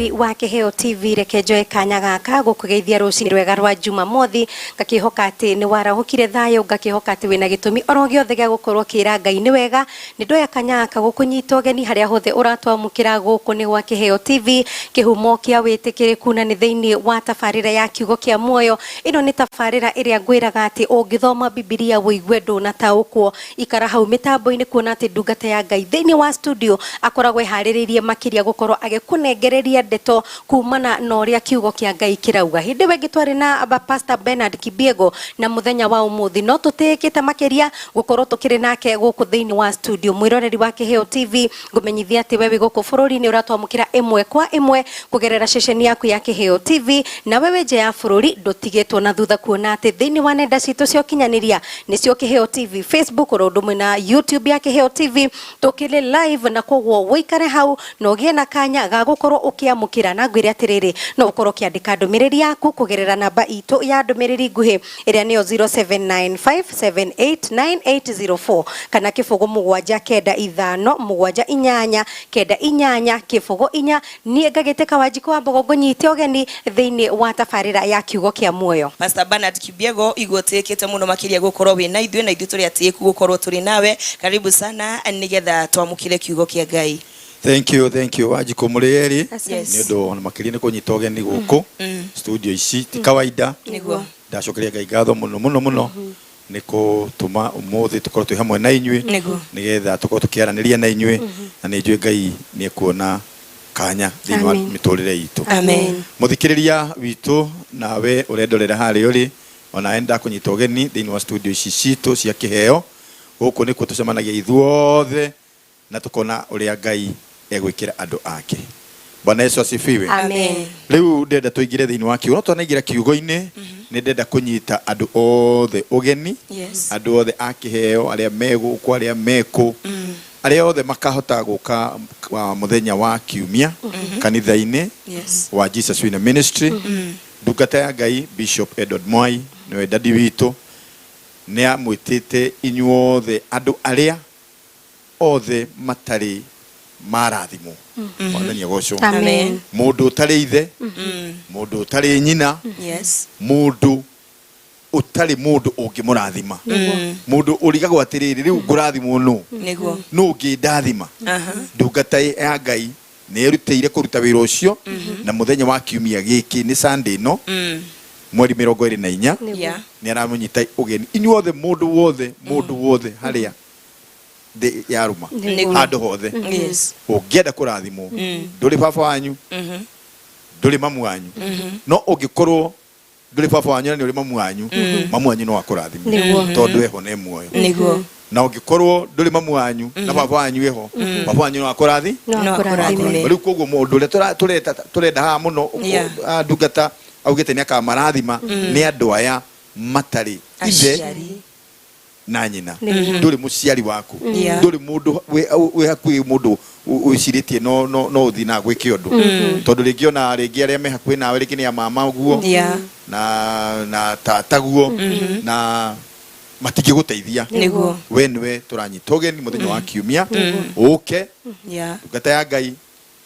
mwĩroreri wa Kĩheo TV reke njoe kanya gaka gũkũgeithia rũcinĩ rwega rwa Jumamothi ngakĩhoka atĩ nĩ warahũkire thayũ ngakĩhoka atĩ wĩna gĩtũmi oro gĩothe gĩa gũkorwo kĩra Ngai nĩ wega nĩ ndoya kanya gaka gũkũnyita ũgeni harĩa hothe ũratwamũkĩra gũkũ nĩ gwa Kĩheo TV kĩhumo kĩa wĩtĩkĩrĩku na nĩ thĩinĩ wa tabarĩra ya kiugo kĩa muoyo. Ĩno nĩ tabarĩra ĩrĩa ngwĩraga atĩ ũngĩthoma Bibilia wĩigue ndũnataũkwo, ikara hau mĩtambo-inĩ kuona atĩ ndungata ya Ngai thĩinĩ wa studio akoragwo eharĩrĩirie makĩria gũkorwo agĩkũnengereria ndeto kumana na ũrĩa kiugo kĩa Ngai kĩrauga. Hĩndĩ wengĩ twarĩ na Pastor Bernard Kibiego na mũthenya wa ũmũthĩ no tũtĩkĩte makĩria gũkorwo tũkĩrĩ nake gũkũ thĩinĩ wa studio. Mwĩroreri wa Kĩheo TV ngũmenyithia atĩ wewe gũkũ bũrũri-inĩ ũratwamũkĩra ĩmwe kwa ĩmwe kũgerera ceceni yaku ya Kĩheo TV, na wewe nje ya bũrũri ndũtigĩtwo na thutha kuona atĩ thĩinĩ wa nenda citũ cia ũkinyanĩria nĩcio Kĩheo TV Facebook oro ũndũ ũmwe na YouTube ya Kĩheo TV tũkĩrĩ live, na koguo wĩikare hau na ũgĩe na kanya ga gũkorwo ũkĩamũkĩra na ngwĩre atĩrĩrĩ no ũkorwo ũkĩandĩka ndũmĩrĩri yaku kũgerera namba itũ ya ndũmĩrĩri nguhĩ ĩrĩa nĩyo 0795789804 kana kĩbũgũ 795789 kĩbũgũ 4. Niĩ ngagĩtĩka Wanjikũ wa Mbogo ngũnyite ũgeni thĩinĩ wa tabarĩra ya kiugo kĩa muoyo. Pastor Bernard Kibiego igũtĩkĩte mũno makĩria gũkorwo wĩ na ithuĩ tũrĩ atĩku gũkorwo tũrĩ nawe. Karibu sana nĩgetha twamũkĩre kiugo kĩa Ngai. Thank you Wanjikũ mũrĩeri Yes. nĩ ũndũ makĩria nĩ kũnyita ũgeni gũkũ studio ici ti kawaida. Nĩguo Ndacokeria Ngai ngatho mũno nĩ gũtũma ũmũthĩ tũkorwo twĩ hamwe na inyuĩ nĩgetha tũkorwo tũkĩaranĩria na inyuĩ na nĩ njũĩ Ngai nĩ ekuona kanya thĩinĩ wa mĩtũrĩre itũ. Amen. Mũthikĩrĩria witũ nawe ũrendorera harĩa ũrĩ ona enda kũnyita ũgeni thĩinĩ wa studio ici citũ cia Kĩheo. Gũkũ nĩkuo tũcemanagia ithuothe na tukona ũrĩa Ngai egwĩkĩra andũ ake. Bwana Yesu asifiwe. Amen. Rĩu ndenda tũingĩre thĩinĩ wa kiugo, no twanaingĩra kiugo-inĩ nĩ ndenda kũnyita andũ othe ũgeni. Yes. Andũ othe a Kĩheo arĩa megũkũ arĩa mekũ arĩa othe makahota gũka mũthenya wa kiumia kanitha-inĩ wa Jesus Winner Ministry. Ndungata ya Ngai Bishop Edward Mwai nĩwe dadi witũ nĩ amwĩtĩte inyuothe andũ arĩa othe matarĩ marathimo. Mwathani agocwo. Amen. Mũndũ ũtarĩ ithe, mũndũ ũtarĩ nyina, mũndũ ũtarĩ mũndũ ũngĩmũrathima, mũndũ ũrigagwo atĩrĩrĩ rĩu ngũrathimwo nũ nũ ũngĩndathima. Ndungata ya Ngai nĩ erutĩire kũruta wĩra ũcio na mũthenya wa kiumia gĩkĩ nĩ Sunday no mweri 24 nĩ aramũnyita ũgeni inyuothe mũndũ wothe harĩa yaruma handũ hothe ũngĩenda kũrathimwo ndũrĩ baba wanyu ndũrĩ mamu wanyu no ũngĩkorwo ndũrĩ baba wanyu na nĩ ũrĩ mamu wanyu mamu wanyu no akũrathima tondũ eho nĩ muoyo. Na ũngĩkorwo ndũrĩ mamu wanyu na baba wanyu eho baba wanyu no akũrathima. Rĩu koguo mũndũ ũrĩa tũrenda haha mũno ndungata augĩte nĩ akamarathima nĩ andũ aya matarĩ ithe na nyina, ndũrĩ mũciari waku, ndũrĩ mũndũ wĩ hakuhĩ mũndũ wĩcirĩtie no ũthi na gwĩke ũndũ tondũ rĩngĩ ona rĩngĩ arĩa me hakuhĩ nawe rĩngĩ nĩ a mama guo na tata guo na matingĩgũteithia. We nĩwe tũranyita ũgeni mũthenya wa kiumia ũke ndungata ya Ngai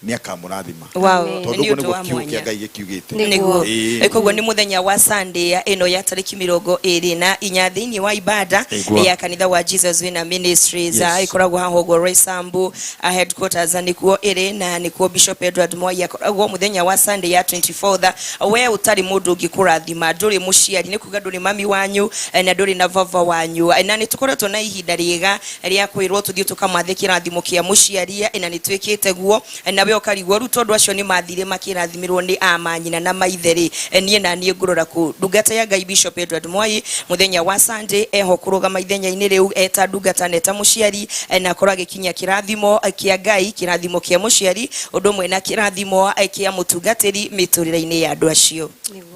nĩ akamũrathima. Tondũ nĩguo kiugo kĩa Ngai gĩkiugĩte. Koguo nĩ mũthenya wa Sunday ĩno ya tarĩki 24 thĩinĩ wa ibada ya kanitha wa Jesus Winner Ministries ĩkoragwo haha ũguo Roysambu headquarters nĩkuo ĩrĩ na nĩkuo Bishop Edward Mwai akoragwo mũthenya wa Sunday ya 24th. We ũtarĩ mũndũ ũngĩkũrathima, ndũrĩ mũciari, nĩ kuga ndũrĩ mami wanyu na ndũrĩ na baba wanyu, na nĩ tũkoretwo na ihinda rĩega rĩa kwĩrwo tũthiĩ tũkamathĩ kĩrathimo kĩa mũciari na nĩ twĩkĩte guo na we ũkarigwo rĩu tondũ acio nĩ mathire makĩrathimirwo nĩ amanyina na maitherĩ. Niĩ na niĩ ngũrora ku ndungata ya Ngai Bishop Edward Mwai mũthenya wa Sunday eho kũrũgama ithenya-inĩ rĩu eta ndungata neta mũciari na akorwo agĩkinyia kĩrathimo kĩa Ngai, kĩrathimo kĩa mũciari ũndũ ũmwe na kĩrathimo kĩa mũtungatĩri mĩtũrĩre-inĩ ya andũ acio.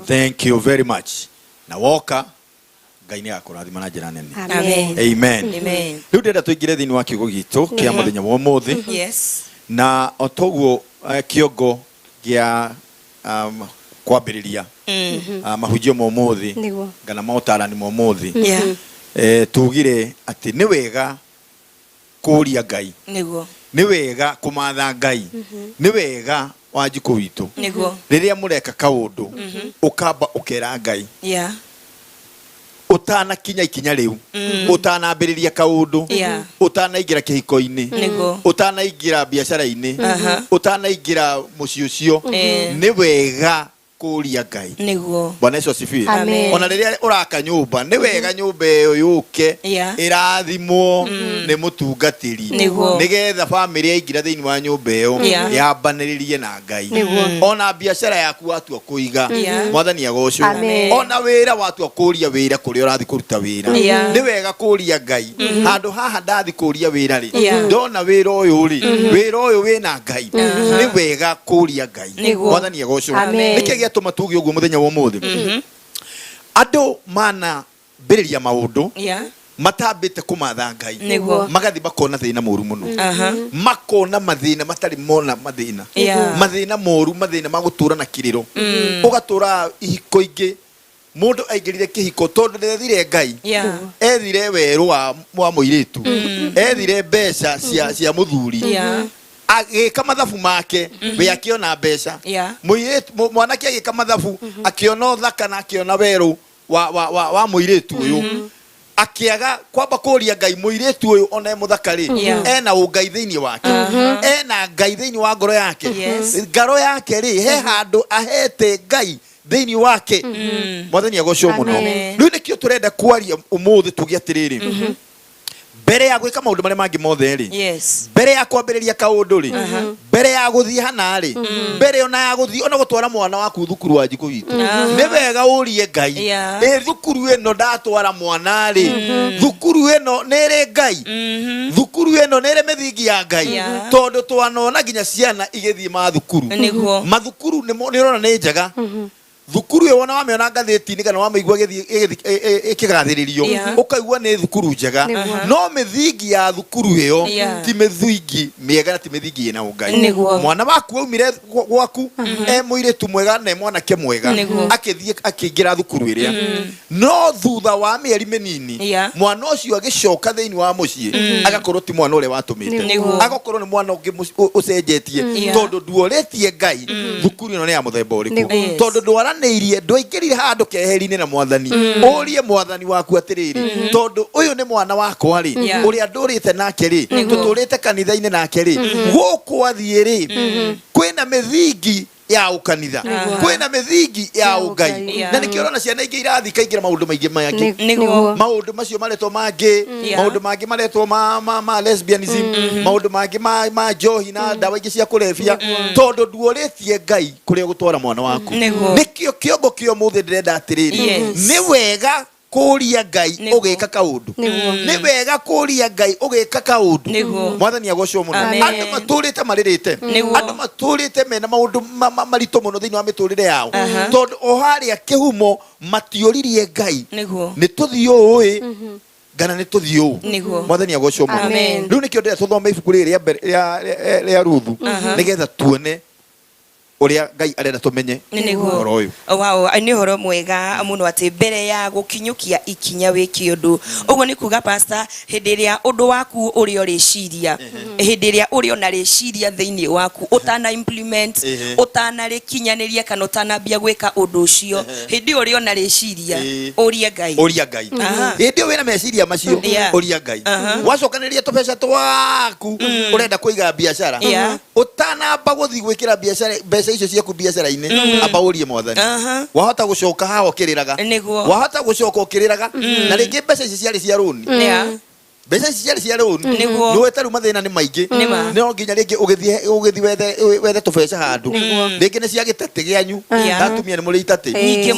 Thank you very much. Na woka Ngai nĩ agakũrathima na njĩra nene. Amen. Rĩu ndĩrenda tũingĩre thĩinĩ wa kiugo gitũ kĩa mũthenya wa ũmũthĩ na otoguo kiongo gĩa kwambĩrĩria mahunjio ma ũmũthĩ kana maũtarani ma ũmũthĩ tugire atĩ nĩ wega kũria Ngai, nĩ wega kũmatha Ngai, nĩ wega Wanjikũ witũ niguo rĩrĩa mũreka kaũndũ ũkamba ũkera Ngai utanakinya ikinya riu utanambĩrĩria kaũndũ utanaingira kĩhiko-inĩ utanaingira biacara-inĩ utanaingira mũciĩ ũcio nĩ wega kũria Ngai niguo Bwana Yesu asifiwe ona rĩrĩa ũraka nyũmba nĩ wega nyũmba ĩyo yũke ĩrathimwo nĩ mũtungatĩri nĩgetha bamĩrĩ yaingira thĩinĩ wa nyũmba ĩyo yambanĩrĩrie na Ngai ona biacara yaku watua kũiga Mwathani agocwo ona wĩra watua kũria wĩra kũrĩa ũrathi kũruta wĩra nĩ wega kũria Ngai handũ haha ndathi kũria wĩra rĩ ndona wĩra ũyũ rĩ wĩra ũyũ wĩna Ngai nĩ wega kũria Ngai Mwathani agocwo nĩkĩo gĩatũma tuge ũguo mũthenya wa ũmũthĩ andũ mana mbĩrĩria maũndũ matambĩte kũmatha Ngai magathi makona thĩna mũru mũno makona mathĩna matarĩ mona mathĩna moru mathĩna ma gũtũra na kĩrĩro ũgatũra ihiko ingĩ mũndũ aingĩrire kĩhiko tondũ ndethire Ngai ethire werũ wa mũirĩtu ethire mbeca cia mũthuri agĩka mathabu make we akĩona mbeca mũirĩtu mwanake agĩka mathabu akĩona ũthaka na akĩona werũ wa mũirĩtu ũyũ akĩaga kwamba kũria Ngai mũirĩtu ũyũ ona mũthakari ena ũngai thĩinĩ wake ena Ngai thĩinĩ wa ngoro yake ngoro yake rĩ he handũ ahete Ngai thĩinĩ wake Mwathani agocwo mũno rĩu nĩkĩo tũrenda kwaria ũmũthĩ tuge atĩrĩrĩ mbere ya gwĩka maũndũ marĩa mangĩ mothe rĩ mbere ya kwambĩrĩria kaũndũ rĩ mbere ya gũthiĩ hana rĩ mbere ona ya gũthiĩ ona gũtwara mwana waku thukuru wa Wanjikũ witũ nĩ wega ũrie Ngai thukuru ĩno ndatwara mwana rĩ thukuru ĩno nĩ ĩrĩ Ngai thukuru ĩno nĩ ĩrĩ mĩthingi ya Ngai tondũ twanona nginya ciana igĩthiĩ mathukuru mathukuru nĩ ũrona nĩ njega thukuru yo wana wamĩona ngathĩti-inĩ kana wamĩigua ĩkĩgathĩrĩrio ũkaigua nĩ thukuru njega no mĩthingi ya thukuru ĩyo ti mĩthingi mĩega na ti mĩthingi ĩna ũngai mwana waku aumire gwaku mũirĩtu mwega na mwanake mwega akĩthiĩ akĩingĩra thukuru ĩrĩa no thutha wa mĩeri mĩnini mwana ũcio agĩcoka thĩinĩ wa mũciĩ agakorwo ti mwana ũrĩa watũmĩte agakorwo nĩ mwana ũngĩ ũcenjetie tondũ nduorĩtie Ngai thukuru ĩno nĩ ya mũthemba ũrĩkũ tondũ ndwaranĩirie ndwaingĩrire handũ keheri-inĩ na Mwathani ũrie Mwathani waku atĩrĩrĩ tondũ ũyũ nĩ mwana wakwa rĩ ũrĩa ndũrĩte nake rĩ tũtũrĩte kanitha-inĩ nake rĩ gũkũ athiĩ rĩ kwĩna mĩthingi ya ũkanitha kwĩna mĩthingi ya ũngai na nĩkĩo ũrona ciana ingĩ irathi kaingĩra maũndũ maingĩ mangĩ maũndũ macio maretwo mangĩ maũndũ mangĩ maretwo ma lesbianism maũndũ mangĩ ma njohi na ndawa ingĩ cia kũrebia tondũ nduorĩtie Ngai kũrĩa gũtwara mwana waku nĩkĩo kĩongo kĩa ũmũthĩ ndĩrenda atĩrĩrĩ nĩ wega kũria Ngai ũgĩka kaũndũ nĩ wega kũria Ngai ũgĩka kaũndũ Mwathani agocwo mũno andũ matũrĩte marĩrĩte andũ matũrĩte mena maũndũ maritũ mũno thĩinĩ wa mĩtũrĩre yao tondũ o harĩa kĩhumo matiũririe Ngai nĩ tũthiĩ ũĩ ngana nĩ tũthiĩ ũũ Mwathani agocwo mũno rĩu nĩkĩo ndĩrenda tũthome ibuku rĩrĩ rĩa Ruthu nĩgetha tuone ũrĩa Ngai arenda tũmenye ũhoro ũyũ nĩ ũhoro mwega mũno atĩ mbere ya gũkinyũkia ikinya wĩke ũndũ ũguo nĩ kuga pastor hĩndĩ ĩrĩa ũndũ waku ũrĩa ũrĩciria hĩndĩ ĩrĩa ũrĩa ona rĩciria thĩinĩ waku ũtana implement ũtanarĩkinyanĩria kana ũtanambia gwĩka ũndũ ũcio hĩndĩ ũrĩa ona rĩciria ũrie Ngai hĩndĩ ĩyo wĩna meciria macio ũria Ngai wacokanĩrĩria tũbeca twaku ũrenda kũiga biacara ũtanamba gũthiĩ gwĩkĩra biacara icio ciaku biacara-inĩ amba ũrie Mwathani wahota gũcoka haha ũkĩrĩraga wahota gũcoka ũkĩrĩraga na rĩngĩ mbeca ici ciarĩ cia rũni mbeca ici ciarĩ cia rũni nĩ weta rĩu mathĩna nĩ maingĩ no nginya rĩngĩ ũgĩthi wethe tũbeca handũ rĩngĩ nĩ cia gĩtatĩ gĩanyu atumia nĩ mũrĩ itatĩ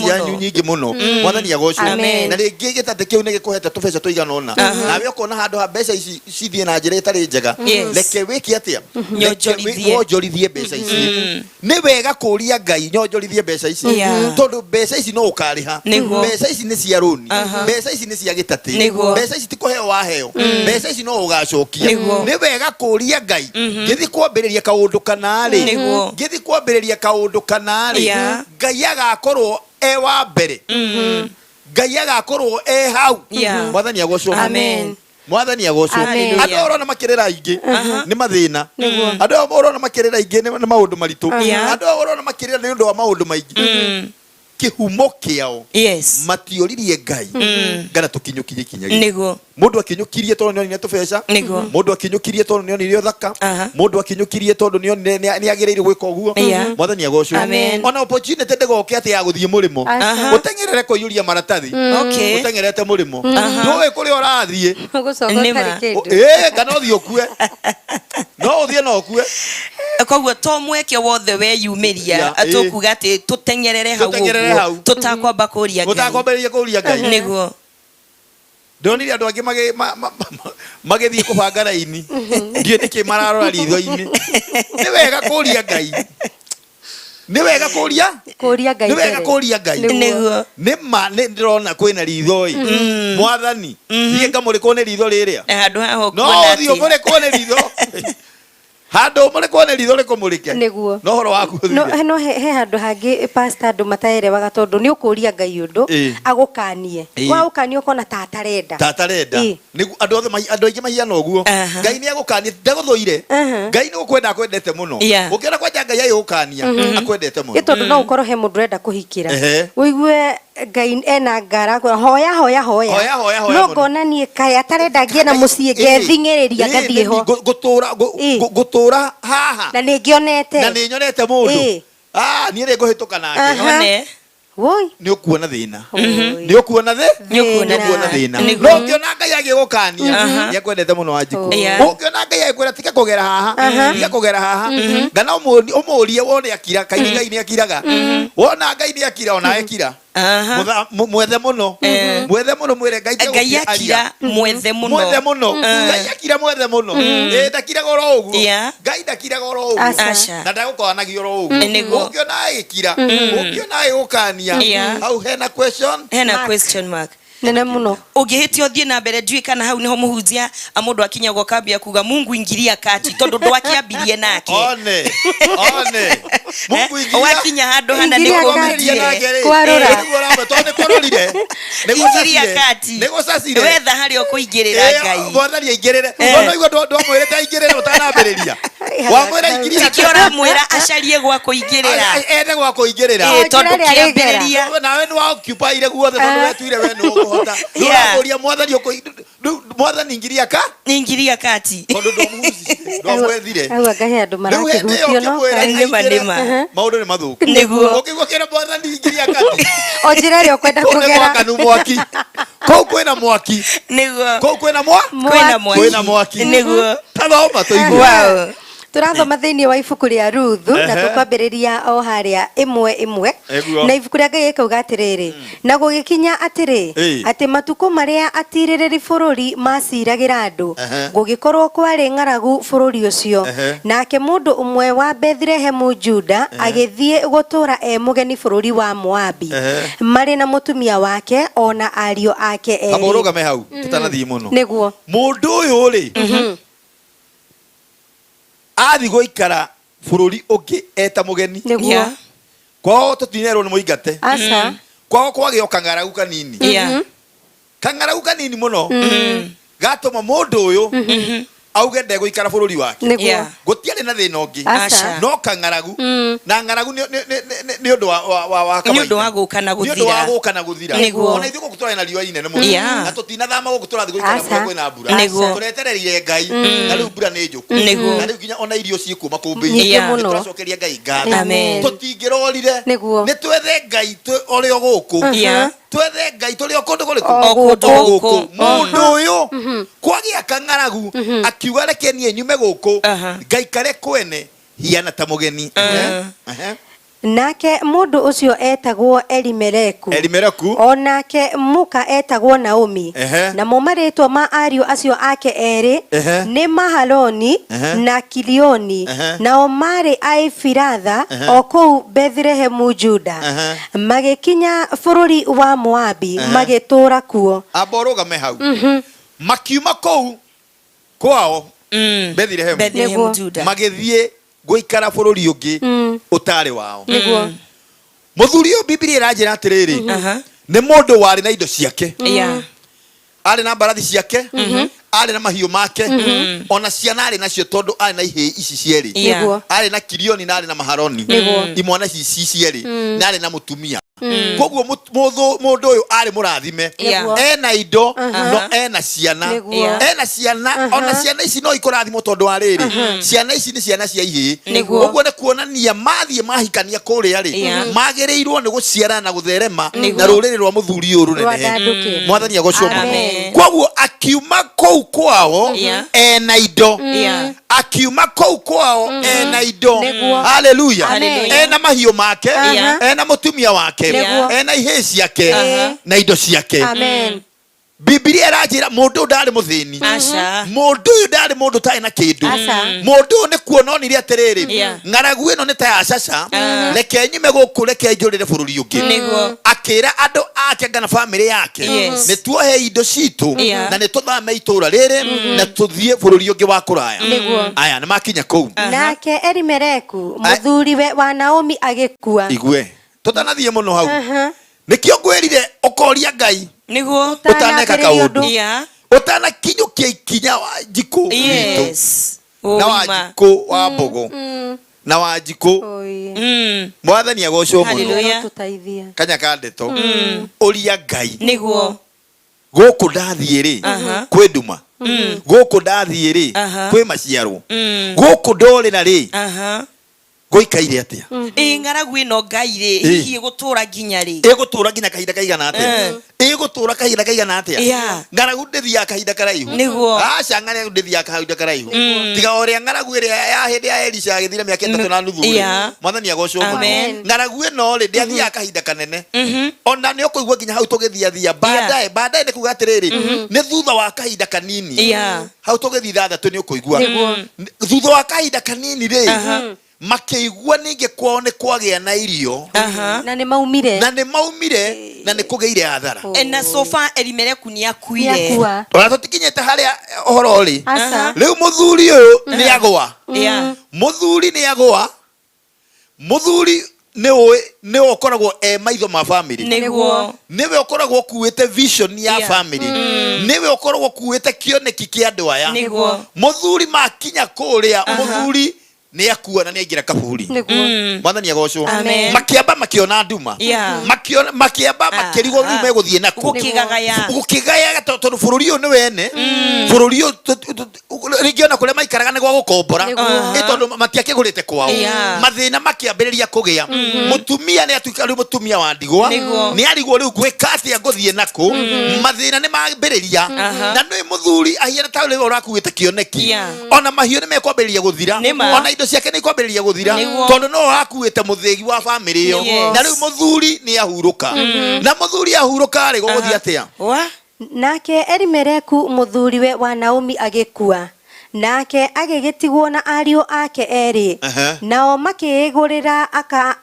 cianyu nyingĩ mũno Mwathani agocwo na rĩngĩ gĩtatĩ kĩu nĩ gĩkũhete tũbeca tũigana ũna nawe ũkona handũ ha mbeca ici cithiĩ na njĩra ĩtarĩ njega reke wĩke atĩa wonjorithie mbeca ici nĩ wega kũria Ngai nyonjorithie mbeca ici tondũ mbeca ici no ũkarĩha mbeca ici nĩ cia rũni mbeca ici nĩ cia gĩtatĩ mbeca ici ti kũheo waheo mbeca ici no ũgacokia nĩ wega kũria Ngai ngĩthi kwambĩrĩria kaũndũ kana rĩ ngĩthi kwambĩrĩria kaũndũ kana rĩ Ngai agakorwo wa mbere Ngai agakorwo hau Mwathani agocwo mwathani agocwo Amen. andu orona makirira ingi ni mathina andu orona makirira ingi ni maundu maritu andu orona makirira ni undu wa maundu maingi kihumo kiao matioririe Ngai ngana tukinyukirie kinyagia nigo mundu akinyukirie tondu nioni tubeca mundu akinyukirie tondu nioni rio thaka mundu akinyukirie tondu nioni ni agireire gwika uguo mwathani agocwo ona opportunity ndegoke ati ya guthie murimo utengerere kuiyuria maratathi utengerete murimo nduwe kuri urathie kana uthie ukue no uthie no ukue koguo to mweke wothe weyumiria tukuga ati tutengerere hau tutakwamba kuria Ngai niguo ndonire andu angi magithie kubanga raini ndie niki mararora ritho-ini ni wega kuria Ngai ni wega kuria Ngai ni wega kuria Ngai niguo ni ndirona kwina ritho mwathani thie ngamurikwo ni ritho riria andu haho no thio murikwo ni ritho handu murikwo ni ritho rikumurike niguo no horo waku no he handu hangi pastor andu mataerewaga tondu ni ukuria Ngai undu agukanie wa ukanie ukona tatarenda nigu andu othe andu aingi mahiana uguo Ngai ni agukanie ndaguthuire Ngai ni ukwenda kwendete muno ukiona kwanja Ngai agukania akwendete muno tondu no ukorwo he mundu renda kuhikira uigue Ngai ena ngara hoya no ngonanie kai atarenda ngie na mucie ngethingiriria ngathie ho gutura haha na ningionete mundu ni ere nguhituka nake one woi ni ukuona thina ni ukuona thina no ngiona Ngai agigukania ni akwendete muno Wanjiku ukiona Ngai agikwira tika kugera haha ngana umurie wone akira kai Ngai ni akiraga wona Ngai ni akira ona ekira mwethe muno mwire Ngai akira mwethe muno Ngai akira mwethe muno ndakira goro uguo Ngai ndakira goro uguo na ndagukonagio ro uguo ukiona agikira ukiona agukania au hena question mark nene muno ugihitio thie na mbere njui kana hau niho muhunjia mundu akinyagwo kambia kuga Mungu ingiria kati tondu ndwakiambirie nake one Mungu ingiria wakinya handu hana nikumirie kwarora tondu kororire ingiria kati negocacire wetha hari ukuingirira Ngai mwathani aingirire no igwe ndwamwire ta ingirire utanambiriria wamwira ingiria kiora mwira acarie gwa kuingirira ende gwa kuingirira tondu kiambiriria nawe ni wa occupy ile guothe tondu wetuire we ni uguhota nduria mwathani ingiria kati tondu ndwamuhuci au agahe andu marakihutio no maundu ni mathuku niguo ukigwa kira mwathani ingiria kati onjira ri ukwenda kugera kanu mwaki kou kwina mwaki niguo kou kwina mwaki niguo tathoma tuigua turathoma thiini wa ibuku ria Ruthu na tukwambiriria o haria imwe na ibuku ria Ngai ikauga atiriri na gugikinya atiri ati matuko maria atiririri bururi maciragira andu gugikorwo kwari ng'aragu bururi ucio nake mundu umwe wa Bethlehemu Juda agithie gutura mugeni bururi wa Moabi mari na mutumia wake ona ario ake eri amurugame hau tutanathii muno niguo mundu uyu ri athi guikara bururi ungi eta mugeni niguo kwao tutinerwo ni muingate asa kwao kwagio kang'aragu kanini kang'aragu kanini muno gatuma mundu uyu auge ndegũikara bũrũri wake gũtiarĩ na thĩna ũngĩ no kang'aragu na ng'aragu nĩ ũndũ wa kawaida nĩ ũndũ wa gũka na gũthira ona ithuĩ gũkũ tũrarĩ na riũa inene mũno na tũtinathama gũkũ tũrathiĩ gũikara kũrĩa kwĩna mbura tũretereire Ngai na rĩu mbura nĩ njũku na rĩu nginya ona irio ciĩ kuo makũmbĩ-inĩ tũracokeria Ngai ngatho tũtingĩrorire nĩ twethe Ngai ũrĩ o gũkũ twethe Ngai tũrĩ o kũndũ gũkũ mũndũ ũyũ kwagĩa kang'aragu akiuga reke niĩ nyume gũkũ ngaikare kwene hiana ta mũgeni nake mundu ucio etagwo Elimeleku onake muka etagwo Naomi na momaritwa ma ariu acio ake eri ni Mahaloni na Kilioni nao mari Aifiratha o kuu Bethlehemu Juda magikinya bururi wa Moabi magitura kuo aborugame hau makiuma kuu kwao Bethlehemu Juda magithie guikara bururi ungi utari wao muthuri uyu Biblia iranjira atiriri ni mundu wari na indo ciake ari na mbarathi ciake arĩ na mahiũ make ona ciana arĩ nacio tondũ arĩ na ihĩ ici cierĩ arĩ na Kilioni na arĩ na Mahaloni imwana ici cierĩ na arĩ na mũtumia koguo mũndũ ũyũ arĩ mũrathime ena indo no ena ciana ona ciana ici no ikũrathimwo tondũ wa rĩrĩ ciana ici nĩ ciana cia ihĩ koguo nĩ kuonania mathiĩ mahikania kũrĩa rĩ magĩrĩirwo nĩ gũciarana na gũtherema na rũrĩrĩ rwa mũthuri ũyũ rũnenehe mwathani agocwo mũno koguo akiuma kũu kwao ena indo akiuma kũu kwao ena indo haleluya ena mahiũ make ena mũtumia wake ena ihĩ ciake na indo ciake amen Biblia ĩranjĩra mũndũ ndarĩ mũthĩni mũndũ ũyũ ndarĩ mũndũ tarĩ na kĩndũ mũndũ ũyũ nĩ kuona onire atĩrĩrĩ ng'aragu ĩno nĩ ta ya caca reke nyume gũkũ reke njũrĩre bũrũri ũngĩ akĩra andũ ake ngana bamĩrĩ yake nĩ tuohe indo citũ na nĩ tũthame itũũra rĩrĩ na tũthiĩ bũrũri ũngĩ wa kũraya aya nĩ makinya kũu nake Elimeleku mũthuriwe wa Naomi agĩkua igue tũtanathiĩ mũno hau nĩkĩo ngwĩrire ũkoria Ngai niguo utaneka kaundu utanakinyukia ikinya wa Wanjikũ na Wanjikũ wa Mbogo na Wanjikũ mwathani agocwo mũno kanya ka ndeto ũria Ngai niguo gũkũ ndathiĩ rĩ kwĩ nduma gũkũ ndathiĩ rĩ kwĩ maciaro gũkũ ndorĩra rĩ goikaire atia ng'aragu ĩno Ngai rĩ hihi gũtũra nginya rĩ ĩgũtũra nginya kahinda kaigana atia ĩgũtũra kahinda kaigana atia ng'aragu ndĩthiaga kahinda karaihu niguo aca ng'aragu ndĩthiaga kahinda karaihu tiga ũrĩa ng'aragu ĩrĩa ya hĩndĩ ya Elisha agĩthira mĩaka 3 na nuthu mwathani agocwo mũno ng'aragu ĩno rĩ ndĩathiaga kahinda kanene ona nĩ ũkũigua nginya hau tũgĩthiathia baadaye nĩ kuga atĩrĩrĩ nĩ thutha wa kahinda kanini hau tũgĩthiĩ 3 nĩ ũkũigua thutha wa kahinda kanini rĩ makĩigua ningĩ kwao nĩ kwagĩa na irio na nĩ maumire na nĩ kũgĩire hathara na sofa Elimeleku nĩ akuire ona tũtikinyĩte harĩa ũhoro rĩ rĩu mũthuri ũyũ nĩ agwa mũthuri nĩ agwa mũthuri nĩ ũkoragwo maitho ma family nĩwe ũkoragwo kuĩte vision ya family nĩwe ũkoragwo kuĩte kĩoneki kĩa andũ aya mũthuri makinya kũrĩa mũthuri nĩ akua na nĩ aingira kaburi mwathani agocwo makĩamba makĩona nduma makĩamba makĩrigwo rĩu megũthiĩ nako gũkĩgaya tondũ bũrũri ũyũ nĩ wene bũrũri ũyũ rĩngĩ ona kũrĩa maikaraga nĩ gwa gũkombora tondũ matiakĩgũrĩte kwao mathĩna makĩambĩrĩria kũgĩa mũtumia nĩ atuĩka rĩu mũtumia wa ndigwa nĩ arigwo rĩu gwĩka atĩa ngũthiĩ nako mathĩna nĩ mambĩrĩria na nĩ mũthuri ahiana ta rĩu ũrakuĩte kĩoneki ona mahiũ nĩ mekwambĩrĩria gũthira ona indo ciake nĩ ikwambĩrĩria gũthira tondũ no wakuĩte mũthĩgi wa bamĩrĩ ĩyo na rĩu mũthuri nĩ ahurũka na mũthuri ahurũka rĩ gũgũthiĩ atĩa nake Elimeleku mũthuriwe wa Naomi agĩkua nake agĩgĩtigwo na ariũ ake erĩ nao makĩĩgũrĩra aka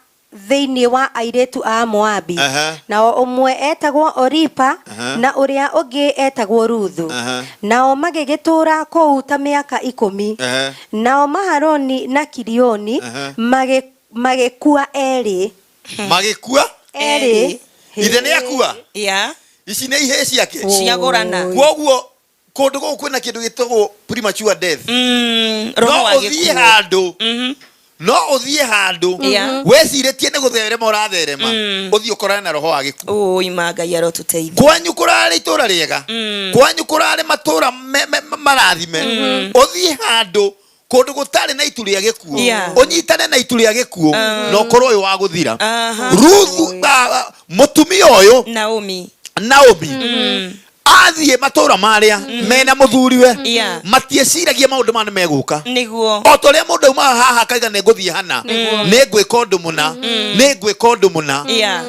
thĩinĩ wa airĩtu a Moabi nao ũmwe etagwo Oripa na ũrĩa ũngĩ etagwo Ruthu nao magĩgĩtũra kũu ta mĩaka 10 nao Mahaloni na Kilioni magĩkua erĩ ithe nĩ akua ici nĩ ihĩ ciake ciagũrana koguo kũndũ gũkũ kwĩna kĩndũ gĩtagwo premature death no ũthiĩ handũ wecirĩtie nĩ gũtherema ũratherema ũthiĩ ũkorane na roho wa gĩkuũ Ngai arotũteithia kwanyu kũrarĩ itũũra rĩega kwanyu kũrarĩ matũũra marathime ũthiĩ handũ kũndũ gũtarĩ na itu rĩa gĩkuũ ũnyitane na itu rĩa gĩkuũ na ũkorwo ũyũ wa gũthira Ruthu mũtumia ũyũ Naomi athiĩ matũũra marĩa mena mũthuriwe matieciragia maũndũ ma nĩ megũka o ta ũrĩa mũndũ aumaga haha akauga nĩ ngũthiĩ hana nĩ ngwĩka ũndũ mũna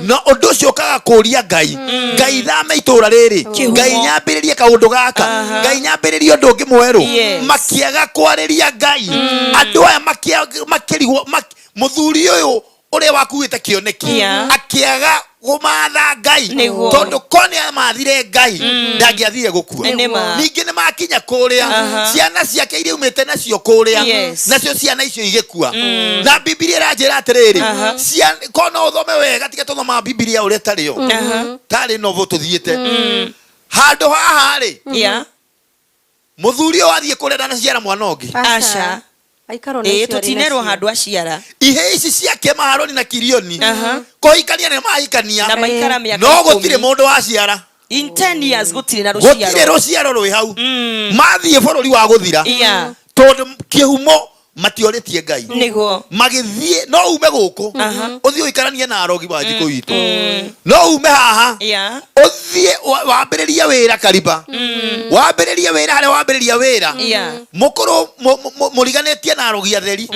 na ũndũ ũcio ũkaga kũũria Ngai thame itũũra rĩrĩ Ngai nyambĩrĩrie kaũndũ gaka Ngai nyambĩrĩrie ũndũ ũngĩ mwerũ makĩaga kwarĩria Ngai andũ aya makĩrigwo mũthuri ũyũ ũrĩa wakuĩte kĩoneki akĩaga gũmatha Ngai tondũ konĩa mathire Ngai ndangĩathire gũkua ningĩ nĩ makinya kũrĩa ciana ciake iria umĩte nacio kũrĩa nacio ciana icio igĩkua na Biblia ĩranjĩra atĩrĩrĩ kona ũthome wega tiga tũthoma Biblia ũrĩa tarĩ novo tũthiĩte handũ haha rĩ muthuri wathie kurenda na ciara mwana ungi Asha. Tutinerwo handu aciara ihe ici ciake Maharoni na Kirioni kuhikania ni mahikania na maikara miaka no gutire mundu waciara in 10 years gutire na ruciaro gutire ruciaro rwi hau mathie bururi wa guthira tondu kihumo matioretie Ngai nigo magithie no ume guku uthie uikaranie na arogi wa Njikũ itu no ume haha uthie wambiririe wira kariba wambiririe wira hare wambiririe wira mukuru muriganetie na arogi atheri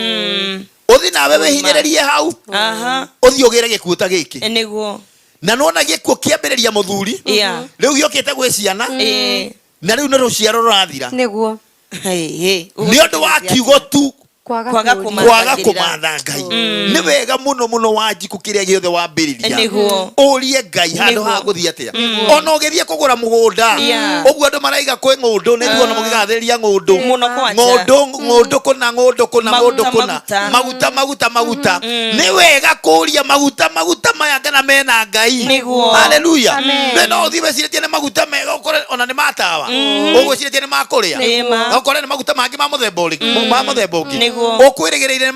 uthie nawe wihinyererie hau uthie ugire gikuta giki nigo na nona gikuo kiambiriria muthuri riu giokite gwi ciana na riu no ruciaro rurathira niguo ni undu wa kiugo tu kwaga kumatha Ngai ni wega muno muno wa Njikũ kiria giothe wambiriria urie Ngai handu ha guthie atia ona ugithie kugura mugunda uguo andu maraiga kwi ngundu niguo ona mugigathiriria ngundu kuna maguta ni wega kuria maguta maya kana mena Ngai haleluya we no uthie weciretie ni maguta mega ukore ona ni matawa ugwiciretie ni makuria ukore ni maguta mangi ma muthemba ungi ukwirigireire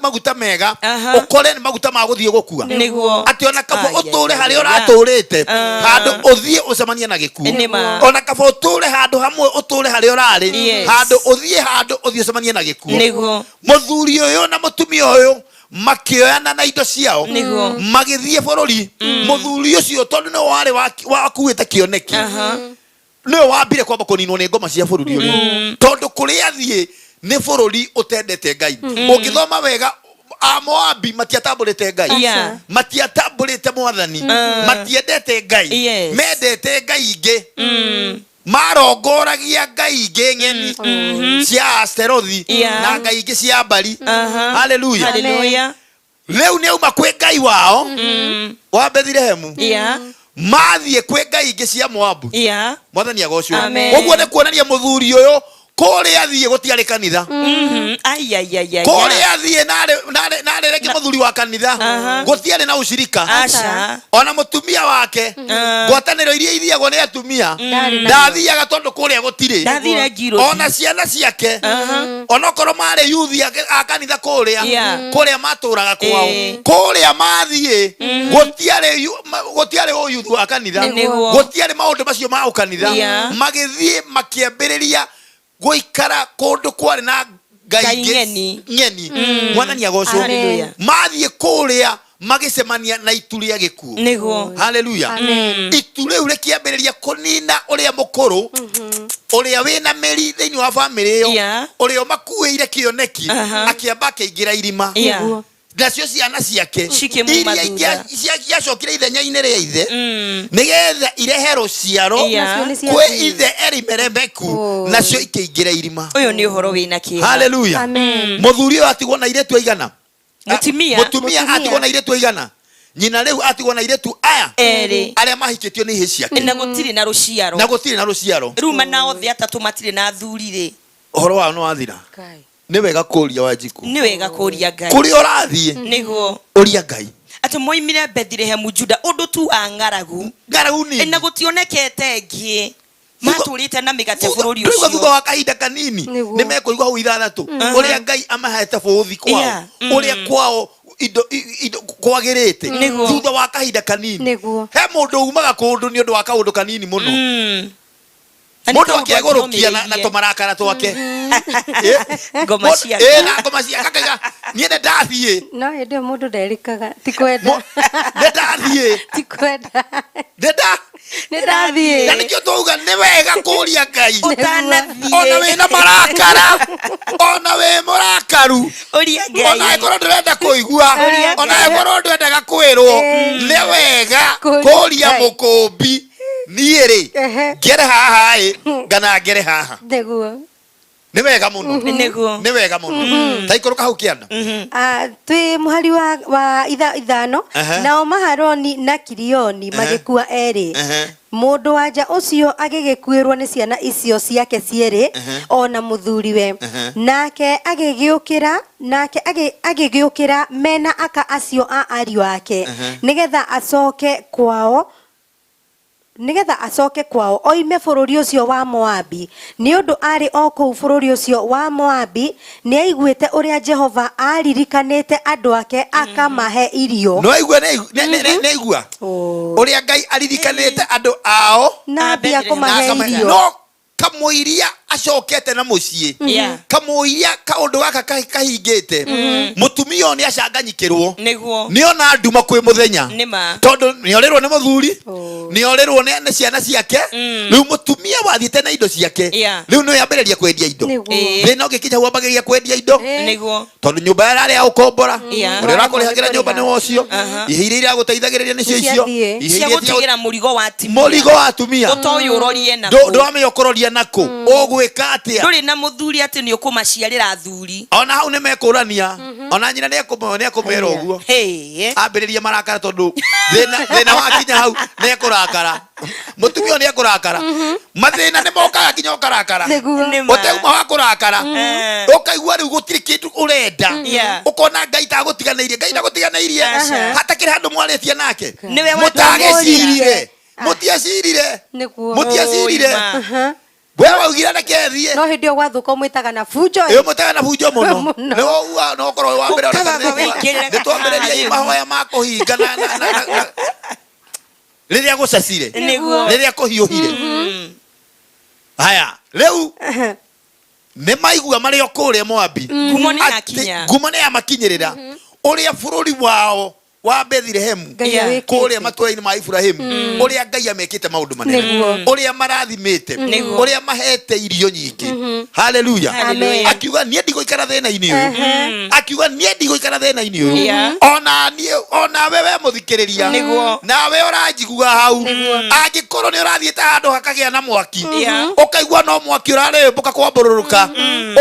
maguta mega ukore ni maguta ma guthie gukua ati ona kabo uture hari uraturite handu uthie ucemanie na gikuo ona kabo uture handu hamwe uture hari urari handu uthie ucemanie na gikuo muthuri uyu na mutumia uyu makioyana na indo ciao magithie bururi muthuri ucio tondu no wari wakuite kioneki no wambire kwamba kuninwo ni ngoma cia bururi uyu tondu kuria thie ni bururi utendete Ngai ungithoma wega Amoabi matiatamburite Ngai matiatamburite mwathani matiendete Ngai mendete Ngai ingi marongoragia Ngai ingi ng'eni cia Asterothi na Ngai ingi cia Bali haleluya riu ni uma kwi Ngai wao wa Bethlehemu mathie kwi Ngai ingi cia Moabu mwathani agocwo uguo ni kuonania muthuri uyu kuria thie gutiari kanitha kuria thie nare reke muthuri wa kanitha gutiari na ushirika ona mutumia wake gwataniro iria ithiagwo ni atumia ndathiaga tondu kuria gutire ona ciana ciake ona korwo mari yuthi a kanitha kuria maturaga kwao kuria mathie gutiari uyuthi wa kanitha gutiari maundu macio ma ukanitha magithie makiambiriria goikara kundu kwari na Ngai ng'eni mwathani agocwo mathie kuria magicemania na itu ria gikuo haleluya itu riu rikiambiriria kunina uria mukuru uria wina meri thiini wa family iyo uria makuire kioneki akiamba akiingira irima nacio ciana ciake iria ciacokire ithenya-inĩ rĩa ithe nigetha irehe ruciaro kwi ithe Elimelemeki nacio ikĩingĩra irima uyu ni uhoro wina kĩeha haleluya muthuri uyu atigwo na iretu aigana mutumia atigwo na iretu aigana nyina riu atigwo na iretu aya aria mahikĩtio nĩ ihĩ ciake na gũtirĩ na ruciaro riu manao thĩ atatu matirĩ na athuri rĩ uhoro wao nĩ wathira ni wega kuria wa Njikũ ni wega kuria Ngai kuri urathie nigo uria Ngai ati moimire Bethlehemu Juda undu tu angaragu ni na gutionekete ngi maturite na migate bururi ucio thutha wa kahinda kanini ni mekuigwa hau ithathatu uria Ngai amahete buthi kwao uria kwao indo kwagirite thutha wa kahinda kanini he mundu umaga kundu ni undu wa kaundu kanini muno mundu akigurukia na tumarakara twake ngoma cia kakaga niende ndathie no ende mundu nderikaga tikwenda ndathie tikwenda ndathie na nikio tuuga ni wega kuria Ngai utanathie ona wina marakara ona we murakaru uria Ngai ona ikorwo ndurenda kuigua ona ikorwo ndwendaga kwirwo ni wega kuria mukumbi niere ngere haha ngana ngere haha niguo ni wega muno ni wega muno taikoroka hau kianda twi muhari wa ithano nao Maharoni na Kirioni magikua eri mundu wanja ucio agigikuirwo ni ciana icio ciake cieri ona muthuriwe nake agigiukira mena aka acio a ariu ake nigetha acoke kwao nigetha acoke kwao oime bururi ucio wa Moabi ni undu ari o kuu bururi ucio wa Moabi ni aiguite uria Jehova aririkanite andu ake akamahe irio. No aigua ne aigua uria Ngai aririkanite andu ao na ambia kumahe irio. No kamuiria acokete na mucii kamuiria kaundu gaka kahingite mutumia ni acanganyikirwo ni ona nduma kwi muthenya tondu ni orirwo ni muthuri ni orirwo ni ciana ciake riu mutumia wathiite na indo ciake riu no yambiriria kwendia indo thina ungikinya wambagiria kwendia indo tondu nyumba yarari ya ukombora uria urakurihagira nyumba ni wocio ihire iria guteithagiriria ni cio cia gutigira murigo wa atumia utoyu urorie na ndwame ukororia naku ugwika atia nduri na muthuri ati ni ukumaciarira thuri ona hau ni mekurania ona nyina ni akumera uguo ambiriria marakara tondu thina wakinya hau ni kurakara mutumia ni kurakara mathina ni mokaga kinya ukarakara uteuma wa kurakara ukaigua riu gutiri kindu urenda ukona Ngai ta gutiganeirie hatakiri handu mwaritie nake mutagicirire mutiacirire wewe ugira na kethie no hindi ogwathuka mwitaga na fujo mutaga na fujo muno no korwo wa mbere ona ni twambiriria imahoya makuhinga na riria gucacire riria kuhiuhire haya riu ni maigua mari okuria Moabi ngumo ni yamakinyirira uria bururi wao wa Bethlehem kuria maturaini ma Ibrahim uria Ngai amekite maundu manene uria marathimite uria mahete irio nyingi haleluya akiuga nie ndigoikara thina-ini uyu akiuga nie ndigoikara thina-ini uyu ona wewe muthikiriria nawe uranjigua hau angikorwo ni urathiite handu hakagia na mwaki ukaigua no mwaki urarembuka kwambururuka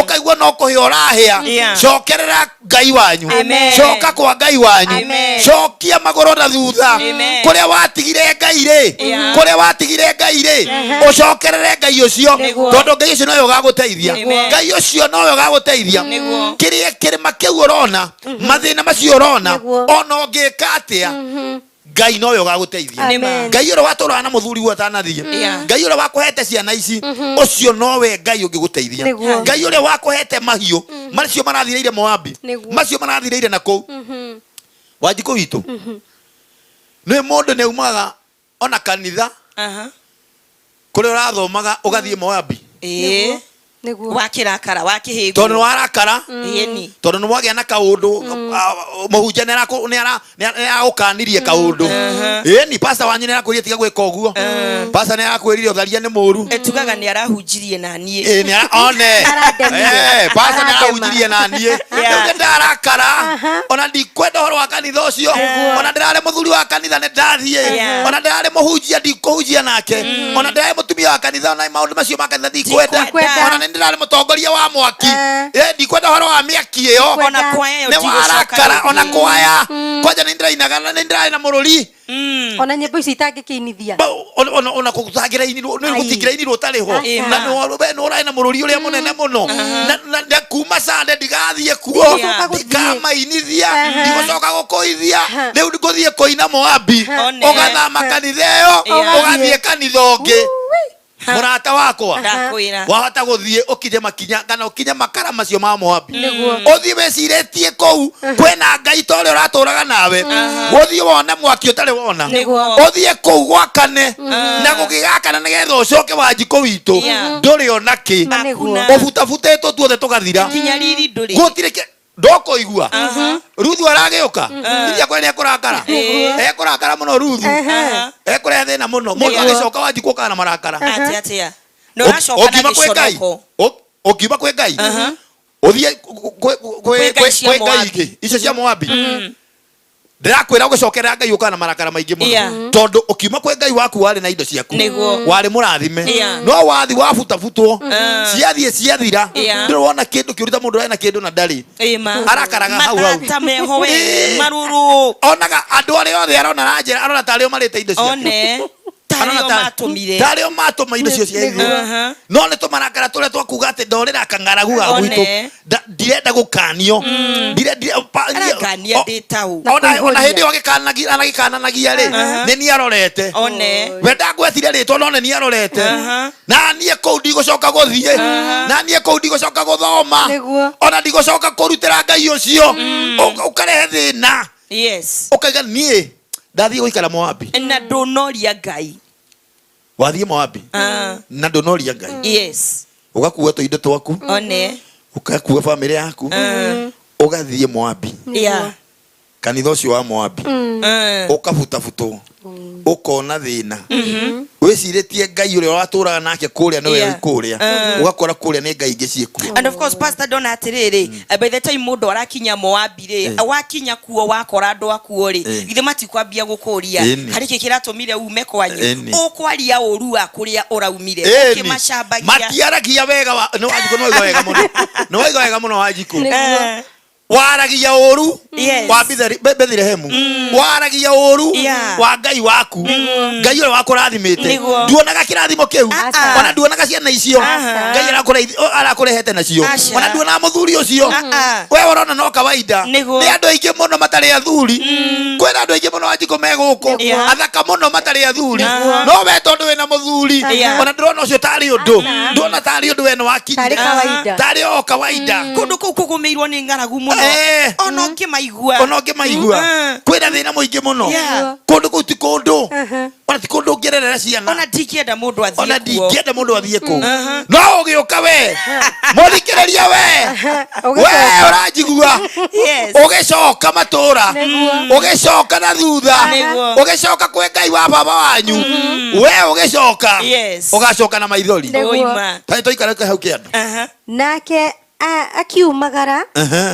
ukaigua no kuhia urahia cokerera Ngai wanyu coka kwa Ngai wanyu cokia magoro na thutha kuria watigire Ngai ri ucokerere Ngai ucio tondu Ngai ucio nowe ugaguteithia Ngai ucio nowe ugaguteithia kiria kirima kiu urona mathina macio urona ona ungika atia Ngai nowe ugaguteithia Ngai uri watura na muthuri gu atanathie Ngai uri wakuhete ciana ici ucio nowe Ngai ungiguteithia Ngai uri wakuhete mahiu macio marathireire Moabi macio marathireire na kou Wanjikũ witu ni mundu ne umaga ona kanitha kuri urathomaga ugathie Moabi wakirakara wakihingu tondu warakara tondu ni wagia na kaundu muhunjia ni aragukanirie kaundu ni pastor wanyu ni arakwirire tiga gwika uguo pastor ni arakwirire utharia ni muru etugaga ni arahunjirie na nie ni one pastor ni arahunjirie na nie ndio ndarakara ona ndikwenda horo wa kanitha ucio ona ndirare muthuri wa kanitha ni ndathie ona ndirare muhunjia ndikuhunjia nake ona ndirare mutumia wa kanitha ona maundu macio ma kanitha ndikwenda ona ndirare mutongoria wa mwaki ndikwenda horo wa miaki iyo ona kwaya ni warakara ona kwaya kwaja nindirainaga na mururi ona nyimbo ici itangikinithia ona kugutagira ini ni gutigira ini rutariho na no ora na mururi uria munene muno na kuma sande ndigathie kuo ndikama inithia ndigucoka gukuithia riu ndiguthie kuina Moabi ugathama kanitha iyo ugathie kanitha ungi murata wakwa wahota guthie ukinye makinya kana ukinye makara macio ma Moabi uthie weciretie kou kwena Ngai tore uraturaga nawe uthie wone mwaki utari wona uthie kou gwakane na gugigakana nigetha ucoke Wanjikũ witu nduri ona ki ubutabutetwo tuothe tugathira kinya riri nduri gutire ndoko igua Ruthu aragiuka iria kwene kurakara kurakara muno Ruthu ekure thina muno mundu agicoka Wanjikũ kana marakara atia no racoka na gicoroko okiuma kwe Ngai uthie kwe Ngai icio cia Moabi ndirakwira ugicokerera Ngai ukana marakara maingi muno tondu ukiuma kwe Ngai waku wari na indo ciaku wari murathime no wathi wabutafutwo ciathira ndirwona kindu kiuruta mundu ena kindu na ndari arakaraga hau tameho we maruru onaga andu ari othe arona ranjira arona tari o marite indo ciaku tario matuma indo cio cia iguru no ne tumarakara tule twakuga ati ndorera kangaragu ga gwitu ndirenda gukanio kania nditau ona hindi anagikananagia ri ni ni arorete we ndangwetire ritwa no ni arorete na nie kou ndigucoka guthie na nie kou ndigucoka guthoma ona ndigucoka kurutira Ngai ucio ukarehe thina ukaiga nie ndathie guikara Moabi na ndunoria Ngai wathie Moabi na ndunoria Ngai ugakuua tuindo twaku ugakuua family yaku ugathie Moabi kanitha ucio wa Moabi ukabutafutwo ukona thina wiciritie Ngai uria waturaga nake kuria niwe kuria ugakora kuria ni Ngai ingi cieku. And of course Pastor Don atiriri by the time mundu arakinya Moabi ri wakinya kuo wakora andu akuo ri ithe matikwambia gukuria hari kikiratumire ume kwanyu ukwaria uru akuria uraumire ukimacambagia matiaragia wega no wajiko no wega muno no wega muno wajiko waragia uru wa Bethlehemu waragia uru wa Ngai waku Ngai ule wakurathimite nduonaga kirathimo kiu ona nduonaga ciana icio Ngai arakurehete nacio ona nduona muthuri ucio we urona no kawaida ni andu aingi muno matari athuri kwina andu aingi muno ajiko meguko athaka muno matari athuri no we tondu wina muthuri ona ndurona ucio tari undu nduona tari undu we no wakinya tari o kawaida kundu kuu kugumirwo ni ngaragu muno ono ngimaigua kwina thina muingi muno kundu kuu ti kundu ona ti kundu ngererera ciana ona ndikienda mundu athie ku no ugiuka we murikireria we urajigua ugicoka matura ugicoka na thutha ugicoka kwe Ngai wa baba wanyu we ugicoka ugacoka na maithori tai toikara hau kiandu nake akiumagara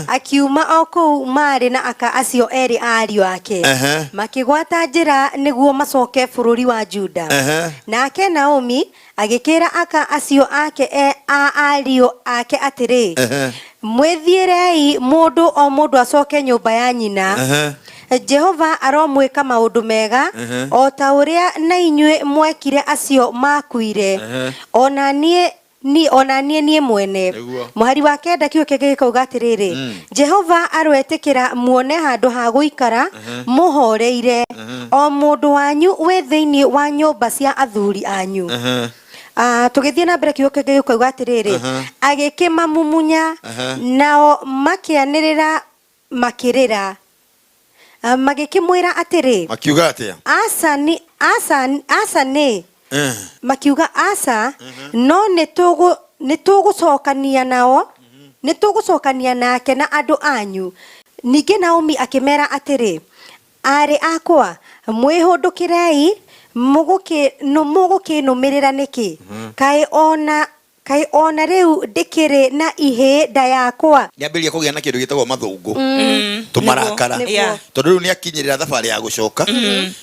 akiuma oku mari na aka acio eri ariu ake makigwata njira niguo macoke bururi wa Juda nake Naomi agikira aka acio ake ariu ake atiri mwithirei mundu o mundu acoke nyumba ya nyina Jehova aromwika maundu mega o ta uria na inyue mwekire acio makuire ona nie mwene muhari wa kenda kiu kigikauga atiriri Jehova arwetikira muone handu ha guikara muhoreire o mundu wanyu we thiini wa nyumba cia athuri anyu tugithie na mbere kiu kigikauga atiriri agikimamumunya nao makianirira makirira magikimwira atiri makiuga atia asani makiuga asa no nitugusokania nao nitugusokania nake na andu anyu ninge Naomi akimera atiri ari akwa mwihundukirei mugukinumirira niki kai ona riu ndikiri na ihinda yakwa niambiria kugia na kindu gitagwo mathungu tumarakara tondu riu niakinyirira thabari ya gucoka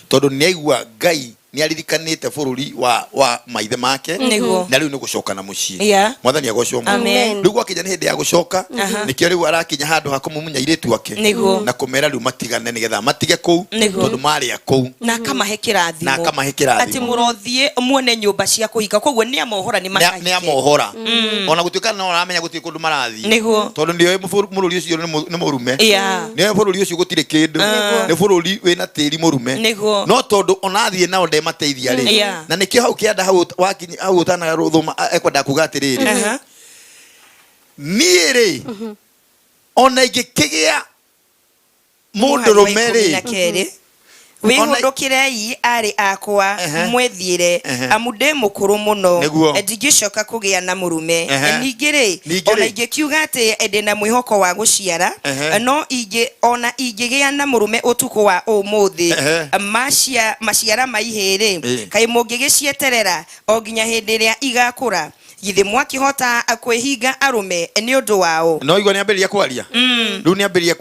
tondu niaigua Ngai niaririkanite bururi wa maithe make na riu ni gucoka na mucii mwathani agocwo riu gwakinya ni hindi ya gucoka nikio riu arakinya handu ha kumumunya iritu ake na kumera riu matigane nigetha matige kou tondu mari akou na kamahe kirathimo ati murothie muone nyumba cia kuhika koguo ni amohora ni makaiye ni amohora ona gutuika no aramenya gutuika kundu marathi tondu ndio bururi ucio ni murume ni bururi ucio gutire kindu ni bururi wina tiri murume no tondu onathie nao mateithia ri na nikio hau kianda hau wakinya hau utana ruthuma ekwenda kuga atiriri niiri ona igikigia mundu rumeri wihundukirei ari akwa mwethire amude mukuru muno ndigicoka kugia na murume ningiri ona ingikiuga ati ndina mwihoko wa guciara no ingigia na murume utuku wa umuthi maciara maihiri kai mungigicieterera o nginya hindi ria igakura githi mwakihota akwehinga arume ni undu wao no igwa ni amberia kwaria riu ni amberia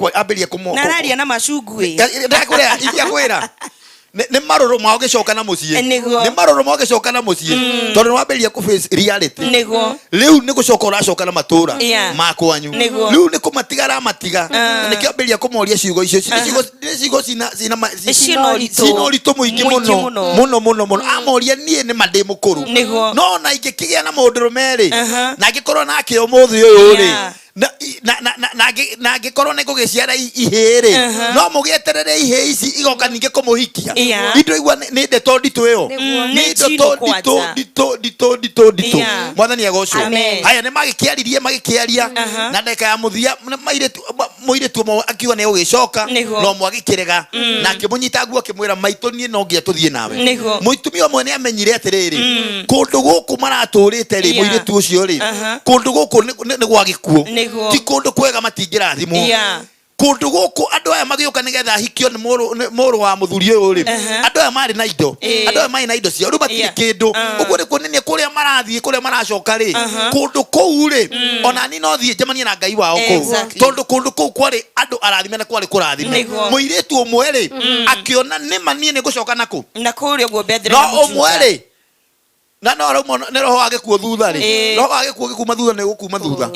kumo na raria na macungui ndakwira igia kwira nĩ marũrũ mao gĩcoka na mũciĩ nĩ marũrũ mao gĩcoka na mũciĩ tondũ wambĩrĩria kũ face reality rĩu nĩ gũcoka ũracoka na matũra ma kwanyu rĩu nĩ kũmatigara matiga na nĩkĩambĩrĩria kũmoria ciugo icio ciugo cina ũritũ mũingĩ mũno amoria niĩ nĩ mandĩ mũkũrũ no na ingĩkĩgĩa na mũndũrũme rĩ na ngĩkorwo nake ũmũthĩ ũyũ rĩ na ngĩkorwo nĩ ngũgĩciara ihĩ rĩ no mũgĩeterere ihĩ ici igoka ningĩ kũmũhikia indo igua nĩ ndeto nditũ ĩyo nĩ ndeto nditũ mwathani agocwo haya nĩ magĩkĩaria na ndeka ya mũthia mũirĩtu ũmwe akiuga nĩ ũgĩcoka no mwagĩkĩrega na akĩmũnyita nguo akĩmwĩra maitũ niĩ no ngĩa tũthiĩ nawe mũtumia ũmwe nĩ amenyire atĩrĩrĩ kũndũ gũkũ maratũrĩte rĩ mũirĩtu ũcio rĩ kũndũ gũkũ nĩ gwa gĩkuũ ti kũndũ kwega matingĩrathimwo kũndũ gũkũ andũ aya magĩũka nĩgetha ahikio nĩ mũrũ wa mũthuri ũyũ rĩ andũ aya marĩ na indo andũ aya marĩ na indo ciao rĩu matirĩ kĩndũ ũguo nĩ kuonania kũrĩa marathiĩ kũrĩa maracoka rĩ kũndũ kũu rĩ ona ni no thiĩ njemanie na Ngai wao kũu tondũ kũndũ kũu kwarĩ andũ arathime na kwarĩ kũrathime mũirĩtu ũmwe rĩ akĩona nĩma niĩ nĩ ngũcoka nakũ na kũrĩa ũguo Bethlehem no ũmwe rĩ na no roho wage kuo thutha rĩ roho wage kuo gĩkuma thutha nĩ gũkuma thutha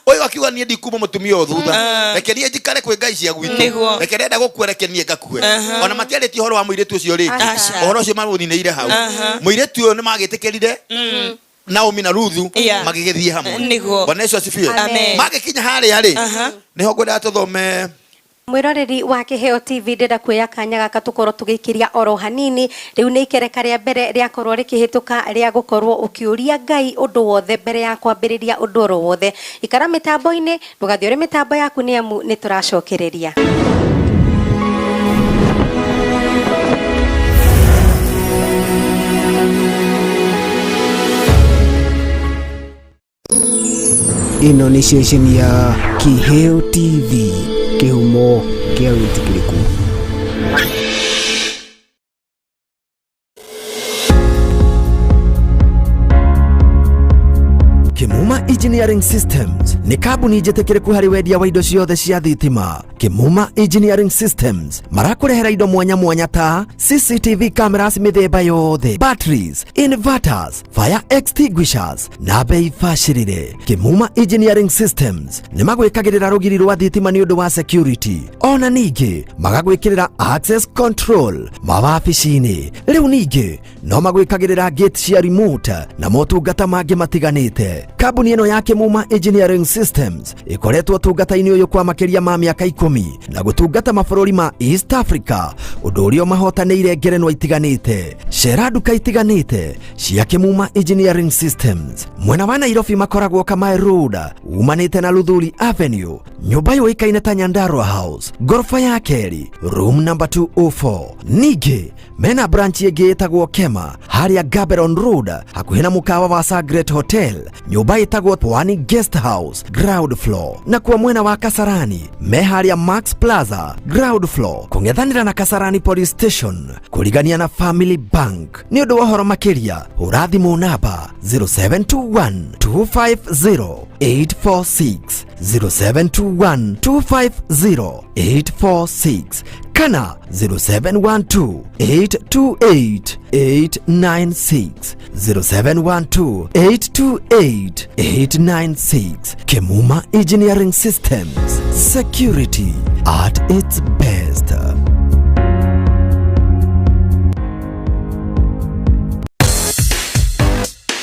ũyũ akiuga niĩ ndikuma mũtumia ũyũ thutha rekerie njikare kwĩ ngai cia gwitũ rekerie enda gũkue niĩ ngakue ona matiarĩtie ũhoro wa mũirĩtu ũcio rĩ ũhoro ũcio marũninĩire hau mũirĩtu ũyũ nĩ magĩtĩkĩrire Naomi na Ruthu magĩgĩthiĩ hamwe Bwana Yesu asifiwe magĩkinya harĩa rĩ nĩho ngwenda tũthome mwiroreri wa Kiheo TV ndenda kuoya kanya gaka tukorwo tugikiria oro hanini riu ni ikereka ria mbere ria korwo rikihituka ria gukorwo ukiuria Ngai undu wothe mbere ya kwambiriria undu oro wothe ikara mitambo-ini ndugathiore mitambo yaku ni amu ni turacokereria ino ni station ya Kiheo TV kihumo kia witikiriku Kimuma Engineering Systems ni kambuni njĩtĩkĩrĩku harĩ wendia wa indo ciothe cia thitima. Kimuma Engineering Systems marakũrehera indo mwanya ta CCTV cameras mĩthemba yothe, batteries, inverters, fire extinguishers na bei bacĩrĩre. Kimuma Engineering Systems nĩ magwĩkagĩrĩra rũgiri rwa thitima nĩ ũndũ wa security. Ona ningĩ magagwĩkĩrĩra access control mawabici-inĩ. Rĩu ningĩ no magwĩkagĩrĩra gate cia remote na motungata mangĩ matiganĩte. Kambuni ĩno ya Kimuma Engineering Systems ĩkoretwo tungata-inĩ ũyũ kwa makĩria ma mĩaka 10 na gũtungata mabũrũri ma East Africa ũndũ ũrĩa mahotanĩire ngerenwa itiganĩte. Cera nduka itiganĩte cia Kimuma Engineering Systems mwena wa Nairobi makoragwo Kamae Road umanĩte na Luthuli Avenue, nyũmba yũĩkaine ta Nyandarua House, gorofa ya kerĩ, room number 204. Ningĩ mena branch ĩngĩ ĩtagwo Kema harĩa Gaborone Road hakuhĩ na mũkawa wa Sagret Hotel, nyũmba ĩtagwo Pwani Guest House ground floor, na kwa mwena wa Kasarani me harĩa Max Plaza ground floor kũng'ethanĩra na Kasarani Police Station kũrigania na Family Bank. Nĩ ũndũ wa ũhoro makĩria hũra thimũ namba 0721 250 846 0721 250 846 kana 0712 828 896 0712 828 896. Kimuma Engineering Systems, security at its best.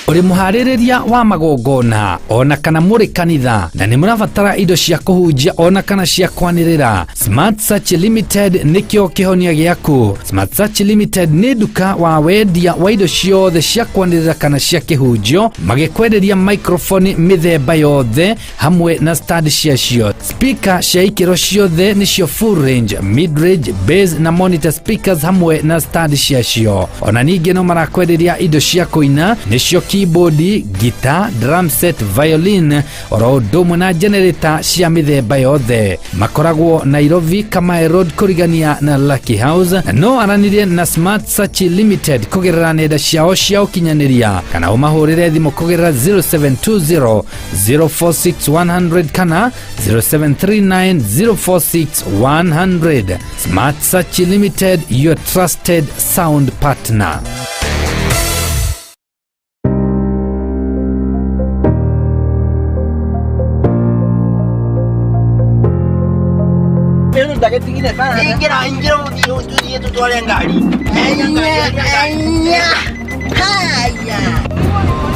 Uri muhaririria wa magongona ona kana muri kanitha na ni murabatara indo cia kuhunjia ona kana cia kwanirira, Smart Search Limited nikio kihonia giaku. Smart Search Limited ni duka wa wendia wa indo ciothe cia kwanirira kana cia kihunjio, magikwenderia microphone mithemba yothe hamwe na stand ciacio. Speaker cia ikiro ciothe nicio full range, mid range, bass na monitor speakers hamwe na stand ciacio. Ona ningi no marakwenderia indo cia kuina nicio keyboard, guitar, drum set, violin, oro ũndũ na generator cia mĩthemba yothe. Makoragwo Nairobi, Kamae Road, Kurigania na Lucky House. No aranirie na Smart Search Limited kũgerera nenda ciao cia ũkinyanĩria kana ũmahũrĩre thimũ kũgerera 0720 046 100 kana 0739 046 100. Smart Search Limited, your trusted sound partner.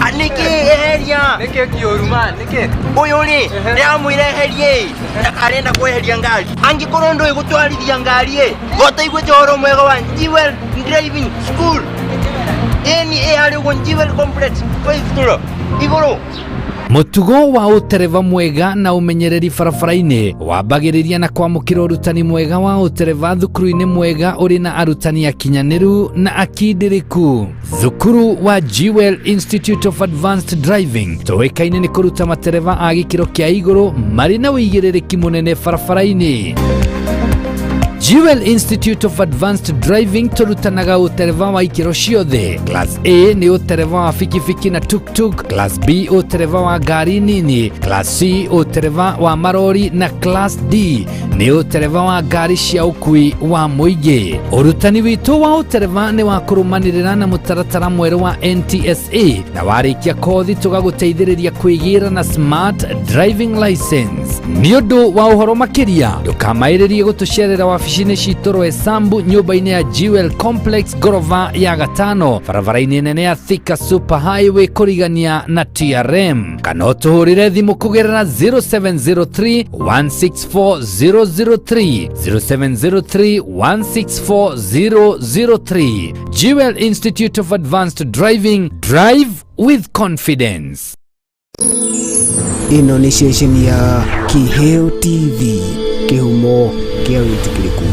Aniki eheria nike kioruma nike uyuri ria muireherie ndakarenda kweheria ngari angikorwo ndui gutwarithia ngari gota igwe joro mwega wa Jewel Driving School eni ari go Jewel Complex Faithful iguru. Mutugo wa utereva mwega na umenyereri barabara-inĩ wambagĩrĩria na kwamũkĩra ũrutani mwega wa utereva thukuru-inĩ mwega ũrĩ na arutani akinyanĩru na akindĩrĩku. Thukuru wa Jewel Institute of Advanced Driving tũĩkaine nĩ kũruta matereva a gĩkĩro kĩa igũrũ marĩ na ũigĩrĩrĩki mũnene barabara-inĩ. Jewel Institute of Advanced Driving tũrutanaga utereva wa ikĩro ciothe. Class A nĩ utereva wa fikifiki na tuk-tuk, Class B utereva wa ngari nini, Class C utereva wa marori na Class D nĩ utereva wa ngari cia ũkui wa mũingĩ. Ũrutani witũ wa utereva nĩ wa kũrũmanĩrĩra na mũtaratara mwerũ wa NTSA na warĩkia kothi tũgagũteithĩrĩria kwĩgĩra na Smart Driving License. Nĩ ũndũ wa ũhoro makĩria ndũkamaĩrĩrie gũtũcerera wabici citũ Roysambu nyũmba-inĩ ya Jewel Complex gorofa ya gatano barabara-inĩ nene ya Thika Super Highway Kurigania na TRM kana ũtũhũrĩre thimũ kũgerera 0703 164 003 0703 164 003. Jewel Institute of Advanced Driving, drive with confidence. Ino nĩ ceceni ya Kiheo TV, kĩhumo kĩa wĩtĩkĩrĩku.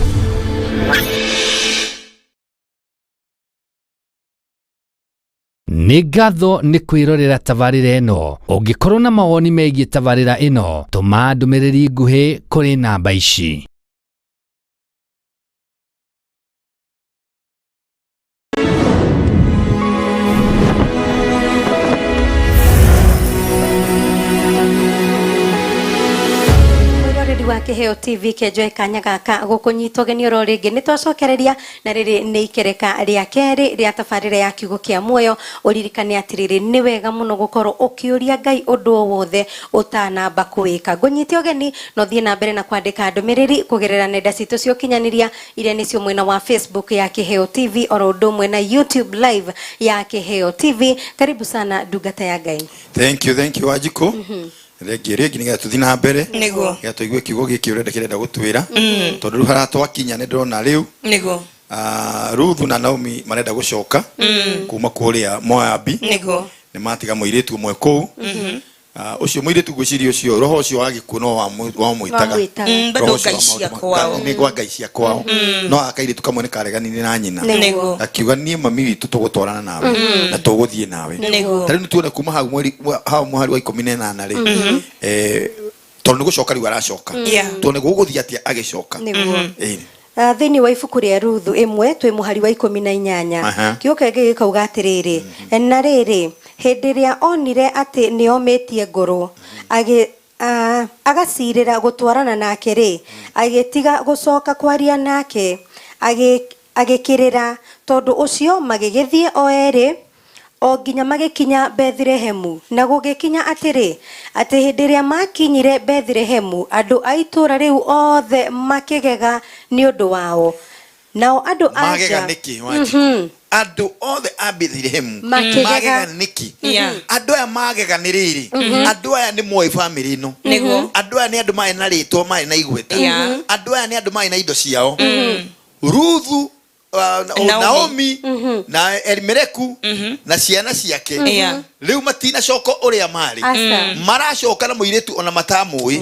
Nĩ ngatho nĩ kwĩrorera tabarĩra ĩno. Ũngĩkorwo na mawoni megiĩ tabarĩra ĩno, tũma ndũmĩrĩri nguhĩ kũrĩ namba ici. wa Kiheo TV kejoe kanya gaka gukunyitwo genio ro ringi nitwacokereria na riri ni ikereka ria keri ria tabarira ya kiugo kia muoyo uririkane atiriri ni wega muno gukorwo ukiuria Ngai undu wothe utanamba kuwika ngunyitio geni no thie na mbere na kwandika ndumiriri kugerera nenda citu cio kinyaniria iria nicio mwena wa Facebook ya Kiheo TV oro undu mwe na YouTube live ya Kiheo TV. Karibu sana ndungata ya Ngai. Thank you Wajiko. Regi niga tuthi na mbere ya tuigue kiugo giki urenda kirenda gutwira tondu hara twakinya ni ndona riu nigo Ruthu na Naomi marenda gucoka kuma kuria Moabi nigo ni matiga muiritu umwe kuu ucio muiritu gwiciria ucio roho ucio wagikuno wa muitaga bado kaishia kwao ni gwa gaishia kwao no akairitu kamwe ni kareganini na nyina akiuga nie mami witu tugutwarana nawe na tuguthie nawe tari nituone kuma hau mweri mwari wa 18 ri tondu gucoka ri aracoka tuone guguthia atia agicoka thini wa ibuku ria Ruthu imwe twi muhari wa 18 kiuke gikauga atiriri na riri hindi ria onire ati niometie nguru agacirira gutwarana nake ri agitiga gucoka kwaria nake agikirira tondu ucio magigithie oeri o nginya magikinya Bethlehemu na gugikinya atiri ati hindi ria makinyire Bethlehemu andu a itura riu othe makigega ni undu wao nao andu magega niki andu othe a Bethlehemu magega niki andu aya magega ni riri andu aya ni moi family ino andu aya ni andu mai na ritwa mai na igweta andu aya ni andu mai na indo ciao Ruthu Naomi na Elimereku na ciana ciake riu matina coko uria mari maracoka na muiretu ona matamui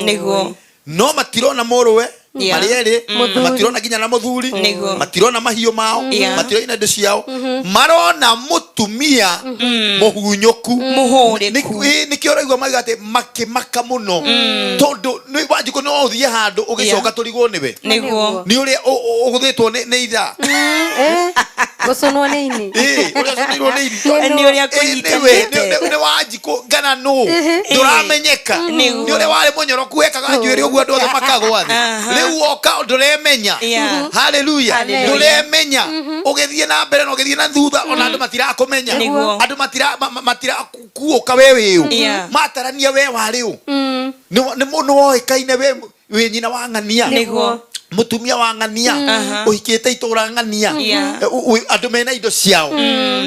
no matirona muruwe marĩerĩ matirona nginya na mũthuri matirona mahiũ mao matirona indo ciao marona mũtumia mũhunyũku nĩkĩo ũraigua maiga atĩ makĩmaka mũno tondũ nĩ wanjikũ no ũthiĩ handũ ũgĩcoka tũrigwo nĩwe nĩ ũrĩa ũgũthĩtwo nĩ ithaa gũcũnwo nĩ ini nĩ wanjikũ ngana nũ ndũramenyeka nĩ ũrĩa warĩ mũnyoroku wekaga njuĩrĩ ũguo andũ othe makagwa thĩ rĩu woka ndũremenya haleluya ndũremenya ũgĩthiĩ na mbere na ũgĩthiĩ na thutha ona andũ matirakũmenya andũ matirakuũka we wĩũ matarania we warĩ ũ nĩ woĩkaine we nyina wa ng'ania mutumia wa ng'ania ũhikĩte itũra ng'ania andũ mena indo ciao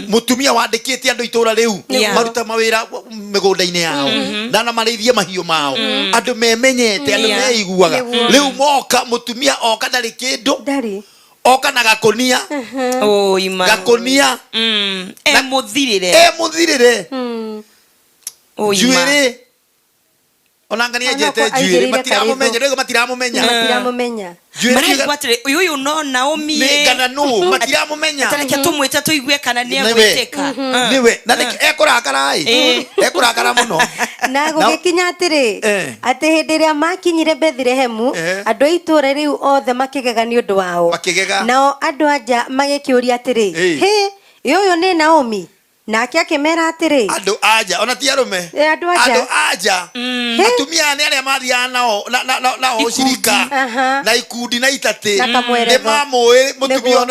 mutumia wandĩkĩte andũ itũra rĩu maruta mawĩra mĩgũnda-inĩ yao na marĩithie mahiũ mao andũ memenyete andũ meiguaga rĩu moka mutumia oka ndarĩ kĩndũ oka na gakonia gakonia mũthirĩre njuĩrĩ ona ngania jete njuĩrĩ matiramũmenya uyu no Naomi kana no matiramũmenya tareke tumwĩte tuigue kana nĩ egwĩtĩka niwe na ekũrakara ekũrakara mũno na gũgĩkinya atĩrĩ atĩ hĩndĩ ĩrĩa makinyire Bethlehemu andũ a itũra rĩu othe makĩgega nĩ ũndũ wao nao andũ anja magĩkĩũria atĩrĩ ũyũ nĩ Naomi nake akĩmera atĩrĩ andũ anja ona ti arũme andũ anja atumia nĩ arĩa mathiaga nao cirika na ikundi na itatĩ nĩ mamũĩ mũtumia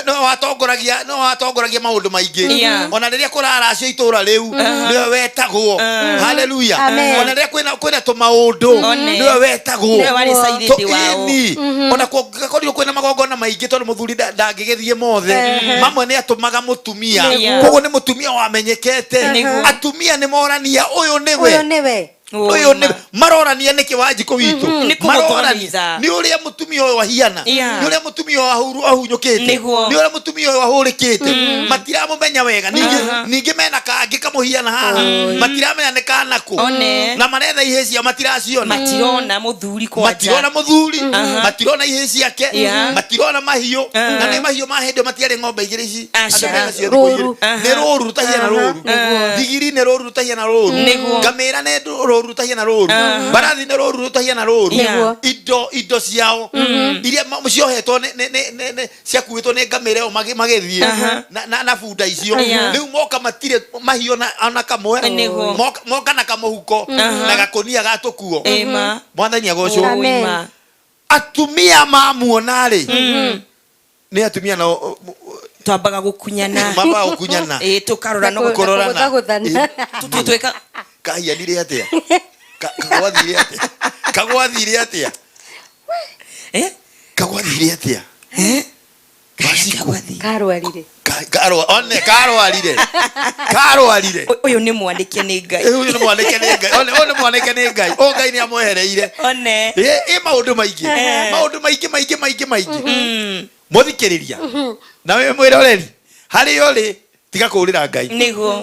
no watongoragia maũndũ maingĩ ona rĩrĩa kũraracio itũra rĩu nĩwe wetagwo haleluya ona rĩrĩa kwĩna tũmaũndũ nĩwe wetagwo ona gũkorirwo kwĩna magongona maingĩ tondũ mũthuri ndangĩgĩthiĩ mothe mamwe nĩ atũmaga mũtumia koguo nĩ mũtumia wamenyekete atumia nĩ morania ũyũ nĩwe marorania nĩkĩ wanjikũ witũ marorania nĩ ũrĩa mũtumia ũyũ ahiana nĩ ũrĩa mũtumia ũyũ ahunyũkĩte nĩ ũrĩa mũtumia ũyũ ahũrĩkĩte matiramũmenya wega ningĩ mena kangĩ kamũhiana haha matiramenya nĩ kanakũ na maretha ihĩ cia matiraciona matirona mũthuri matirona ihĩ ciake matirona mahiũ na nĩ mahiũ ma hĩndĩ matiarĩ ng'ombe igĩrĩ ici nĩ rũru rũtahiana rũru ndigiri nĩ rũru rũtahiana rũru ngamĩra nĩ rũru rũtahiana rũru mbarathi nĩ rũru rũtahiana rũru indo ciao iria ciohetwo ciakuĩtwo nĩ ngamĩra ĩyo magĩthiĩ na bunda icio rĩu moka matirĩ mahiũ ona kamwe moka na kamũhuko na gakonia gatũkuo mwathani agocwo atumia mamuona-rĩ nĩ atumia na twambaga gũkunyana tũkarora no gũkororana twĩka kahianire atĩa kagwathire atĩa karwarire ũyũ nĩ mwandĩke nĩ Ngai Ngai nĩ amwehereire maũndũ maingĩ mũthikĩrĩria na wĩ mwĩroreri harĩa ũrĩ tiga kũrĩra Ngai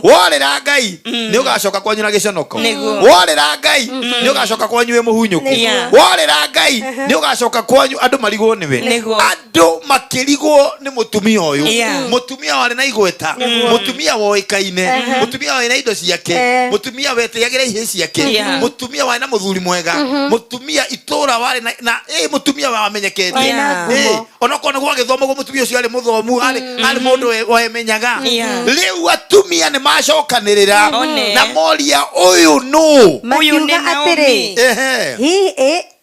worĩra Ngai nĩ ũgacoka kwanyu na gĩconoko worĩra Ngai nĩ ũgacoka kwanyu wĩ mũhunyũku worĩra Ngai nĩ ũgacoka kwanyu andũ marigwo nĩwe andũ makĩrigwo nĩ mũtumia ũyũ mũtumia warĩ na igweta mũtumia woĩkaine mũtumia warĩ na indo ciake mũtumia wetĩagĩra ihĩ ciake mũtumia warĩ na mũthuri mwega mũtumia itũra warĩ na mũtumia wamenyekete onokorwo nĩ gwa gĩthomo gwa mũtumia ũcio arĩ mũthomu arĩ mũndũ wemenyaga rĩu atumia nĩ macokanĩrĩra na moria ũyũ nũ makiuga atĩrĩ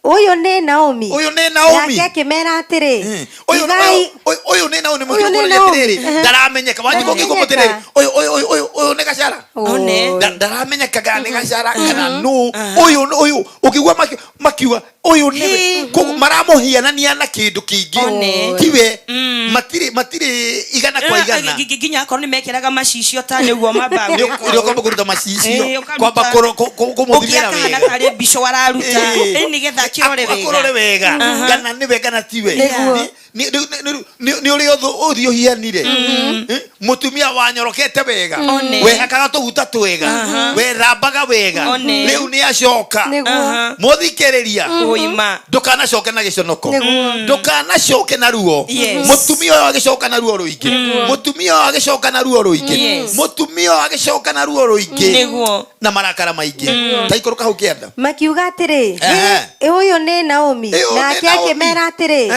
ũyũ nĩ Naomi nake akĩmera atĩrĩ ũyũ nĩ Naomi mũkĩrĩrĩ ndaramenyeka wanjikũ ngĩkũmũtĩrĩrĩ ũyũ nĩ gacara ndaramenyekaga nĩ gacara kana nũ ũyũ ũkĩigua makiuga ũyũ nĩwe maramũhianania na kĩndũ kĩingĩ tiwe matirĩ igana kwa igana nginya akorwo nĩ mekĩraga macicio ta nĩguo mambaga kwamba kũruta macicio kwamba kũmũthimĩra wega tarĩ mbico wararuta nĩgetha akĩrore wega kana nĩwe kana tiwe nĩ ũrĩ ũthiĩ ũhianire mũtumia wanyorokete wega wehakaga tũguta twega wethambaga wega rĩu nĩ acoka mũthikĩrĩria Ima. ndukanacoke na giconoko ndukanacoke na ruo mutumia uyu agicoka na ruo ruingi mutumia uyu agicoka na ruo ruingi mutumia uyu agicoka na ruo ruingi na marakara maingi ta ikuru kahu kianda makiuga atiri uyu ni Naomi nake akimera atiri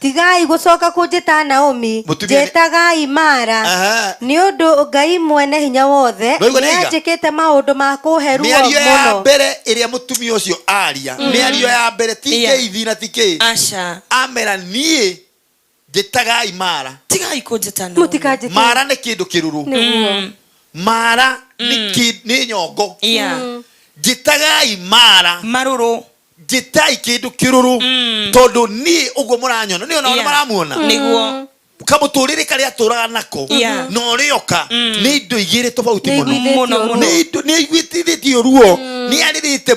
tigai gucoka kunjita Naomi njetagai Mara ni undu Ngai mwene hinya wothe nianjikite maundu ma kuheruo muno miario ya mbere iria mutumia ucio aria miario ya mbere tikeithi na tikei amera nie njetagai Mara tigai kunjita Mara ni kindu kiruru Mara ni nyongo njetagai Mara maruru njitai kindu kiruru tondu ni uguo muranyona ni ona maramuona niguo kamuturire karia turaga nako no rioka ni indo igire tofauti muno ni igwitithitio ruo ni aririte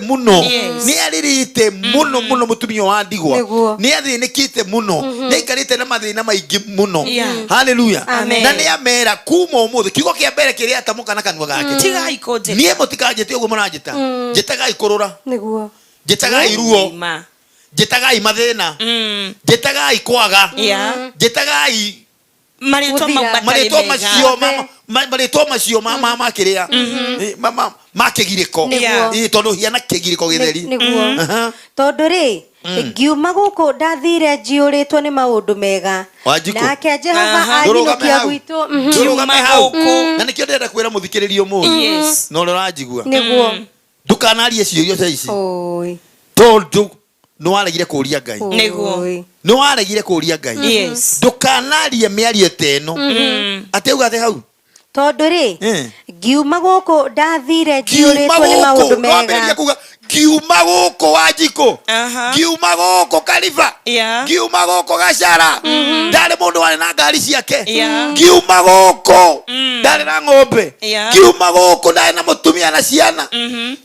muno mutumia wa ndigwa ni athinikite muno ni ikarite na mathina maingi muno haleluya na ni amera kuma umuthi kiugo kia mbere kiria atamuka na kanwa gake tigai kunjita nie mutikanjite uguo muranjita njitagai kurura niguo njitagai ruo njetagai mathina njetagai kwaga njetagai maritwa macio makiria makigiriko tondu hiana kigiriko githeri tondu ri ngiuma guku ndathire njiuritwo ni maundu mega nake Jehova anyinukia gwitu ndurugame hau na nikio ndenda kwira muthikiririo umuthi no ruranjigua niguo ndukanarie ciurio ta ici tondu no waregire kuria Ngai niguo no waregire kuria Ngai ndukanarie miario teno ateuga te hau tondu ri ngiuma guku ndathire njiuritwo ni maundu mega ngiuma guku Wanjiko ngiuma guku Kaliva ngiuma guku Gacara ndari mundu wari na ngari ciake ngiuma guku ndari na ng'ombe ngiuma guku ndari na mutumia na ciana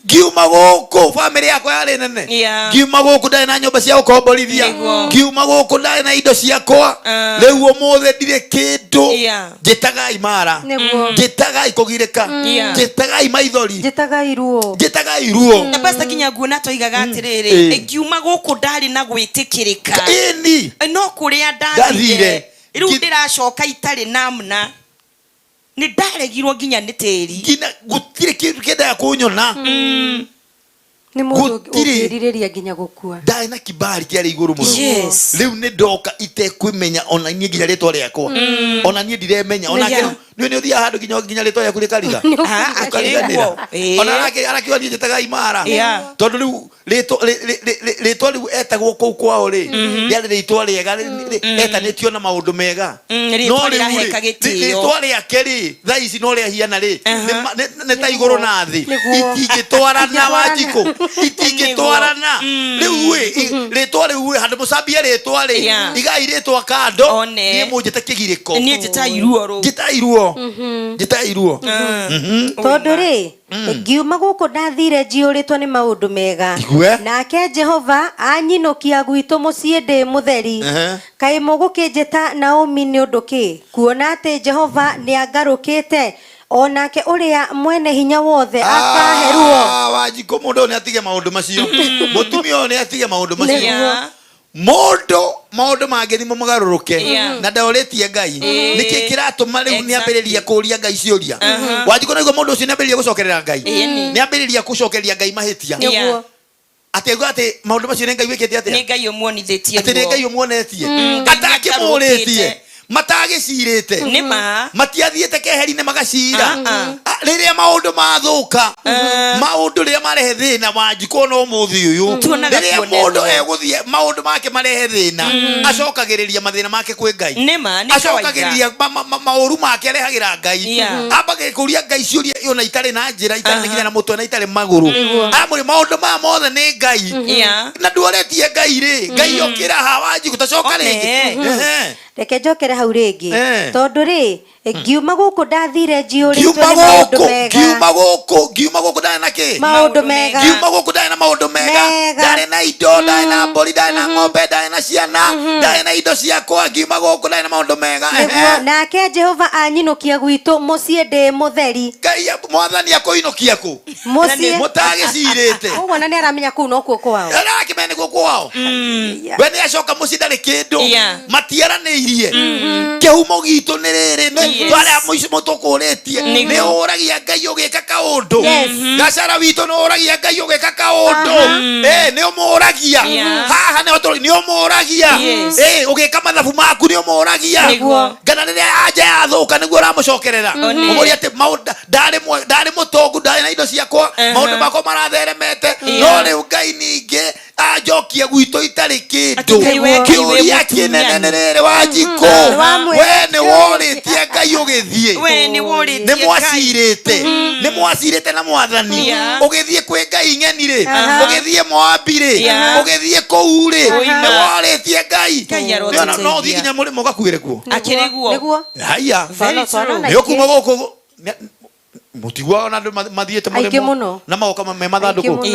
ngiuma guku family yakwa yari nene ngiuma guku ndari na nyumba cia gukomborithia ngiuma guku ndari na indo ciakwa riu umuthe ndire kindu njetagai Mara njetagai kugirika njetagai maithori njetagai ruo na Pastor Kinyagu na toigaga atiriri ngiuma guku ndari na gwitikirika no kuria ndathire riu ndiracoka itari namna ni ndaregirwo nginya ni tiri ngina gutire kindu kenda kunyona ni mundu ukiririria nginya gukua ndai na kibali kiari iguru muno riu ni ndoka itekwimenya ona nie nginya ritwa riakwa ona nie ndiremenya ona ke ni uthia handu nginya ritwa riaku rikariga ona arakiwa nie njetagai Mara tondu riu ritwa riu etagwo kou kwao ri riari ritwa riega etanitio na maundu mega no ritwa riake ri thaici no riahiana ri ni ta iguru na thi itingitwarana Wanjiko itingitwarana riu ritwa riu handu mucambia ritwa ri igai ritwa kando nie munjete kigiriko nie njitai ruo tondu ri ngiuma guku ndathire njiuritwo ni maundu mega nake Jehova anyinukia gwitu mucii ndi mutheri kai mugukinjita Naomi ni undu ki kuona ati Jehova ni angarukite onake uria mwene hinya wothe akaheruo Wanjiko mundu ni atige maundu macio mutumia ni atige maundu macio maundu mangithimo magaruruke na ndauritie Ngai niki kiratuma riu ni ambiriria kuria Ngai ciuria Wanjiko niguo mundu ucio ni ambiriria gucokerera Ngai ni ambiriria gucokeria Ngai mahitia atego ati maundu macio ni Ngai wikite atia ni Ngai umuonithitie ati ni Ngai umuonetie atakimuritie matagicirite nima matiathiete keheri-ini magacira riria maundu mathuka maundu riria marehe thina Wanjiko no muthi uyu riria mundu eguthie maundu make marehe thina acokagiriria mathina make kwi Ngai nima ni acokagiriria mauru make arehagira Ngai ambage kuria Ngai ciuria yona itari na njira itari nginya na mutwe na itari maguru amuri maundu ma mothe ni Ngai na nduoretie Ngai ri Ngai okira ha Wanjiko tacoka ringi reke njokere hau ringi tondu ri Ngiuma guku ndathire njiuri ngiuma guku ndari na ki maundu mega ngiuma guku ndari na maundu mega ndari na indo ndari na mburi ndari na ng'ombe ndari na ciana ndari na indo ciakwa ngiuma guku ndari na maundu mega nake Jehova anyinukia gwitu mucii ndi mutheri Ngai mwathani akuinukia ku mucii mutagicirite uguo na niaramenya kuu no kuo kwao arakimenya kuo kwao we ni acoka mucii ndari kindu matiaraniirie kihumo gitu ni riri twaria mutukuritie ni uragia Ngai ugika kaundu gacara witu ni uragia Ngai ugika kaundu ni umuragia haha ni umuragia ugika mathabu maku ni umuragia ngana riria anja yathuka niguo uramucokerera umuri ati ndari mutongu ndari na indo ciakwa maundu makwa maratheremete no riu Ngai ningi anjokia gwitu itari kindu kiuria kinene ni riri Wanjiku we ni woritie Ngai ugithie ni mwacirite na mwathani ugithie kwi Ngai ng'eni ri ugithie Moabi ri ugithie kuu ri ni woritie Ngai no uthie nginya murimo gakuire kuo akiriguo haya ni ukuma guku mutigwa na andu mathiete murimo na magoka me mathanduku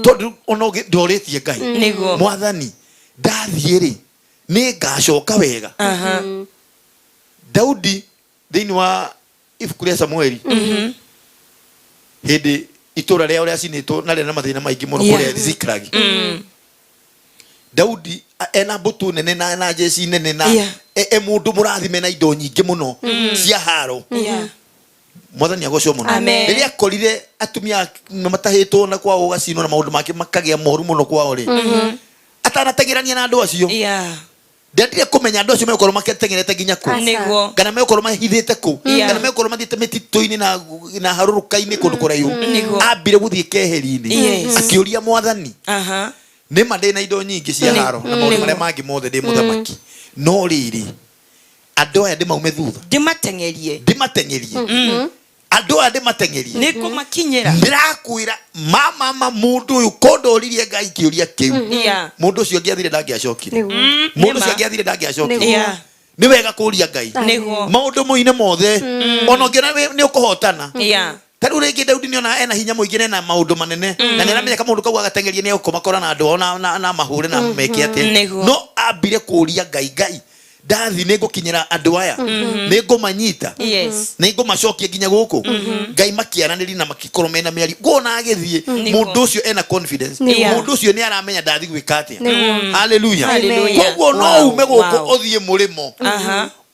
tondu ono ndoritie Ngai mwathani ndathie ri ni ngacoka wega Daudi thiini wa ibuku ria Samueli hindi itura ria uria cinitwo na ria na mathina maingi muno kuria Ziklag Daudi ena mbutu nene na jeci nene na mundu murathime na indo nyingi muno cia haro mwathani agocwo muno riria akorire atumia matahitwo na kwao gacino na maundu make makagia moru muno kwao ri atanatengerania na andu acio ndendire kumenya andu acio megũkorwo maketengerete nginya ku kana megũkorwo mahithite ku kana megũkorwo mathiite mititu-ini na haruruka-ini kundu kuraihu ambire guthie keheri-ini akiuria mwathani nima ndi na indo nyingi cia haro na maundu maria mangi mothe ndi muthamaki no riri andu aya ndimaume thutha ndimatengerie andu aya ndimatengerie nikumakinyira ndirakwira mama mundu uyu kondoririe Ngai kiuria kiu mundu ucio ngiathire ndangiacokire mundu ucio ngiathire ndangiacokire ni wega kuria Ngai maundu muine mothe ono ngira ni ukuhotana tariu ringi Daudi ni ona ena hinya muingi na maundu manene na ni aramenya kama mundu kau agatengeria ni ukumakora na andu na mahure na meke ate no ambire kuria Ngai ndathi ni ngukinyira andu aya ni ngumanyita ni ngumacokia nginya guku Ngai makiaraniri na makikorwo mena miari ngona agithie mundu ucio ena confidence mundu ucio ni aramenya ndathi gwika atia haleluya koguo no ume guku uthie murimo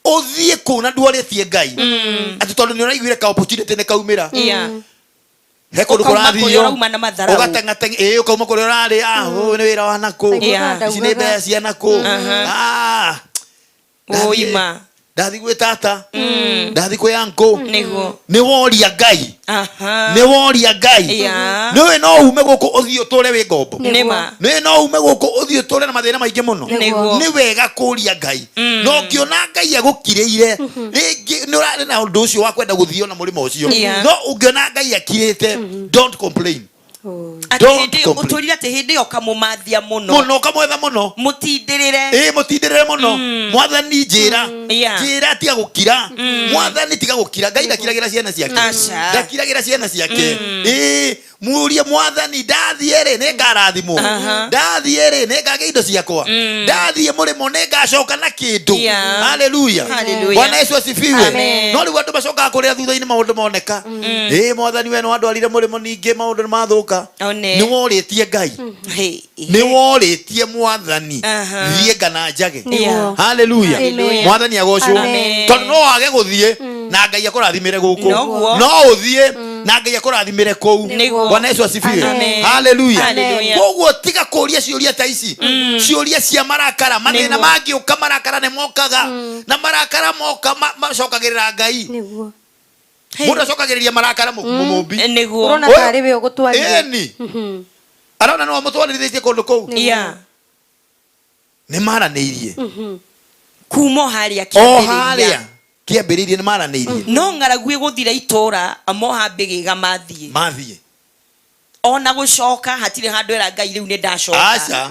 uthie ku na ndwaritie Ngai ati tondu ni uraiguire ka opportunity ne kaumira he kundu kurathio ugateng'ateng'a ukauma kuria urari ni wira wa naku ici ni mbea cia naku oima ndathi gwi tata ndathi kwi anko ni woria Ngai ni woria Ngai niwe no ume guku uthie uture wi ngombo niwe no ume guku uthie uture na mathina maingi muno ni wega kuria Ngai no ngiona Ngai agukireire ringi ni urari na undu ucio wa kwenda guthio na murimo ucio no ungiona Ngai akirite don't complain uturire ati hindi yo kamumathia muno kamwetha muno mutindirire muno mwathani njira tiga gukira mwathani tiga gukira Ngai ndakiragira ciana ciake murie mwathani ndathie ri ni ngarathimwo ndathie ri ni ngagĩa indo ciakwa ndathie murimo ni ngacoka na kindu haleluya Bwana Yesu asifiwe no riu andu macokaga kuria thutha-ini maundu moneka mwathani we no andwarire murimo ningi maundu ni mathuka ni woritie Ngai ni woritie mwathani thie ngana njage haleluya mwathani agocwo tondu no wage guthie na Ngai akurathimire guku no uthie na Ngai akurathimire kou Bwana Yesu asifiwe haleluya koguo tiga kuria ciuria ta ici ciuria cia marakara mathina mangi ukamarakara ne mokaga na marakara moka macokagirira Ngai mundu acokagiriria marakara mumbi urona tari we ugutwarire arona no mutwariritie kundu kou ni maraneirie kumo haria kiambiririe ni maraneirie no ngaragu guthira itora amoha mbigiga mathie ona gucoka hatire handu era Ngai riu ni ndacoka aca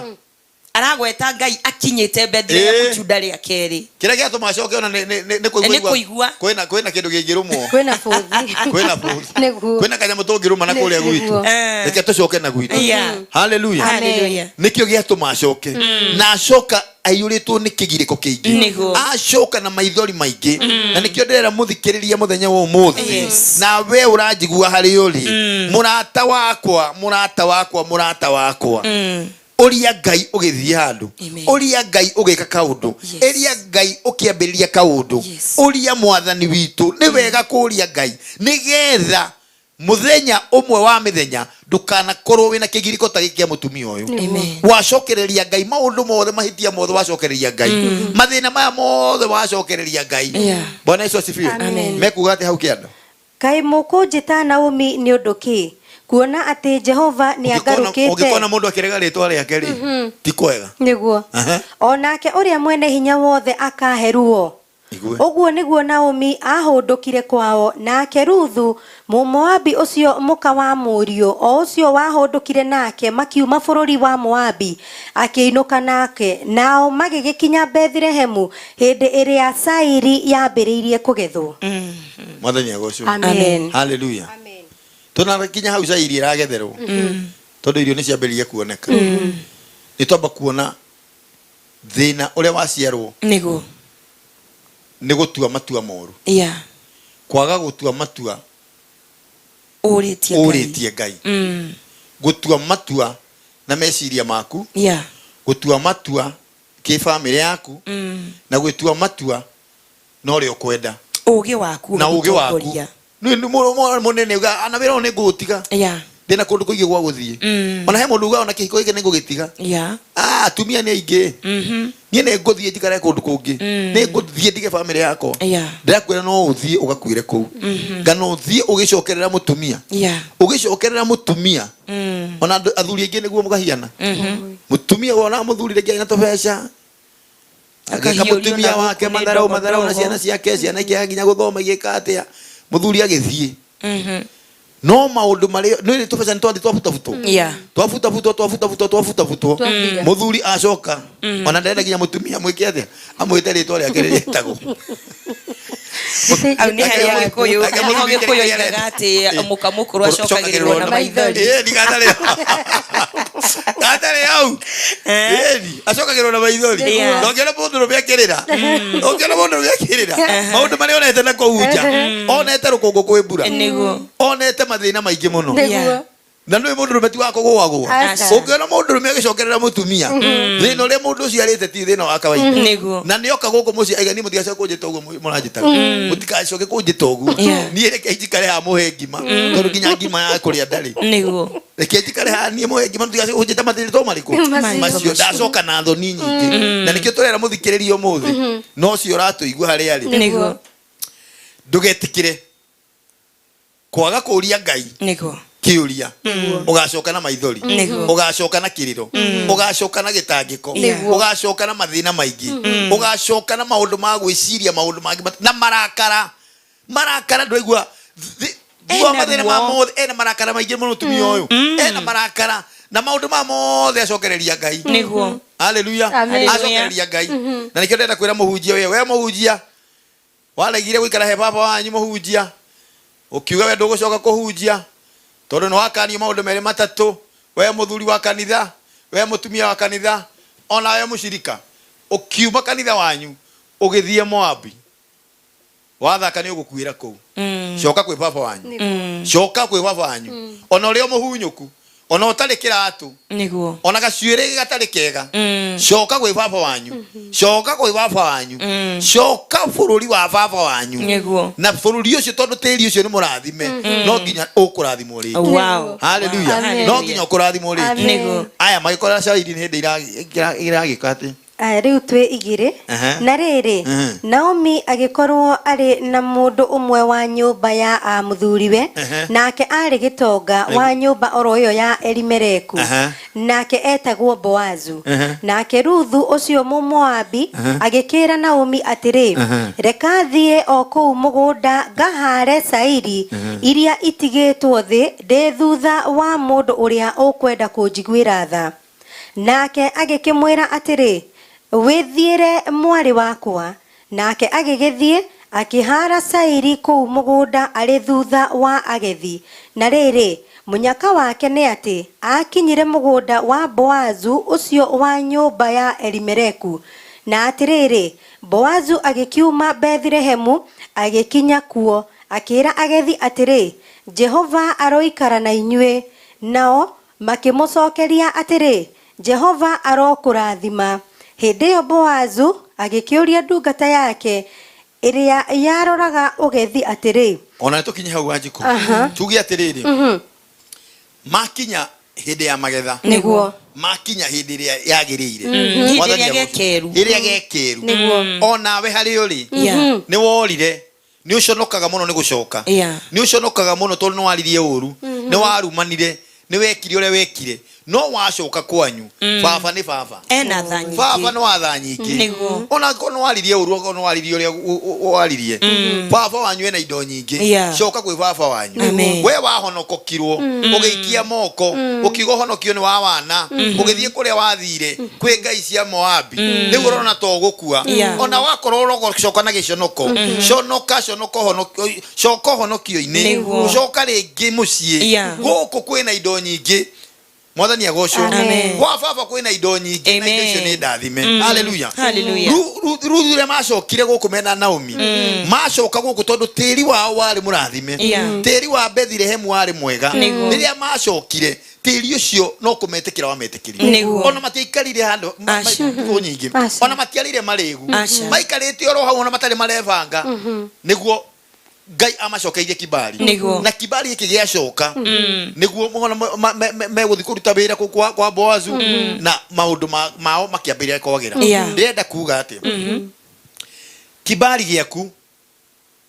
aragweta Ngai akinyite Bethlehem ndari akeri kira gya tumacoke ona ne kuigua kwena kindu gingirumwo kwena futhi kwena kanya mutungiruma na kuria gwitu reke tucoke na gwitu haleluya nikio gya tumacoke na acoka aiyuritwo ni kigiriko kiingi acoka na maithori maingi na nikio ndera muthikiriria muthenya wa umuthi na we uranjigua hari uri murata wakwa Oria Ngai ugithie handu oria Ngai ugika kaundu eria Ngai ukiambiriria kaundu oria mwathani witu ni wega kuria Ngai nigetha muthenya umwe wa mithenya ndukana korwo wina kigiriko ta gikia mutumia uyu wacokereria Ngai maundu mothe mahitia mothe wacokereria Ngai mathina maya mothe wacokereria Ngai Bwana Yesu asifiwe mekuga ati hau kianda kai mukunjita Naomi ni undu ki kuona ati Jehova ni agarukite ugikona mundu akirega ritwa riake ri ti kwega niguo onake uria mwene hinya wothe akaheruo uguo niguo Naomi ahundukire kwao nake Ruthu Moabi ucio muka wa murio o ucio wahundukire nake makiuma bururi wa Moabi akiinuka nake nao magigikinya Bethlehemu hindi iria cairi yambiriirie kugethwo mwathani agocwo amen haleluya tunarakinya hau cairi iragetherwo tondu irio ni ciambiririe kuoneka ni twamba kuona thina uria waciarwo niguo ni gutua matua moru kwaga gutua matua uritie Ngai gutua matua na meciria maku gutua matua ki family yaku na gutua matua no ri ukwenda ugi waku na ugi waku ni munene uga ana wira ni ngutiga ndina kundu kuigi gwa guthie ona he mundu uga ona kihiko gike ni ngugitiga atumia ni aingi nie ne nguthie njikare kundu kungi ni nguthie ndige family yako ndakwira no uthie ugakwire ku ngano uthie ugicokerera mutumia ugicokerera mutumia ona athuri aingi niguo mugahiana mutumia wona muthurire ngai na tobeca agaka mutumia wake matharau na ciana ciake ciana ikiaginya guthoma igikatia muthuri agithie no maundu mari ni tubesa ni twafuta muthuri acoka ona ndenda ginya mutumia mwike athe amwite ritwa riake ritagwo au ni hari ya Gikuyu gati mukamukuru acokagirwo na maithori ndigatare gatare au acokagirwo na maithori ndongera mundu rubiakirira maundu mari onete na kuhunja onete rukungu kwibura onete mathina maingi muno na no mundu rumetu wako gwagwa ukiona mundu rume agicokerera mutumia thina ule mundu ciarite ti thina wa kawaida na nioka guku muci aigani mutigacoka kunjita uguo muranjitaga mutikacoke kunjita uguo nie reke njikare ha muhe ngima tondu nginya ngima ya kuria ndari reke njikare ha nie muhe ngima mutigacoke kunjita mathina to mariku macio ndacoka na thoni nyingi na nikio turera muthikiririo muthi no cio ratuigua hari ari ndugetikire kwaga kuria Ngai kiuria ugacoka na maithori ugacoka na kiriro ugacoka na gitangiko ugacoka na mathina maingi ugacoka na maundu ma gwiciria maundu mangi na marakara ndwaigua gwa mathina ma mothe ena marakara maingi muno tumia uyu ena marakara na maundu ma mothe acokereria Ngai haleluya acokereria Ngai na nikio ndenda kwira muhunjia we muhunjia walegire gwikara he baba wanyu muhunjia ukiuga we ndugucoka kuhunjia tondu no wakani maundu mere matatu we muthuri wa kanitha we mutumia wa kanitha ona we mushirika ukiuma kanitha wanyu ugithie Moabi wathaka ni ugukwira ku coka kwi baba wanyu coka kwi baba wanyu ona uri muhunyuku ona utari kiratu niguo ona gacuire gatari kega coka kwi baba wanyu coka kwi baba wanyu coka bururi wa baba wanyu niguo na bururi ucio tondu tiri ucio ni murathime no nginya ukurathimwo ri haleluya no nginya ukurathimwo ri niguo aya magikora cairi ni hindi iragikate riu twi igiri na riri Naomi agikorwo ari na mundu umwe wa nyumba ya muthuriwe nake ari gitonga wa nyumba oro yo ya Elimeleku nake etagwo Boazu nake Ruthu ucio Moabi agikira Naomi atiri reka thie o kuu mugunda ngahare cairi iria itigitwo thi ndi thutha wa mundu uria ukwenda kunjiguira tha nake agikimwira atiri withiire mwari wakwa nake agigithie akihara sairi kuu mugunda ari thutha wa agethi na riri munyaka wake ni ati akinyire mugunda wa Boazu ucio wa nyumba ya Elimereku na atiriri Boazu agikiuma Bethlehemu agikinya kuo akira agethi atiri Jehova aroikara na inyue nao makimucokeria atiri Jehova arokurathima. Hindi yo Boazu agikiuria ndungata yake iria yaroraga ugethi atiri ona tukinye hau Wanjiku tugi atiriri makinya hindi ya magetha niguo makinya hindi iria yagirire iria gekeru ona we hari uri ni worire ni uconokaga muno ni gucoka ni uconokaga muno tondu ni waririe uru ni warumanire ni wekire ure wekire no wacoka kwanyu baba ni baba ena thanyi baba no wathanyiki ona kono waririe uru kono waririe ure waririe baba wanyu ena indo nyingi coka kwi baba wanyu we wahonokokirwo ugiikia moko ukigo honokio ni wa wana ugithie kuria wathire kwi ngai cia Moabi ni urona to gukua ona wakorwo urogo coka na giconoko coka honokio-ini coka ringi mucii guku kwina indo nyingi mwathani agocwo kwa baba kwina indo nyingi na icio ni ndathime haleluya ruthure macokire guku mena Naomi macoka guku tondu tiri wao wari murathime tiri wa Bethlehemu wari mwega riria macokire tiri ucio no kumetekira wametekirie ona matiikarire handu nyingi ona matiarire maregu maikarite oro hau ona matari marevanga niguo Ngai amacokeirie kibali na kibali iki giacoka niguo meguthi kuruta wira kwa Boazu na maundu mao makiambiria kwagira ndenda kuga ati kibali giaku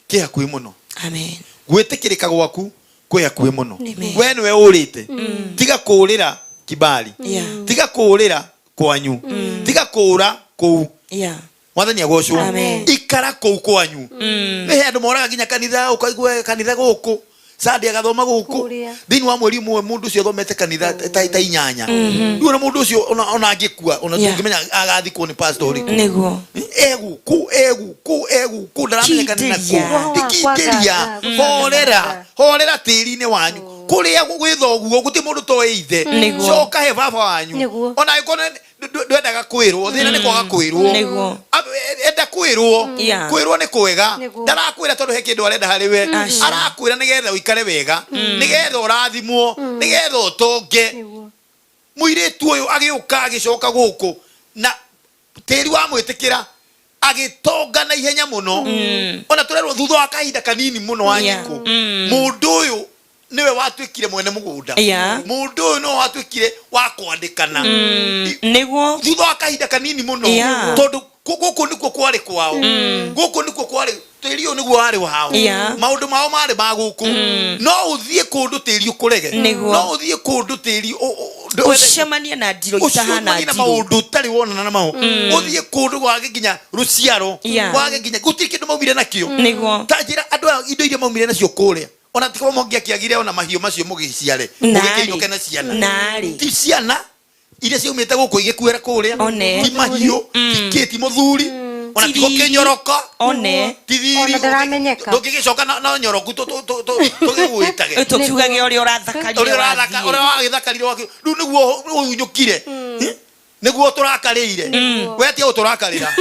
ki hakuhi muno amen gwitikirika gwaku kwi hakuhi muno we niwe urite tiga kurira kibali tiga kurira kwanyu tiga kura kuu mwathani agocwo ikara kuu kwanyu ni andu moraga ginya kanitha ukaigwe kanitha guku Sunday agathoma guku thini wa mweri umwe mundu ucio thomete kanitha ta inyanya riu na mundu ucio ona angikua ona tungimenya agathikwo ni pastor riku egu ndaramenya kanitha dikiria horera tiri ni wanyu kuria gwithoguo guti mundu to eithe coka he baba wanyu ona ikone ndwendaga kwirwo thina ni kwaga kwirwo enda kwirwo ni kwega ndarakwira tondu he kindu arenda hari we arakwira nigetha uikare wega nigetha urathimwo nigetha utonge muiritu uyu agiuka agicoka guku na tiri wa mwitikira agitonga na ihenya muno ona turerwo thutha wa kahinda kanini muno Wanjiku mundu uyu niwe watwikire mwene mugunda mundu uyu no watwikire wa kwandikana niguo thutha wa kahinda kanini muno tondu guku nikuo kwari kwao guku nikuo kwari tiri uyu niguo wari wao maundu mao mari ma guku no uthie kundu tiri ukurege no uthie kundu tiri ucemanie na ndiro itahana ndiro maundu tari wonana na mao uthie kundu gwage ginya ruciaro gwage ginya gutiri kindu maumire nakio tanjira andu indo iria maumire nacio kuria ona tikwa mongia kiagire ona mahio macio mugiciare mugikeinuke na ciana nari ti ciana iria ciumite guku igikuera kuria ti mahio ti muthuri ona tiko kinyoroka tithiri ona ndaramenyeka ndugigicoka na nyoroku tugigwitage tukiugage uri urathakarire wagithakarire wakio riu niguo unyukire niguo turakarire wetie uturakarira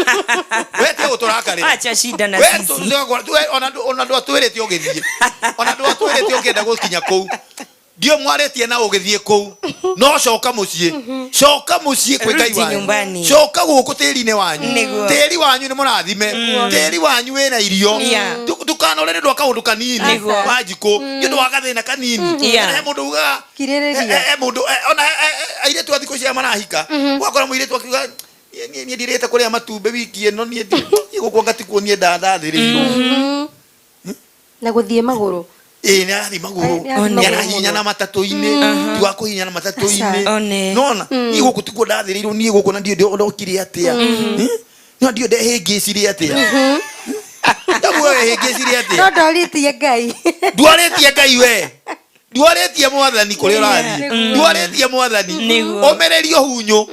wetie uturakarira acha shida na sisi ona ndo atwirite ugithie ona ndo atwirite ugenda gukinya kou dio mwaretie na ugithie kou no coka mucie kwi ngai wanyu coka guku tiri-ini wanyu tiri wanyu ni murathime tiri wanyu wina irio tukanore ndu akaundu kanini Wanjiku ndu wagathina kanini he mundu uga kiririria mundu ona aire tu athiko cia marahika wakora muire tu akiuga nie ndirete kuria matumbe wiki eno nie guku ngatikwo nie ndathathirio na guthie maguru nari maguru hinya na matatu-ini tuwa kuhinya na matatu-ini nona ni guku tikuo ndathiriirwo nie guku na ndio ndokire atia no ndio ndehingicirie atia ndawe hingicirie atia no ndoritie ngai ndwaritie ngai we Ndwaretie mwathani kuri urathi. Ndwaretie mwathani. Omererio hunyo.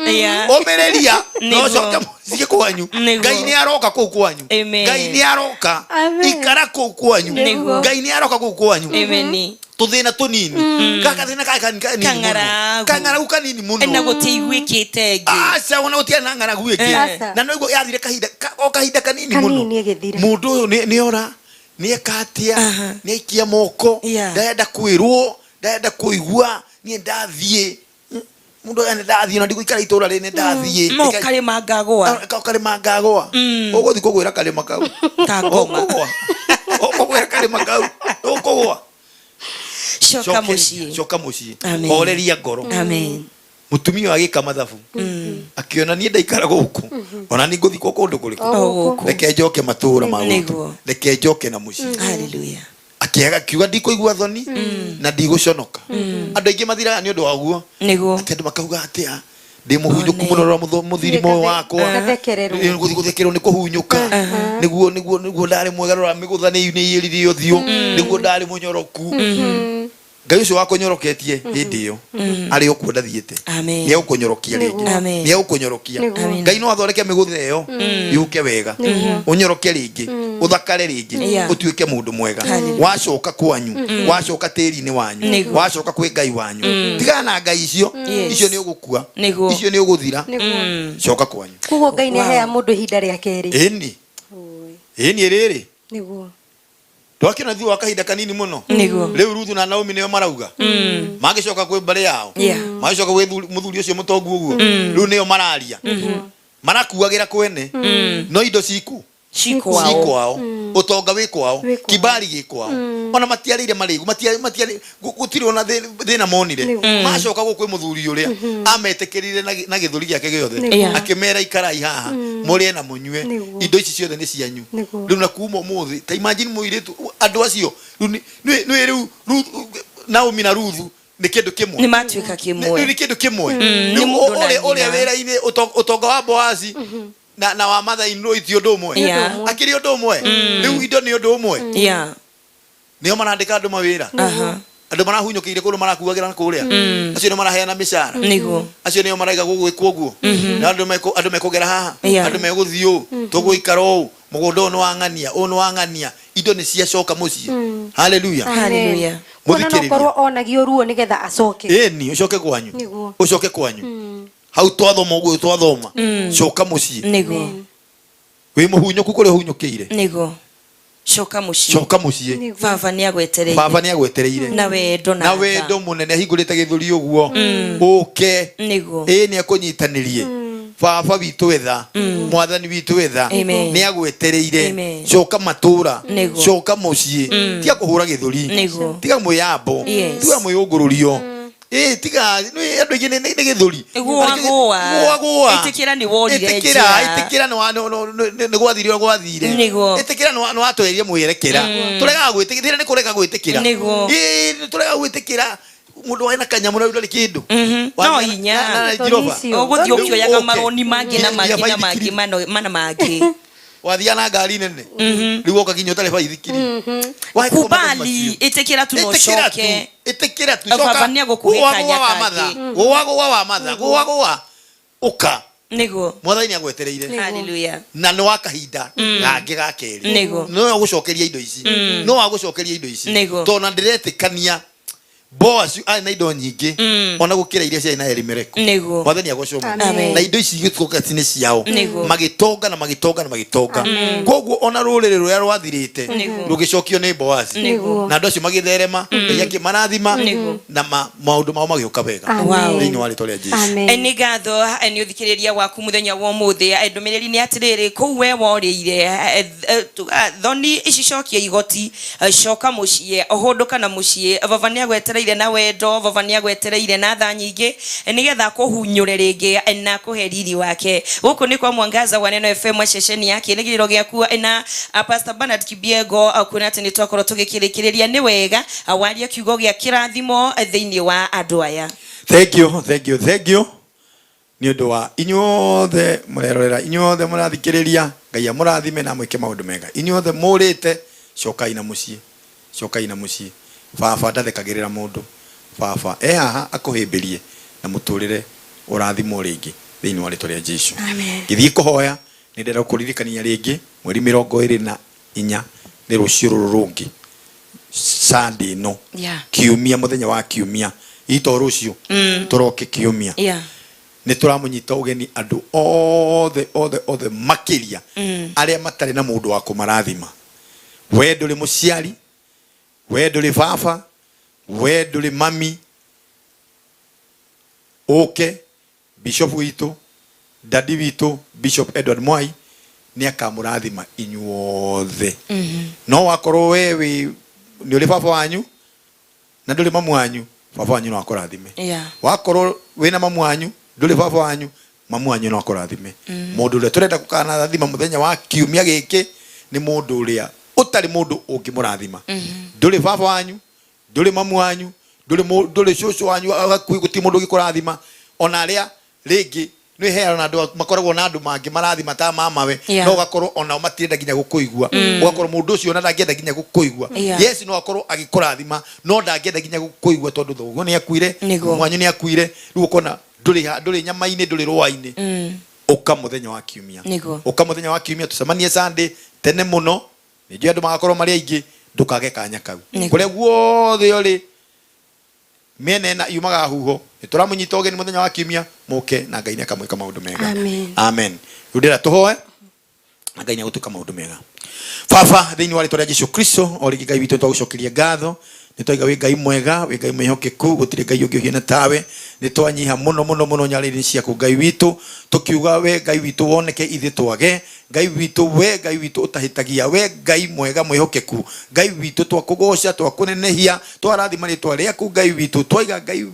Omereria no coke muciĩ kwanyu. Ngai ni aroka kuu kwanyu. Ngai ni aroka ikara kuu kwanyu. Ngai ni aroka kuu kwanyu. Amen. Tuthina tunini kaka thina kaka kanini kangaragu kanini muno ena gutiigwikite ngi aca ona gutia na ngaragu iki na no yathire kahinda kanini muno mundu uyu ni ora ni ekatia ni ikia moko ndaenda kwirwo ndaenda kuigua ni ndathie mundu ene ndathie na ndiguikara itura rene ndathie no kalima ngagwa uguthi kugwira kalima kau kagoma ukugwira kalima kau ukugwa Shoka muciĩ horeria ngoro mutumia agika mathabu akiona nie ndaikara guku ona ni nguthi kundu kuriku reke njoke matura magutu reke njoke na muciĩ haleluya akiaga kiuga ndikuigua thoni na ndiguconoka andu aingi mathiraga ni undu waguo ati andu makauga atia ndi muhunyuku muno muthirimo wakwa nguthi guthekerwo ni kuhunyuka niguo ndari mwega rora migutha ni iyirire uthio niguo ndari munyoroku Ngai ucio wakunyoroketie hindi iyo ari ukuenda thiete ni ukunyorokia ringi ni ukunyorokia Ngai no athoreke migutha iyo yuke wega unyoroke ringi uthakare ringi utuike mundu mwega wacoka kwanyu wacoka tiri-ini wanyu wacoka kwi Ngai wanyu tigana na ngai icio ni ugukua icio ni uguthira coka kwanyu kugo Ngai ni hea mundu ihinda riake ri ini riri niguo twakina thi wakahinda kanini muno riu Ruthu na Naomi niyo marauga magicoka kwi mbare yao magicoka kwi muthuri ucio mutongu uguo riu niyo mararia marakuagira kwene no indo cikwao utonga wi kwao kibari gi kwao ona matiarire marigu matiari gutiri ona thina monire macoka gukwi muthuri uria ametekirire na githuri giake giothe akimera ikarai haha murie na munywe indo ici ciothe ni cianyu riu na kuma umuthi ta imagine muiritu andu acio riu Naomi na Ruthu ni kindu kimwe ni matuika kimwe ni kindu kimwe ore wera-ini utonga wa Boazi na wa mother-in-law ithio ndu umwe akiri ndu umwe riu indo ni ndu umwe nio marandika andu mawira andu marahunyukire kundu marakuagira na kuria acio ni maraheana mishara acio nio maraiga gugwikwo guo na andu mekugera haha andu meguthio tuguikara uu mugunda no wangania indo ni ciacoka muciĩ haleluya muthikiriria onagio ruo nigetha acoke ni ucoke kwanyu hau twathoma uguo twathoma coka muciĩ wi muhunyuku kuri hunyukire coka muciĩ baba ni agwetereire na wendo munene hingurite githuri uguo uke ni akunyitanirie baba witu wetha mwathani witu wetha ni agwetereire coka matura coka muciĩ tiga kuhura githuri tiga mwiyambo tiga mwiyungururio tiga andu aingi ni githuri gwa itikira ni worire itikira ni gwathire itikira ni watwererie mwirekera turega gwitikira ni kurega gwitikira turega gwitikira mundu waina kanyamu na ndari kindu no hinya uguthio kioyaga maroni mangi na mangi mana mangi wathia na ngari nene riu oka kinyo tare baithikiri kubali itikira tu no coke itikira tu coka gwa uka mwathani ni agwetereire haleluya na no wakahinda gangi gakeri no gucokeria indo ici tona ndiretikania Boaz na indo nyingi ona gukira iria cia na Elimeleki mwathani agocoma na indo ici gituka tini ciao magitonga koguo ona rurire ruria rwathirite rugicokio ni Boaz na andu acio magitherema yake marathima na maundu mao magiuka wega thini wa ritoria Jesu ni gatho ni uthikiriria waku muthenya wa umuthi ndumiriri ni atiriri ku we woriire thoni icicokia igoti coka muciĩ uhunduka na muciĩ baba ni agwetereire na wendo baba ni agwetereire na tha nyingi nigetha kuhunyure ringi na kuhe riri wake guku ni kwa Mwangaza wa Neno FM ceceni yake nigiriro giaku na Pastor Bernard Kibiego akuna ati ni twakorwo tugikirikiriria ni wega awaria kiugo gia kirathimo thiini wa andu aya. Thank you ni undu wa inyuothe murerorera inyuothe murathikiriria Ngai amurathime na mwike maundu mega inyuothe murite cokai na muciĩ baba ndathekagirira mundu baba haha akuhimbirie na muturire urathimo ringi thiini wa ritwa ria Jesu. Amen. Githii kuhoya ni ndenda kuririkania ringi mweri 24 ni rucio rurungi Sunday no kiumia muthenya wa kiumia ito rucio turoke kiumia ni turamunyita ugeni andu othe makiria aria matari na mundu wa kumarathima. We nduri muciari, we nduri baba, we nduri mami, Bishop witu, Daddy witu, Bishop Edward Mwai ni akamurathima inyuothe. No wakorwo wewe ni uri baba wanyu na nduri mamu wanyu, baba wanyu no akurathime. Wakorwo wina mamu wanyu nduri baba wanyu, mamu wanyu no akurathime. Mundu ule turenda kukana rathima muthenya wa kiumia giki ni mundu uria utari mundu ungimurathima. Nduri baba wanyu, nduri mamu wanyu, nduri shosho wanyu agakui guti mundu gikurathima. Ona aria ringi ni hera na andu makoragwo na andu mangi marathima ta mama we no gakorwo ona matirenda ginya gukuigua ugakorwo mundu ucio na ndangenda ginya gukuigua. Yes no akorwo agikurathima no ndangenda ginya gukuigua tondu thoguo ni akuire, mwanyu ni akuire, riu ukona nduri nyama-ini nduri rwa-ini. Uka muthenya wa kiumia, uka muthenya wa kiumia tucemanie Sunday tene muno ni ndio andu magakorwo mari aingi ndukage kanya kau kuria guothe uri miene na yumaga huho nituramunyita ugeni muthenya wa kiumia muke na Ngai ni akamwika maundu mega. Amen. Rudira tuhoe na Ngai ni agutuka maundu mega. Baba thiini wa ritwa ria Jesu Kristo origi Ngai witu twagucokeria ngatho nitwaiga wi Ngai mwega, wi Ngai mwihokeku, gutire Ngai ungi hiena tawe, nitwanyiha muno nyariri ciaku Ngai witu tukiuga we Ngai witu woneke ithe twage Ngai witu we Ngai witu utahitagia we Ngai mwega mwihokeku Ngai witu twakugoca twakunenehia twarathima ritwa riaku Ngai witu twaiga Ngai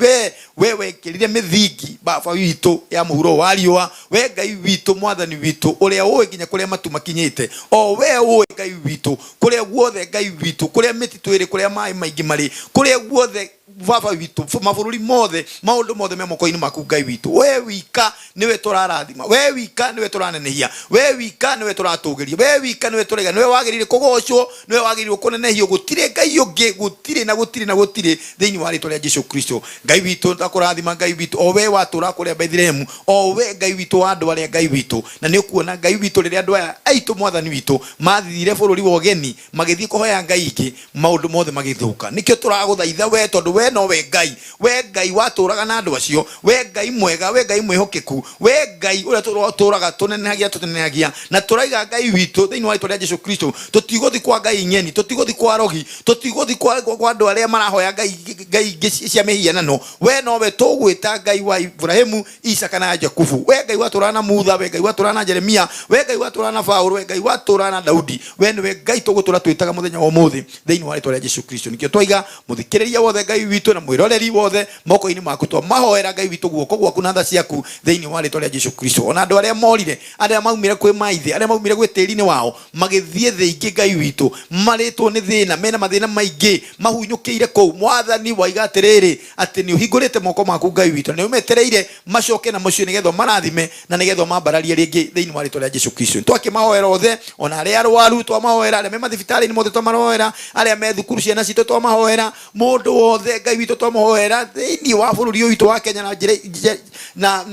we wekirire mithingi baba witu ya muhuro wa riua we Ngai witu mwathani witu uria uwi nginya kuria matu makinyite o we uwi Ngai witu kuria guothe Ngai witu kuria mititu iri kuria mai maingi mari kuria guothe baba witu mabũrũri mothe maundu mothe me moko-ini maku Ngai witu we wika niwe turarathima we wika niwe turanenehia we wika niwe turatũgĩria we wika niwe turega niwe wagĩrĩire kũgocwo niwe wagĩrĩire kũnenehio gũtirĩ Ngai ũngĩ gũtirĩ thĩinĩ wa rĩtwa rĩa Jesu Kristo Ngai witu takũrathima Ngai witu o we watũra kũrĩa Bethlehem o we Ngai witu wa andũ arĩa Ngai witu na nĩ ũkuona Ngai witu rĩrĩa andũ aya aitũ mwathani witu mathire bũrũri wa ũgeni magĩthiĩ kũhoya Ngai ingĩ maũndũ mothe magĩthũka nĩkĩo tũragũthaitha we tondũ we no we Ngai watũraga na andũ acio we Ngai mwega we Ngai mwihokeku we Ngai uria tũraga tũnenehagia na tũraiga Ngai witũ thĩinĩ wa rĩtwa rĩa Jesu Kristo tũtigũthi kwa Ngai nyeni tũtigũthi kwa rogi tũtigũthi kwa andũ arĩa marahoya Ngai cia mĩhianano we nowe tũgwĩta Ngai wa Ibrahimu Isaka na Jakubu we Ngai watũraga na Mutha we Ngai watũraga na Jeremia we Ngai watũraga na Paulo we Ngai watũraga na Daudi we nĩwe Ngai tũgũtũra twĩtaga mũthenya wa ũmũthĩ thĩinĩ wa rĩtwa rĩa Jesu Kristo nĩkĩo twaiga mũthikĩrĩria wothe Ngai witũ na mwiroreri wothe moko-ini maku twamahoera Ngai witu guoko gwaku na tha ciaku thiini wa rĩtwa rĩa Jesu Kristo ona andu aria morire aria maumire kwi maithe aria maumire gwi tĩri-inĩ wao magĩthiĩ thĩ ingĩ Ngai witu maritwo nĩ thĩna mena mathĩna maingĩ mahunyũkĩire kũu mwathani waiga atĩrĩrĩ atĩ nĩ ũhingũrĩte moko maku Ngai witu na nĩ ũmetereire macoke na mũciĩ nĩgetha marathime na nĩgetha mambararie rĩngĩ thĩinĩ wa rĩtwa rĩa Jesu Kristo twakĩmahoera othe ona arĩa arwaru twamahoera arĩa me mathibitarĩ-inĩ mothe twamahoera arĩa me thukuru ciana citũ twamahoera mũndũ wothe Ngai witu twamahoera thĩinĩ wa bũrũri ũyũ witũ wa Kenya na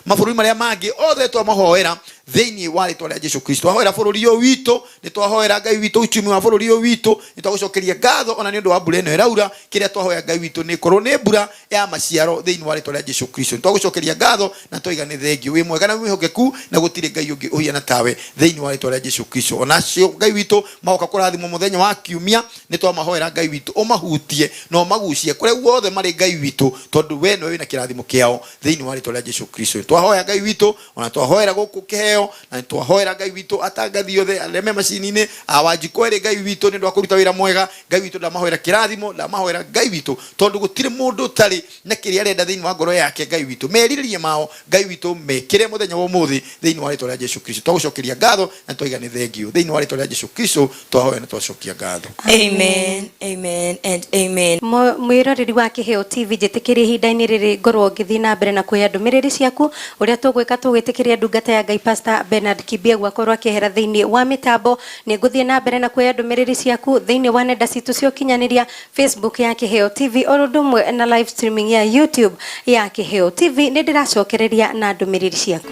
mabũrũri marĩa mangĩ othe twamahoera thĩinĩ wa rĩtwa rĩa Jesu Kristo twahoera bũrũri ũyũ witũ nĩ twahoera Ngai witũ uchumi wa bũrũri ũyũ witũ nĩ twagũcokeria ngatho ona nĩ ũndũ wa mbura ĩno ĩraura kĩrĩa twahoya Ngai witũ nĩ korwo nĩ mbura ya maciaro thĩinĩ wa rĩtwa rĩa Jesu Kristo nĩ twagũcokeria ngatho na twoiga nĩ thengio wĩ mwega na wĩhokeku na gũtirĩ Ngai ũngĩ ũhiana tawe thĩinĩ wa rĩtwa rĩa Jesu Kristo ona cio Ngai witũ magoka kũrathimwo mũthenya wa kiumia nĩ twamahoera Ngai witũ ũmahutie na ũmagucie kũrĩa guothe marĩ Ngai witũ tondũ we nĩwe wĩna kĩrathimo kĩao thĩinĩ wa rĩtwa rĩa Jesu Kristo twahoya Ngai witũ ona twahoera gũkũ kĩheo na twahoera Ngai witũ atangathi othe arĩa me macini-inĩ awanjiko ĩrĩ Ngai witũ nĩ ũndũ wa kũruta wĩra mwega Ngai witũ ndamahoera kĩrathimo ndamahoera Ngai witũ tondũ gũtirĩ mũndũ ũtarĩ na kĩrĩa arenda thĩinĩ wa ngoro yake Ngai witũ merirĩrie mao Ngai witũ mekĩre mũthenya wa ũmũthĩ thĩinĩ wa rĩtwa rĩa Jesu Kristo twagũcokeria ngatho na twaiga nĩ thengio thĩinĩ wa rĩtwa rĩa Jesu Kristo twahoya na twacokia ngatho. Amen, amen and amen. Mwiroreri wa Kĩheo TV njĩtĩkĩrie ihinda-inĩ rĩrĩ ngorwo ngĩthiĩ na mbere na kuoya ndũmĩrĩri ciaku ũrĩa tũgwĩka tũgwĩtĩkĩria ndungata ya Ngai Pastor Pastor Bernard Kibiego akorwo akehera thiini wa mitambo ni nguthie na mbere na kuoya ndumiriri ciaku thiini wa nenda citu cio kinyaniria Facebook ya Kiheo TV orundumwe na live streaming ya YouTube ya Kiheo TV ni ndiracokereria na ndumiriri ciaku.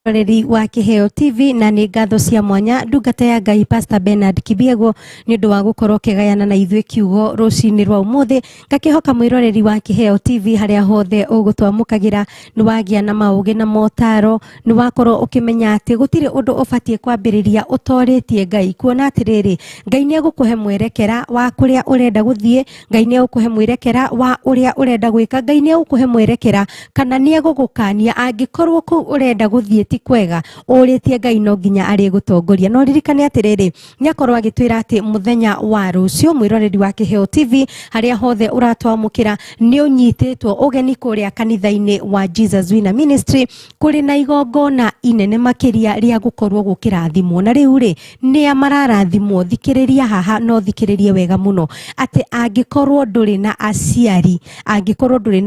Reri wa Kiheo TV na ni ngatho cia mwanya ndungata ya Ngai Pastor Bernard Kibiego ni ndu wa gukorwo kigayana na ithuĩ kiugo rucini rwa umuthi ngakihoka mwiroreri wa Kiheo TV haria hothe ugutwamukagira ni wagia na maugi na motaro ni wakorwo ukimenya ati gutire undu ubatie kwambiriria utoritie Ngai kuona atiriri Ngai ni agukuhe mwerekera wa kuria urenda guthie Ngai ni agukuhe mwerekera wa uria urenda gwika Ngai ni agukuhe mwerekera kana ni agugukania angikorwo ku urenda guthie kwega uritie Ngai no nginya ari gutongoria no ririkane atiriri nyakorwo agitwira ati muthenya wa rucio mwiroreri wa Kiheo TV haria hothe uratwamukira ni unyititwo ugeni kuria kanitha-ini wa Jesus Wina Ministry kuri na igongona inene makiria ria gukorwo gukirathimwo na riu ri ni amararathimwo thikiriria haha no thikiririe wega muno ati angikorwo nduri na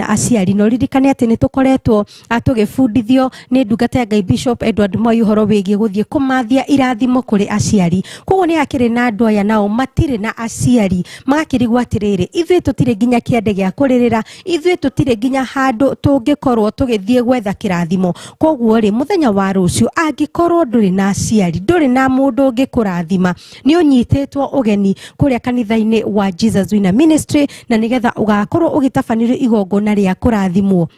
aciari no ririkane ati nitukoretwo atugifundithio ni ndungata ya Ngai Bishop Edward Moi horo wigie guthie kumathia irathimo kuri aciari koguo ni akiri na andu aya nao matire na aciari magakirigwa atiriri ithuĩ tutire nginya kiande gia kuririra ithuĩ tutire nginya handu tungikorwo tugithie gwetha kirathimo koguo ri muthenya wa rucio angikorwo nduri na aciari nduri na mundu ungikurathima ni unyititwo ugeni kuria kanitha-ini wa Jesus Wina Ministry na nigetha ugakorwo ugitabanirwo igongona ria kurathimwo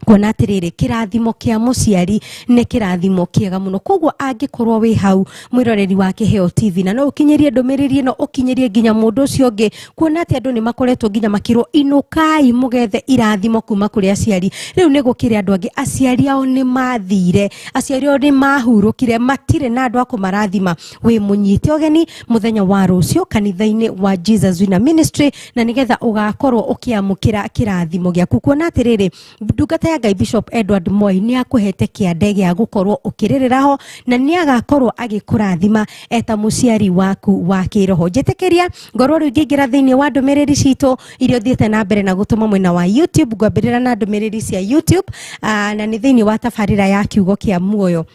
kuona atiriri kirathimo kia muciari ne kirathimo kiega muno koguo angikorwo wi hau mwiroreri wa Kiheo TV na no ukinyerie ndumiriri no ukinyerie nginya mundu ucio ungi kuona ati andu ni makoretwo nginya makirwo inukai mugethe irathimo kuma kuri aciari riu ni gukire andu angi aciari ao ni mathire aciari ao ni mahurukire matire na andu akumarathima wi munyite ogeni muthenya wa rucio kanitha-ini wa Jesus Wina Ministry na nigetha ugakorwo ukiamukira kirathimo giaku kuona atiriri ndungata ya Ngai Bishop Edward Moi ni akuhete kiande gia gukorwo ukiririraho na ni agakorwo agikurathima eta muciari waku wa kiroho jetekeria ngorwo riu ngingira thiini wa ndumiriri citu irio thiete na mbere na gutuma mwena wa YouTube ngwambirira na ndumiriri cia YouTube na ni thiini wa tabarira ya kiugo kia muoyo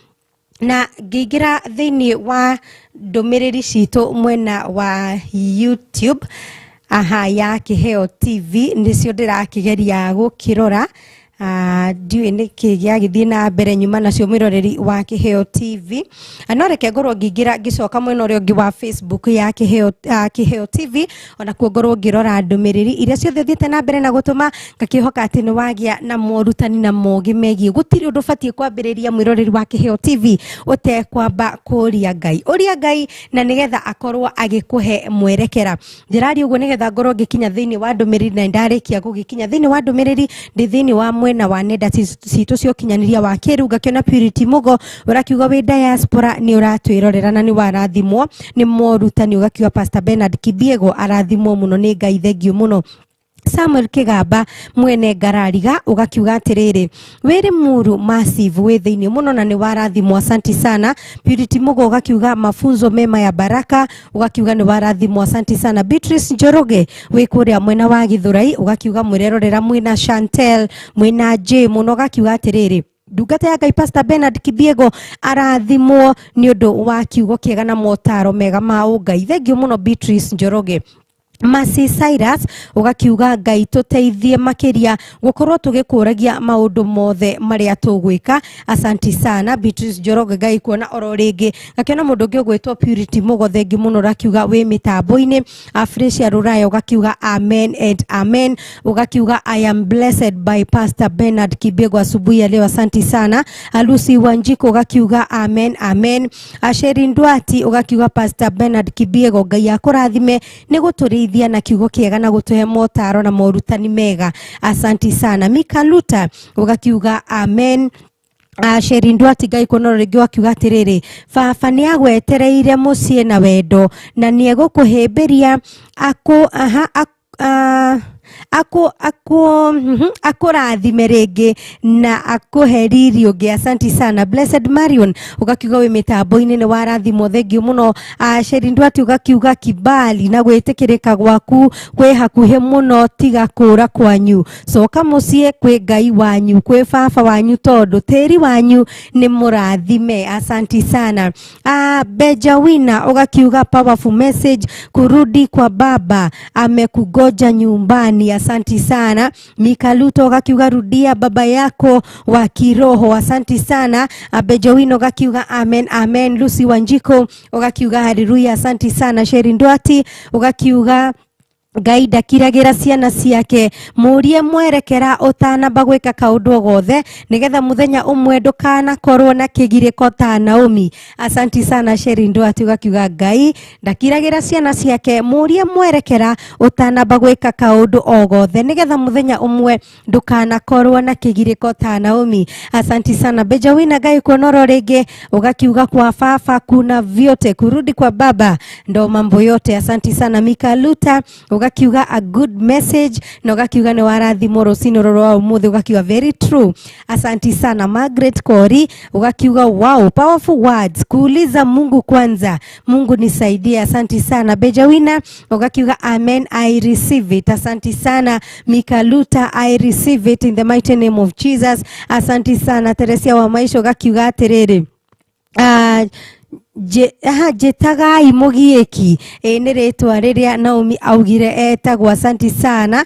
na ngingira thiini wa ndumiriri citu mwena wa YouTube ya Kiheo TV nicio ndirakigeria gukirora ndiwe niki giagithie na mbere nyuma nacio mwiroreri wa Kiheo TV anoreke ngorwo ngingira ngicoka mwena uria ungi wa Facebook ya Kiheo TV ona kuo ngorwo ngirora ndumiriri iria ciothe thiete na mbere na gutuma ngakihoka ati ni wagia na morutani na mogi megie gutiri undu batie kwambiriria mwiroreri wa Kiheo TV utekwamba kuria Ngai na nigetha akorwo agikuhe mwerekera ndirari uguo nigetha ngorwo ngikinya thiini wa ndumiriri na ndarikia gugikinya thiini wa ndumiriri ndi thiini wa mwena wa nenda citu cio kinyaniria wa kiru ngakiona Purity Mugo urakiuga wi diaspora ni uratwirorera na ni warathimwo ni morutani ugakiuga Pastor Bernard Kibiego arathimwo muno ni Ngai thengio muno Samuel Kigamba mwene Ngarariga ugakiuga atiriri wiri muru massive we thiini muno na ni warathimwo asanti sana Purity Mugo ugakiuga mafunzo mema ya baraka ugakiuga ni warathimwo asanti sana Beatrice Njoroge we kuria mwena wa Githurai ugakiuga mwirerorera mwina Chantel mwina J muno ugakiuga atiriri ndungata ya Ngai Pastor Bernard Kibiego arathimwo ni undu wa kiugo kiega na motaro mega ma Ngai thengio muno Beatrice Njoroge Masi Cyrus ugakiuga Ngai tuteithie makiria gukorwo tugikuragia maundu mothe maria tugwika asanti sana Beatrice Njoroge Ngai kuona oro ringi gakiona mundu ungi ugwitwo Purity Mugo thengi muno rakiuga wi mitambo-ini Afrecia Ruraya ugakiuga amen and amen ugakiuga I am blessed by Pastor Bernard Kibiego asubuhi ya leo asanti sana Lucy Wanjiko ugakiuga amen Asheri Ndwati ugakiuga Pastor Bernard Kibiego Ngai akurathime ni guturi na kiugo kiega na gutuhe motaro na morutani mega asanti sana Mika Luta ugakiuga amen Sheri Ndwati Ngai konorege wakiuga atiriri baba ni agwetereire mucie na wendo na ni egukuhimbiria akurathime rĩngĩ na akuheriri ũngĩ. Asanti sana Blessed Marion ugakiuga wĩ mitambo-inĩ nĩ warathimwo thengio mũno. Sheri Ndwati ugakiuga kibali na gwĩtĩkĩrĩka gwaku kwĩ hakuhĩ mũno tiga kũra kwanyu, coka mũciĩ kwĩ Ngai wanyu kwĩ baba wanyu tondũ tĩri wanyu nĩ mũrathime. Asanti sana Benjawina ugakiuga powerful message, kurudi kwa baba amekugoja nyumbani. Asanti sana Mikaluto ugakiuga rudia baba yako wa kiroho. Asanti sana Benjawina ugakiuga amen amen. Lucy Wanjiko ugakiuga haleluya. Asanti sana Sheri Ndwati ugakiuga Ngai ndakiragira ciana ciake murie mwerekera utanamba gwika kaundu gothe nigetha muthenya umwe ndukanakorwo na kigiriko ta Naomi. Asanti sana Sheri Ndwati ugakiuga Ngai ndakiragira ciana ciake murie mwerekera utanamba gwika kaundu gothe nigetha muthenya umwe ndukanakorwo na kigiriko ta Naomi. Asanti sana Benjawina Ngai kuonoro ringi ugakiuga kwa baba kuna vyote, kurudi kwa baba ndo mambo yote. Asanti sana Mikaluta ugakiuga a good message na ugakiuga ni warathimwo rũcinĩ rũrũ wa ũmũthĩ, ugakiuga very true. Asanti sana Margaret Kori ugakiuga wow powerful words, kuuliza Mungu kwanza, Mungu nisaidie. Asanti sana Benjawina ugakiuga amen I receive it. Asanti sana Mikaluta I receive it in the mighty name of Jesus. Asanti sana Teresia wa Maisha ugakiuga atiriri jetagai mugieki nĩ rĩtwa rĩrĩa Naomi augire etagwo. Asanti sana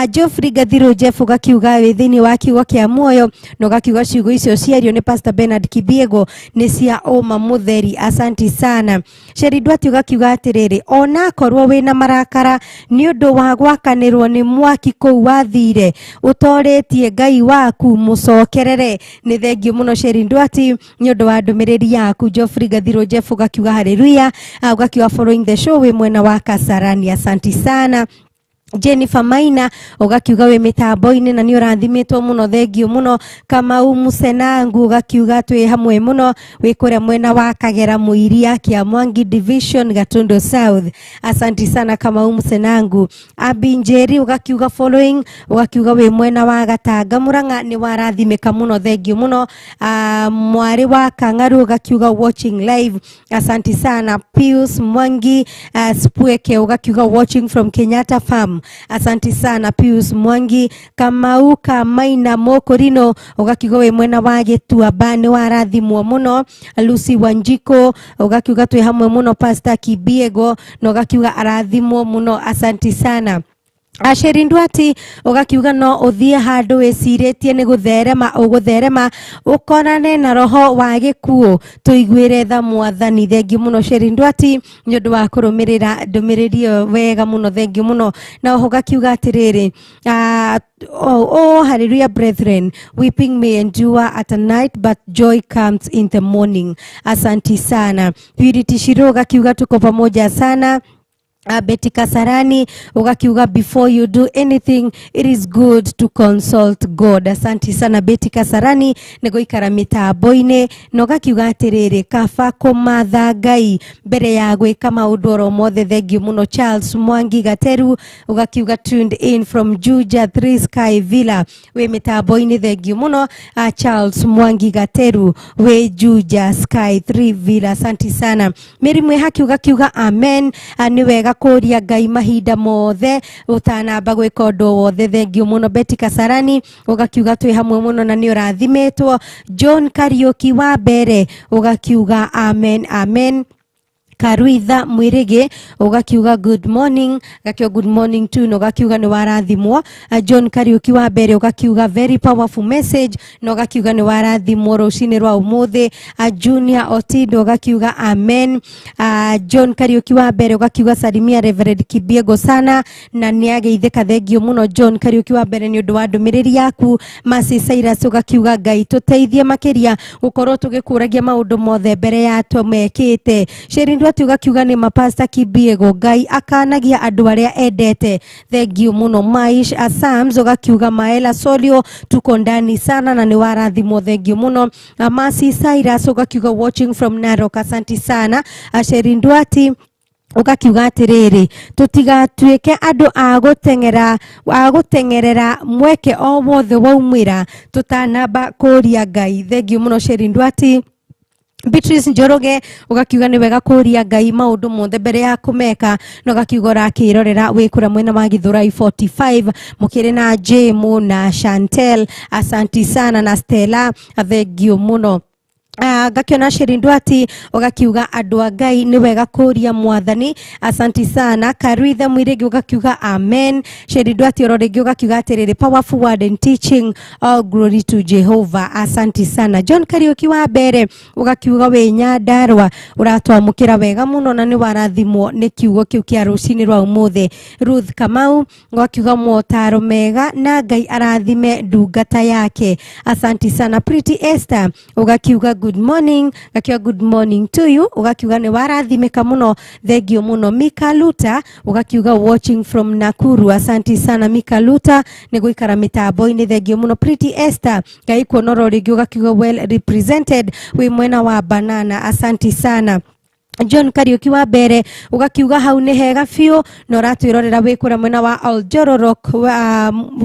Geoffrey Gathiro Jeff ugakiuga wĩ thĩinĩ wa kiugo kĩa muoyo na ugakiuga ciugo icio ciario nĩ Pastor Bernard Kibiego nĩ cia ũma mũtheri. Asanti sana Sheri Ndwati ugakiuga atĩrĩrĩ ona korwo wĩna marakara nĩ ũndũ wa gwakanĩrwo nĩ mwaki kũu wathire ũtorĩtie Ngai waku mũcokerere. Nĩ thengio mũno Sheri Ndwati nĩ ũndũ wa ndũmĩrĩri yaku. Geoffrey Gathiro Jeff ugakiuga haleluya ugakiuga following the show we mwena wa Kasarani. Asanti sana Jennifer Maina ugakiuga we mitambo-inĩ na nĩ ũrathimitwo mũno thengio mũno. Kamau Musenangu ugakiuga twĩ hamwe mũno wĩ kũrĩa mwena wa Kagera Mũiria kĩa Mwangi Division Gatundu South. Asanti sana Kamau Musenangu. Abinjeri ugakiuga following ugakiuga we mwena wa Gatanga Murang'a nĩ warathimĩka mũno thengio mũno. Mwari wa Kangaru ugakiuga watching live. Asanti sana Pius Mwangi Spweke ugakiuga watching from Kenyatta Farm. Asanti sana Pius Mwangi. Kamau Kamaina Mokorino ugakiuga we mwena wa Gĩtuamba nĩ warathimwo mũno. Lucy Wanjiko ugakiuga twĩ hamwe mũno. Pastor Kibiego na ugakiuga arathimwo mũno. Asanti sana Sheri Ndwati ugakiuga no uthie handu wicirĩtie nĩ gũtherema ũgũtherema ũkorane na roho wa gĩkuũ tũiguĩre tha mwathani. Thengio mũno Sheri Ndwati nĩ ũndũ wa kũrũmĩrĩra ndũmĩrĩri wega mũno. Thengio mũno na ugakiuga atĩrĩrĩ oh hallelujah brethren, weeping may endure at a night but joy comes in the morning. Asanti sana Purity Shiro ugakiuga tuko pamoja sana. Betty Kasarani ugakiuga before you do anything it is good to consult God. Asanti sana Betty Kasarani nĩ gũikara mitambo-inĩ na ugakiuga atĩrĩrĩ kaba kũmatha Ngai mbere ya gwĩka maũndũ oro mothe. Thengio mũno Charles Mwangi Gateru ugakiuga tuned in from Juja 3 Sky Villa we mitambo-inĩ. Thengio mũno Charles Mwangi Gateru we Juja Sky 3 Villa. Asanti sana Mary Mwehaki ugakiuga amen nĩ wega kũria Ngai mahinda mothe utanamba gwĩka ũndũ wothe. Thengio mũno Betty Kasarani ugakiuga twĩ hamwe mũno na nĩ ũrathimitwo. John Kariuki wa mbere ugakiuga amen amen. Karuitha Mwirigi ugakiuga good morning. Gakio good morning too no gakiuga ni warathimwo. John Kariuki wa mbere ugakiuga very powerful message no gakiuga ni warathimwo rũcinĩ rwa ũmũthĩ. Junior Otindo ugakiuga amen. John Kariuki wa mbere ugakiuga salimia Reverend Kibiego sana na nĩ ageithĩka. Thengio mũno John Kariuki wa mbere nĩ ũndũ wa ndũmĩrĩri yaku. Mercy Cyrus ugakiuga Ngai tũteithie makĩria gũkorwo tũgĩkũragia maũndũ mothe mbere ya tũmekĩte. Sheri Ndwati ugakiuga ni Pastor Kibiego Ngai akanagia andũ arĩa endete. Thengio mũno Maish Asams ugakiuga Maela Solio tuko ndani sana na ni warathimwo. Thengio mũno Mercy Cyrus ugakiuga watching from Narok. Asanti sana Sheri Ndwati ugakiuga atiriri tutigatuike andu agũtengerera mweke o wothe waumira tutanamba kuria Ngai. Thengiũ muno Sheri Ndwati. Beatrice Njoroge ugakiuga ni wega kuria Ngai maundu mothe mbere ya kumeka, no gakiuga rakirorera wikura mwena wa Githurai 45 mukire na Jemo na Chantel. Asanti sana na Stella, thengiũ muno. Gakiona Sheri Ndwati ugakiuga andu a Ngai ni wega kuria Mwathani. Asanti sana. Karitha Mwirigi ugakiuga amen. Sheri Ndwati ororegi ugakiuga atiriri powerful word and teaching, all glory to Jehovah. Asanti sana. John Kariuki wa mbere ugakiuga we Nyandarua uratwamukira wega muno na ni warathimwo ni kiugo kiu kia rucini rwa umuthi. Ruth Kamau ugakiuga motaro mega na Ngai arathime ndungata yake. Asanti sana. Pretty Esther ugakiuga good morning. Gakiuga good morning to you. Ugakiuga ni warathimika muno, thengiũ muno. Mika Luta ugakiuga watching from Nakuru. Asanti sana Mika Luta ni guikara mitambo-ini, thengiũ muno. Pretty Esther Ngai kuonora rigi ugakiuga well represented we mwena wa Banana. Asanti sana. John Kariuki wa mbere ugakiuga hau ni hega fiu no ratwirorera wikura mwena wa Oljororok,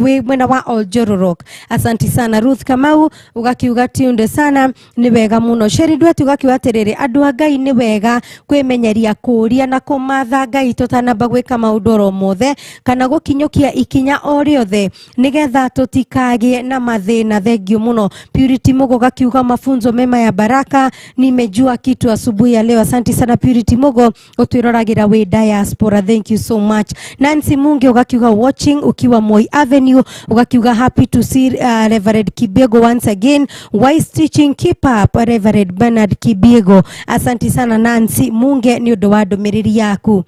we mwena wa Oljororok. Asanti sana. Ruth Kamau ugakiuga tunde sana ni wega muno. Sheri Ndwati ugakiuga atiriri andu a Ngai ni wega kwimenyeria kuria na kumatha Ngai tutanamba gwika maundu oro mothe kana gukinyukia ikinya o riothe nigetha tutikagie na mathina. Thengiũ muno. Purity Mugo ugakiuga mafunzo mema ya baraka nimejua kitu asubuhi ya leo. Asanti sana Purity Mugo utwiroragira we diaspora, thank you so much. Nancy Munge ugakiuga watching ukiwa Moi Avenue, ugakiuga happy to see Reverend Kibiego once again, wise teaching, keep up Reverend Bernard Kibiego. Asanti sana Nancy Munge ni undu wa ndumiriri yaku.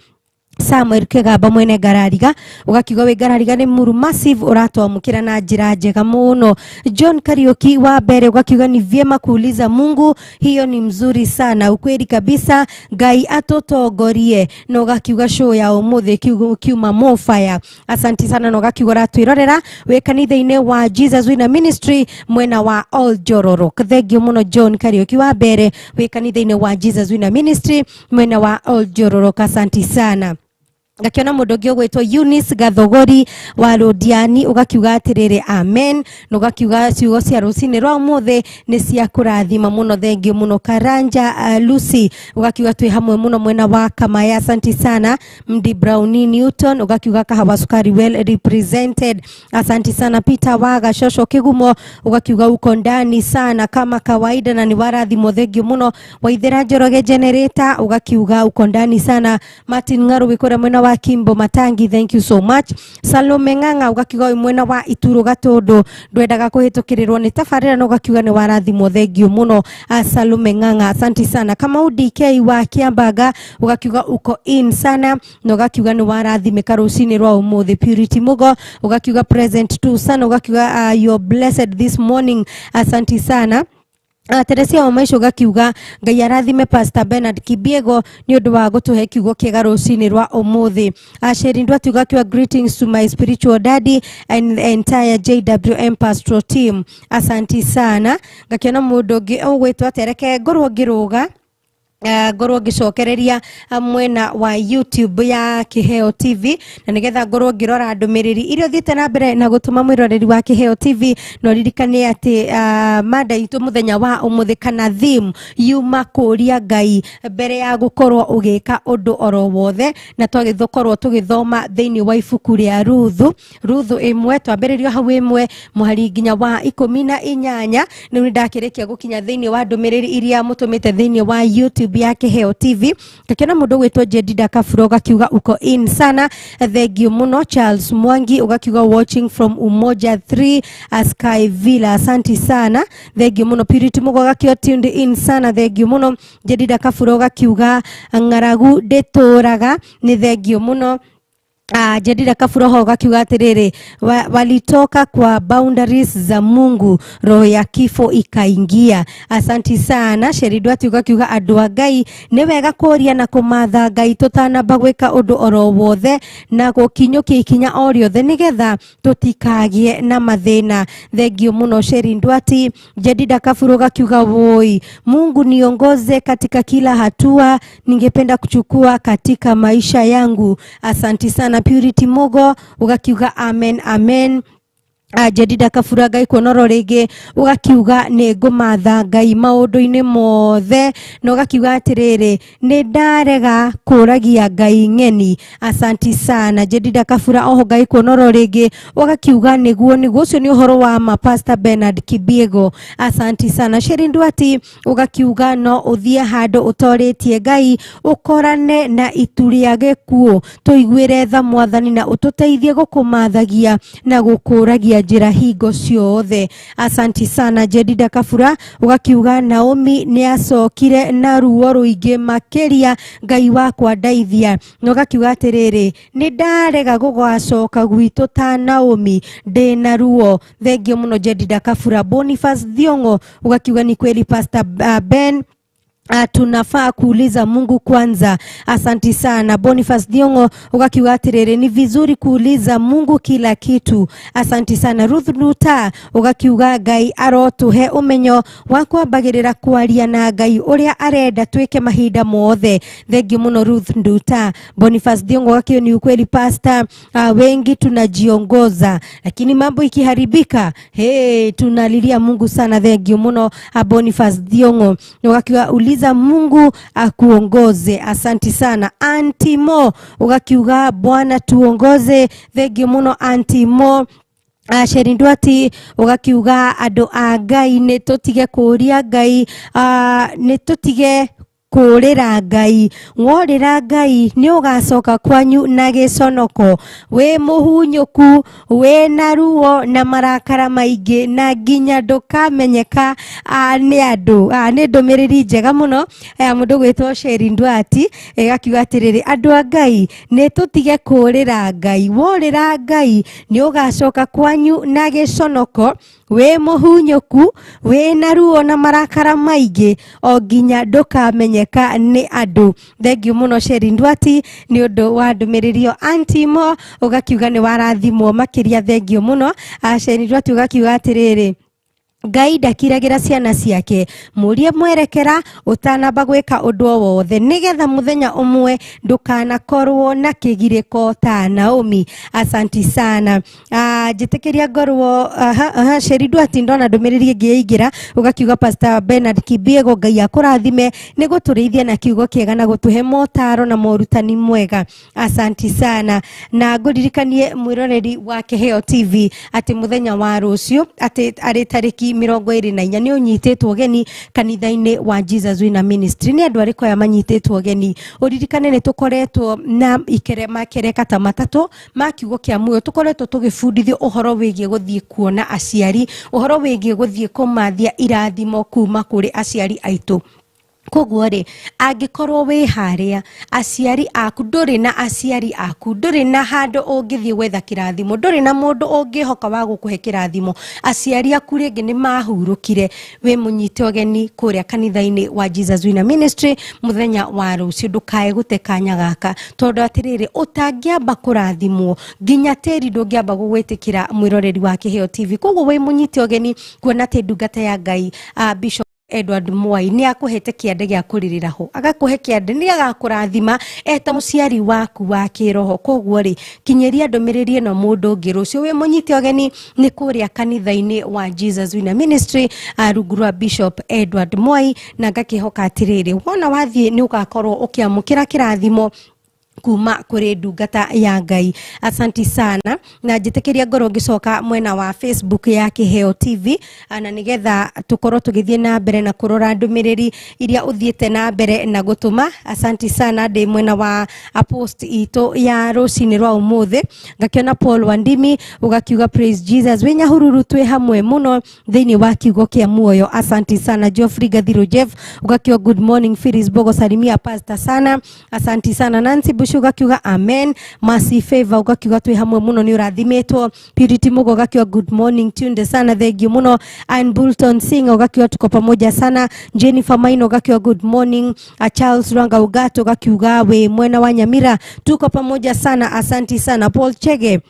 Samuel Kegaba mwene Garariga ugakiuga we Garariga ni muru massive uratwamukira na njira njega muno. John Kariuki wa mbere ugakiuga ni vyema kuuliza Mungu, hiyo ni mzuri sana, ukweli kabisa, Ngai atotongorie. No ugakiuga show ya umuthi kiuma more fire. Asanti sana. No ugakiuga ratwirorera we kanitha-ini wa Jesus Winner Ministry mwena wa Oljororok. Thengiũ muno John Kariuki wa mbere we kanitha-ini wa Jesus Winner Ministry mwena wa Oljororok. Asanti sana. Gakiona mundu ungi ugwitwo Eunice Gathogori wa Rodiani ugakiuga atiriri amen. No gakiuga ciugo cia rucini rwa umuthi ni cia kurathima muno, thengiũ muno. Karanja Lucy ugakiuga twi hamwe muno mwena wa Kamaya. Asanti sana. Mdi Browni Newton ugakiuga kahawa sukari well represented. Asanti sana. Peter Waga Shosho Kigumo ugakiuga uko ndani sana kama kawaida na ni warathimo, thengiũ muno. Waithira Njoroge Generator ugakiuga uko ndani sana. Martin Ngaru wikora mwena wa Kimbo Matangi, thank you so much. Salome Nganga ugakiuga mwena wa Ituru Gatundu ndwendaga kuhitukirirwo ni tafarira no ugakiuga ni warathimo, thengiũ muno. Salome Nganga asanti sana. Kama UDK wa Kiambaga ugakiuga uko in sana no ugakiuga ni warathimika rucini rwa umuthi. Purity Mugo ugakiuga present too sana, ugakiuga you're blessed this morning. Asanti sana. Teresia wa maisho ugakiuga Ngai arathime Pastor Bernard Kibiego ni undu wa gutuhe kiugo kiega rucini rwa umuthi. Sheri Ndwati ugakiuga greetings to my spiritual daddy and the entire JWM pastoral team. Asanti sana. Gakiona mundu ungi ugwitwo atereke ngorwo ngiruga ngorwo ngicokereria mwena wa YouTube ya Kiheo TV na nigetha ngorwo ngirora ndumiriri irio thite na mbere na gutuma mwiroreri wa Kiheo TV. No ririkane ati mada itu muthenya wa umuthi kana theme yuma kuria Ngai mbere ya gukorwo ugika undu oro wothe, na twagithukorwo tugithoma thiini wa ibuku ria Ruthu imwe twambiririo hau imwe muhari nginya wa 18. Ni ndakirikia gukinya thiini wa ndumiriri iria mutumite thiini wa YouTube ya Kiheo TV. Kakena mundu gwitwo Jedida Kafuro ugakiuga uko in sana, thengiũ muno. Charles Mwangi ugakiuga watching from Umoja 3 Sky Villa. Asanti sana, thengiũ muno. Purity Mugo ugakiuga tuned in sana, thengiũ muno. Jedida Kafuro ugakiuga ng'aragu nditũraga, ni thengiũ muno. Jedida Kafuraho gakiuga atiriri walitoka kwa boundaries za Mungu, roho ya kifo ikaingia. Asanti sana Sheridwati gakiuga andu a Ngai ni wega kuria na kumatha Ngai tutanamba gwika undu oro wothe na gukinyukia ikinya o riothe nigetha tutikagie na mathina. Thengio muno Sheridwati. Jedida Kafuro gakiuga woi, Mungu niongoze katika kila hatua ningependa kuchukua katika maisha yangu. Asanti sana Purity Mogo ugakiuga amen amen. Jedida Kafura Ngai kuonoro rege ugakiuga ni ngumatha Ngai maundu-ini mothe no gakiuga atiriri ni ndarega kuragia Ngai ng'eni. Asanti sana Jedida Kafura. Oho Ngai kuonoro rege ugakiuga niguo ucio ni uhoro wa Pastor Bernard Kibiego. Asanti sana Sheridwati ugakiuga no uthie handu utoritie Ngai ukorane na ituria gekuo tuiguire tha Mwathani na ututeithie gukumathagia na gukuragia njira hingo ciothe. Asanti sana Jedida Kafura ugakiuga Naomi ni acokire na ruo ruingi makiria Ngai wakwa ndaithia. No gakiuga atiriri ni ndarega gugacoka gwitu ta Naomi ndina ruo. Thengio muno Jedida Kafura. Boniface Thiongo ugakiuga ni kweli Pastor Ben tunafaa kuuliza Mungu kwanza. Asanti sana Boniface Thiongo ugakiuga atiriri ni vizuri kuuliza Mungu kila kitu. Asanti sana Ruth Luta ugakiuga Ngai arotuhe umenyo wa kwambagirira kwaria na Ngai uria arenda twike mahinda mothe. Thengio muno Ruth Luta. Boniface Thiongo ugakiuga ni ukweli Pastor, wengi tunajiongoza lakini mambo ikiharibika tunalilia Mungu sana. Thengio muno Boniface Thiongo ugakiuga za Mungu akuongoze. Asanti sana Antimo ugakiuga Bwana tuongoze. Thengio muno Antimo. Sheridwati ugakiuga andu a Ngai ni tutige kuria Ngai, ni tutige kurira Ngai. Worira Ngai ni ugacoka kwanyu na giconoko, we muhunyuku, we na ruo na marakara maingi na nginya ndukamenyeka ni andu. Ni ndumiriri njega muno mundu gwitwo Sheridwati gakiuga atiriri andu a Ngai ni tutige kurira Ngai. Worira Ngai ni ugacoka kwanyu na giconoko, we muhunyuku, we na ruo na marakara maingi o nginya ndukamenyeka ni andu. Thengio muno Sheridwati ni undu wa ndumiririo. Antimo ugakiuga ni warathimwo makiria. Thengio muno Sheridwati ugakiuga atiriri Ngai ndakiragira ciana ciake murie mwerekera utanamba gwika undu wothe nigetha muthenya umwe ndukanakorwo na kigiriko ta Naomi. Asanti sana jitekeria ngorwo Sheridwati. Ndona ndumiriri ngiingira ugakiuga Pastor Bernard Kibiego Ngai akurathime ni guturithia na kiugo kiega na gutuhe motaro na morutani mwega. Asanti sana na nguririkanie mwiroreri wa Kiheo TV ati muthenya wa rucio ati ari tariki 24 ni unyitetwo geni kanitha-ini wa Jesus Wina Ministry. Ni andu ariko ya manyitetwo geni. Uririkane ni tukoretwo na makereka ta matatu ma kiugo kia muoyo. Tukoretwo tugifundithio uhoro wigie guthie kuona aciari, uhoro wigie guthie kumathia irathimo kuma kuri aciari aitu. Koguo ri angikorwo wi haria aciari aku nduri na aciari aku nduri na handu ungithie gwetha kirathimo, nduri na mundu ungihoka wa gukuhe kirathimo, aciari aku ringi ni mahurukire, we munyite ogeni kuria kanitha-ini wa Jesus Wina Ministry muthenya wa rucio. Ndukae gute kanya gaka tondu atiriri utangiamba kurathimwo nginya tiri ndungiamba gugwitikira mwiroreri wa Kiheo TV. Koguo we munyite ogeni kuona te ndungata ya Ngai Bishop Edward Mwai ni akuhete kiande gya kuririra ho, agakuhe kiande ni agakurathima eta muciari waku wa kiroho. Koguo ri kinyeria ndumiriri no mundu ngirucio we munyite ogeni ni kuria kanitha-ini wa Jesus Wina Ministry rungu Bishop Edward Mwai na ngakihoka atiriri wona wathie ni ugakorwo ukiamukira kirathimo kuma kuri ndungata ya Ngai. Asanti sana na jitekeria ngoro ngicoka mwena wa Facebook ya Kiheo TV na nigetha tukorwo tugithie na mbere na kurora ndumiriri iria uthiete na mbere na gutuma. Asanti sana ndi mwena wa post ito ya rucini rwa umuthi ngakiona Paul Wandimi ugakiuga praise Jesus we Nyahururu twi hamwe muno thiini wa kiugo kia muoyo. Asanti sana Geoffrey Gathiro Jeff ugakiuga good morning Phyllis Bogo salimia pastor sana. Asanti sana Nancy Mugisho gakiuga amen. Mercy Favor gakiuga twi hamwe muno ni urathimetwo. Purity Mugo gakiuga good morning tunde sana thank you muno. Ann Bulton Singh gakiuga tuko pamoja sana. Jennifer Maino gakiuga good morning. Charles Ranga Ugato gakiuga we mwena wa Nyamira tuko pamoja sana asanti sana. Paul Chege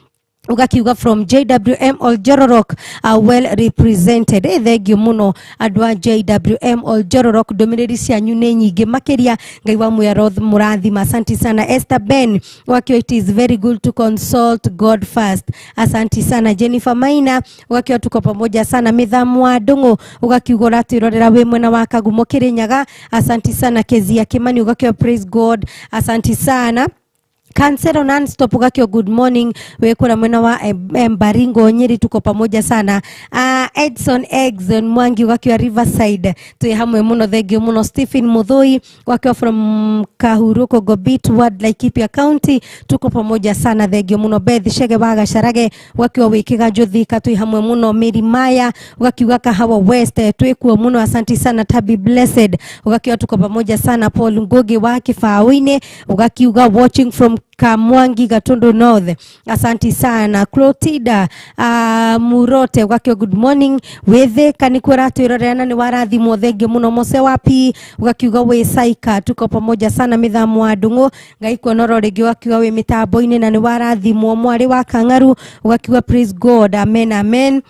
ugakiuga from JWM Oljororok well represented. Thank you muno adwa JWM Oljororok domiriri cianyu ni nyingi makiria ngai wa muya murathima asanti sana. Esther Ben wakiwa it is very good to consult God first asanti sana. Jennifer Maina wakiwa tuko pamoja sana. Mithamu wa Ndungu ugakiuga ratirorera we mwena wa Kagumo Kirinyaga asanti sana. Kezia Kimani ugakiwa praise God asanti sana. Cancelo non-stop ugakiwa good morning wekura mwena wa Mbaringo Nyeri tuko pamoja sana. Edson Exon Mwangi ugakiwa Riverside tuye hamwe muno thank you muno. Stephen Mudhui wakiwa from Kahuruko Gobit Ward Laikipia County tuko pamoja sana thank you muno. Beth Shege Waga Sharage wakiwa Wikiga Jothika tuye hamwe muno. Mary Maya ugakiwa Kahawa West tuye kuwa muno asanti sana. Tabi Blessed ugakiwa tuko pamoja sana. Paul Ngogi wa Kifawine ugakiwa watching from Kamwangi Gatondo North asanti sana. Clotilda Murote ugakiwa good morning. Wethe kanikura tuirorana ni warathimo thank you muno. Mose wapi ugakiuga we Saika tuko pamoja sana. Mithamu wa Ndungu ngaiko noro rigi ugakiuga we mitambo-ini na ni warathimo. Mwari wa Kangaru ugakiuga praise God amen amen.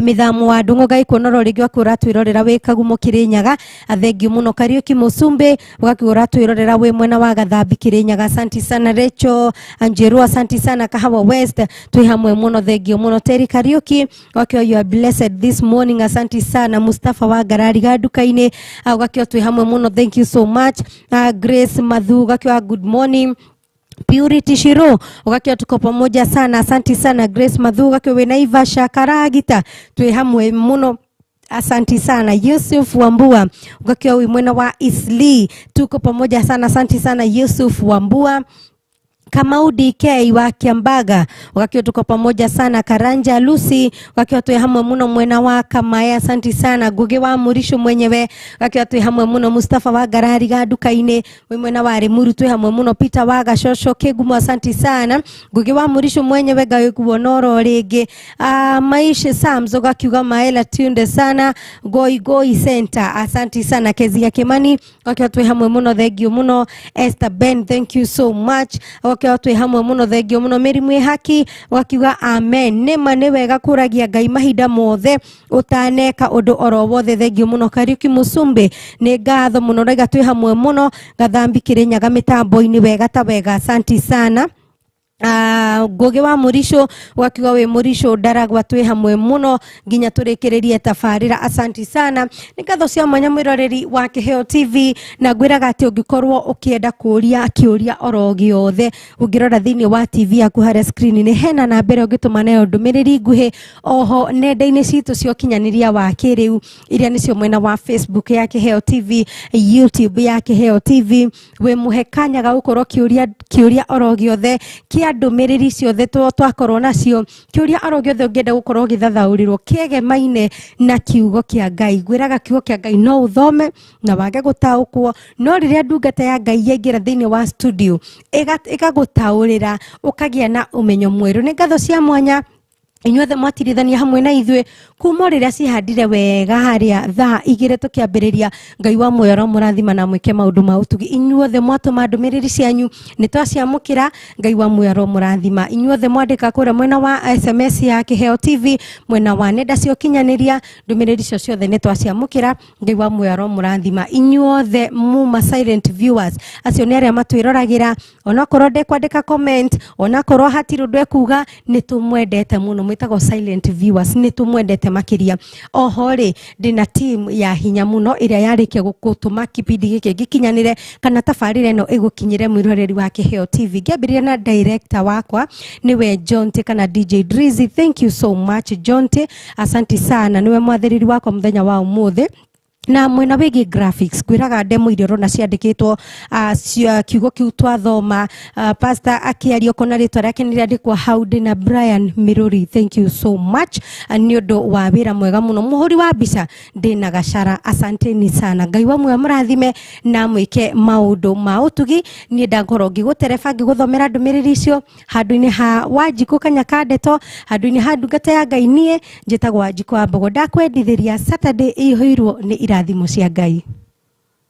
Mithamu wa Ndungu gaiko noro rigi wakura twirorera we Kagumo Kirinyaga thank you muno. Kariuki Musumbe ugakura twirorera we mwena wa Gathambi Kirinyaga asanti sana. Recho Anjeru asanti sana. Kahawa West twi hamwe muno thank you muno. Terry Kariuki wakiwa you are blessed this morning asanti sana. Mustafa wa Garari gadukaine ugakiwa twi hamwe muno thank you so much. Grace Madhu ugakiwa good morning. Purity Shiro ugakiwa tuko pamoja sana asanti sana. Grace Madhu ugakiwa we Naivasha Karagita twi hamwe muno asanti sana. Yusuf Wambua ugakiwa we mwena wa Isli tuko pamoja sana asanti sana. Yusuf Wambua. Kamau DK wa Kiambaga wakiwa tuko pamoja sana. Karanja Lucy wakiwa tuwe hamwe muno mwena wa Kamaya asanti sana. Guge wa Murisho mwenyewe wakiwa tuwe hamwe muno. Mustafa wa Garari gadukaine we mwena wa Remuru tuwe hamwe muno. Peter wa Gashosho Kegumo asanti sana. Guge wa Murisho mwenyewe gawe kubonoro rege. Maisha Samzo wakiuga Maela tunde sana. Goi Center asanti sana. Kezia Kimani wakiwa tuwe hamwe muno thank you muno. Esther Ben thank you so much wakiwa twi hamwe muno thank you muno. Meri mwe haki wakiuga amen. Nema ni wega kuragia Ngai mahinda mothe utaneka undu oro wothe thank you muno. Kariuki Musumbe ni ngatho muno rega twi hamwe muno. Gathambi Kirinyaga mitambo-ini wega ta wega asanti sana. Goge wa Murisho wakiwa we Murisho Daragwa twi hamwe muno nginya turekererie tafarira asanti sana. Nikatho cia mwanya mwiroreri wa Kiheo TV na gwiraga ati ungikorwo ukienda kuria kiuria oro giothe ungirora thini wa TV yaku hare screen ni hena na mbere ungituma nayo ndumiriri nguhi. Oho nenda-ini citu cio kinyaniria wa kiriu iria nicio mwena wa Facebook ya Kiheo TV, YouTube ya Kiheo TV we muhekanya ga ukorwo kiuria oro giothe kia ndumiriri ciothe twakorwo nacio kiuria oro giothe ungienda gukorwo githathaurirwo kiegemaine na kiugo kia Ngai. Gwiraga kiugo kia Ngai no uthome na wage gutaukwo no riria ndungata ya Ngai yaingira thini wa studio igagutaurira ukagia na umenyo mweru. Ni ngatho cia mwanya inyuothe mwatirithania hamwe na ithwe kuma riria cihandire wega haria thaa igire tukiambiriria. Ngai wa muoyo murathima na mwike maundu ma utugi. Inyuothe mwatuma ndumiriri cianyu ni twaciamukira. Ngai wa muoyo murathima. Inyuothe mwandika kura mwena wa SMS ya Kiheo TV mwena wa nenda cio kinyaniria ndumiriri cio ciothe ni twaciamukira. Ngai wa muoyo murathima. Inyuothe muma silent viewers acio ni aria matwiragira ona korwo ndekwandika comment ona korwo hatiru ndekuga ni tumwendete muno. Mwitago silent viewers ni tumwendete makiria. Oho ri ndina team ya hinya muno iria yarikia gukutuma kipindi giki gikinyanire kana tafarire no igukinyire mwiroreri wa Kiheo TV. Ngiambiriria na director wakwa niwe Jonte kana DJ Drizzy. Thank you so much Jonte, asanti sana. Niwe mwathiriri wakwa muthenya wa umuthi na mwena wigi graphics kwiraga demo irio rona ciandikitwo kiugo kiu twathoma pastor akiario kona ritwa rake ni riandikwo haude na Brian Miruri. Thank you so much ni undu wa wira mwega muno muhuri wa bica ndina gacara. Asanteni sana, ngai wa mwe murathime na mwike maundu ma utugi. Ni ndangoro ngigutereba ngiguthomera ndumiriri icio handu-ini ha Wanjiku Kanyakandeto, handu-ini ha ndungata ya ngai nie njitagwo Wanjiku wa Mbogo. Ndakwendithiria Saturday ihoirwo ni irathimo cia ngai.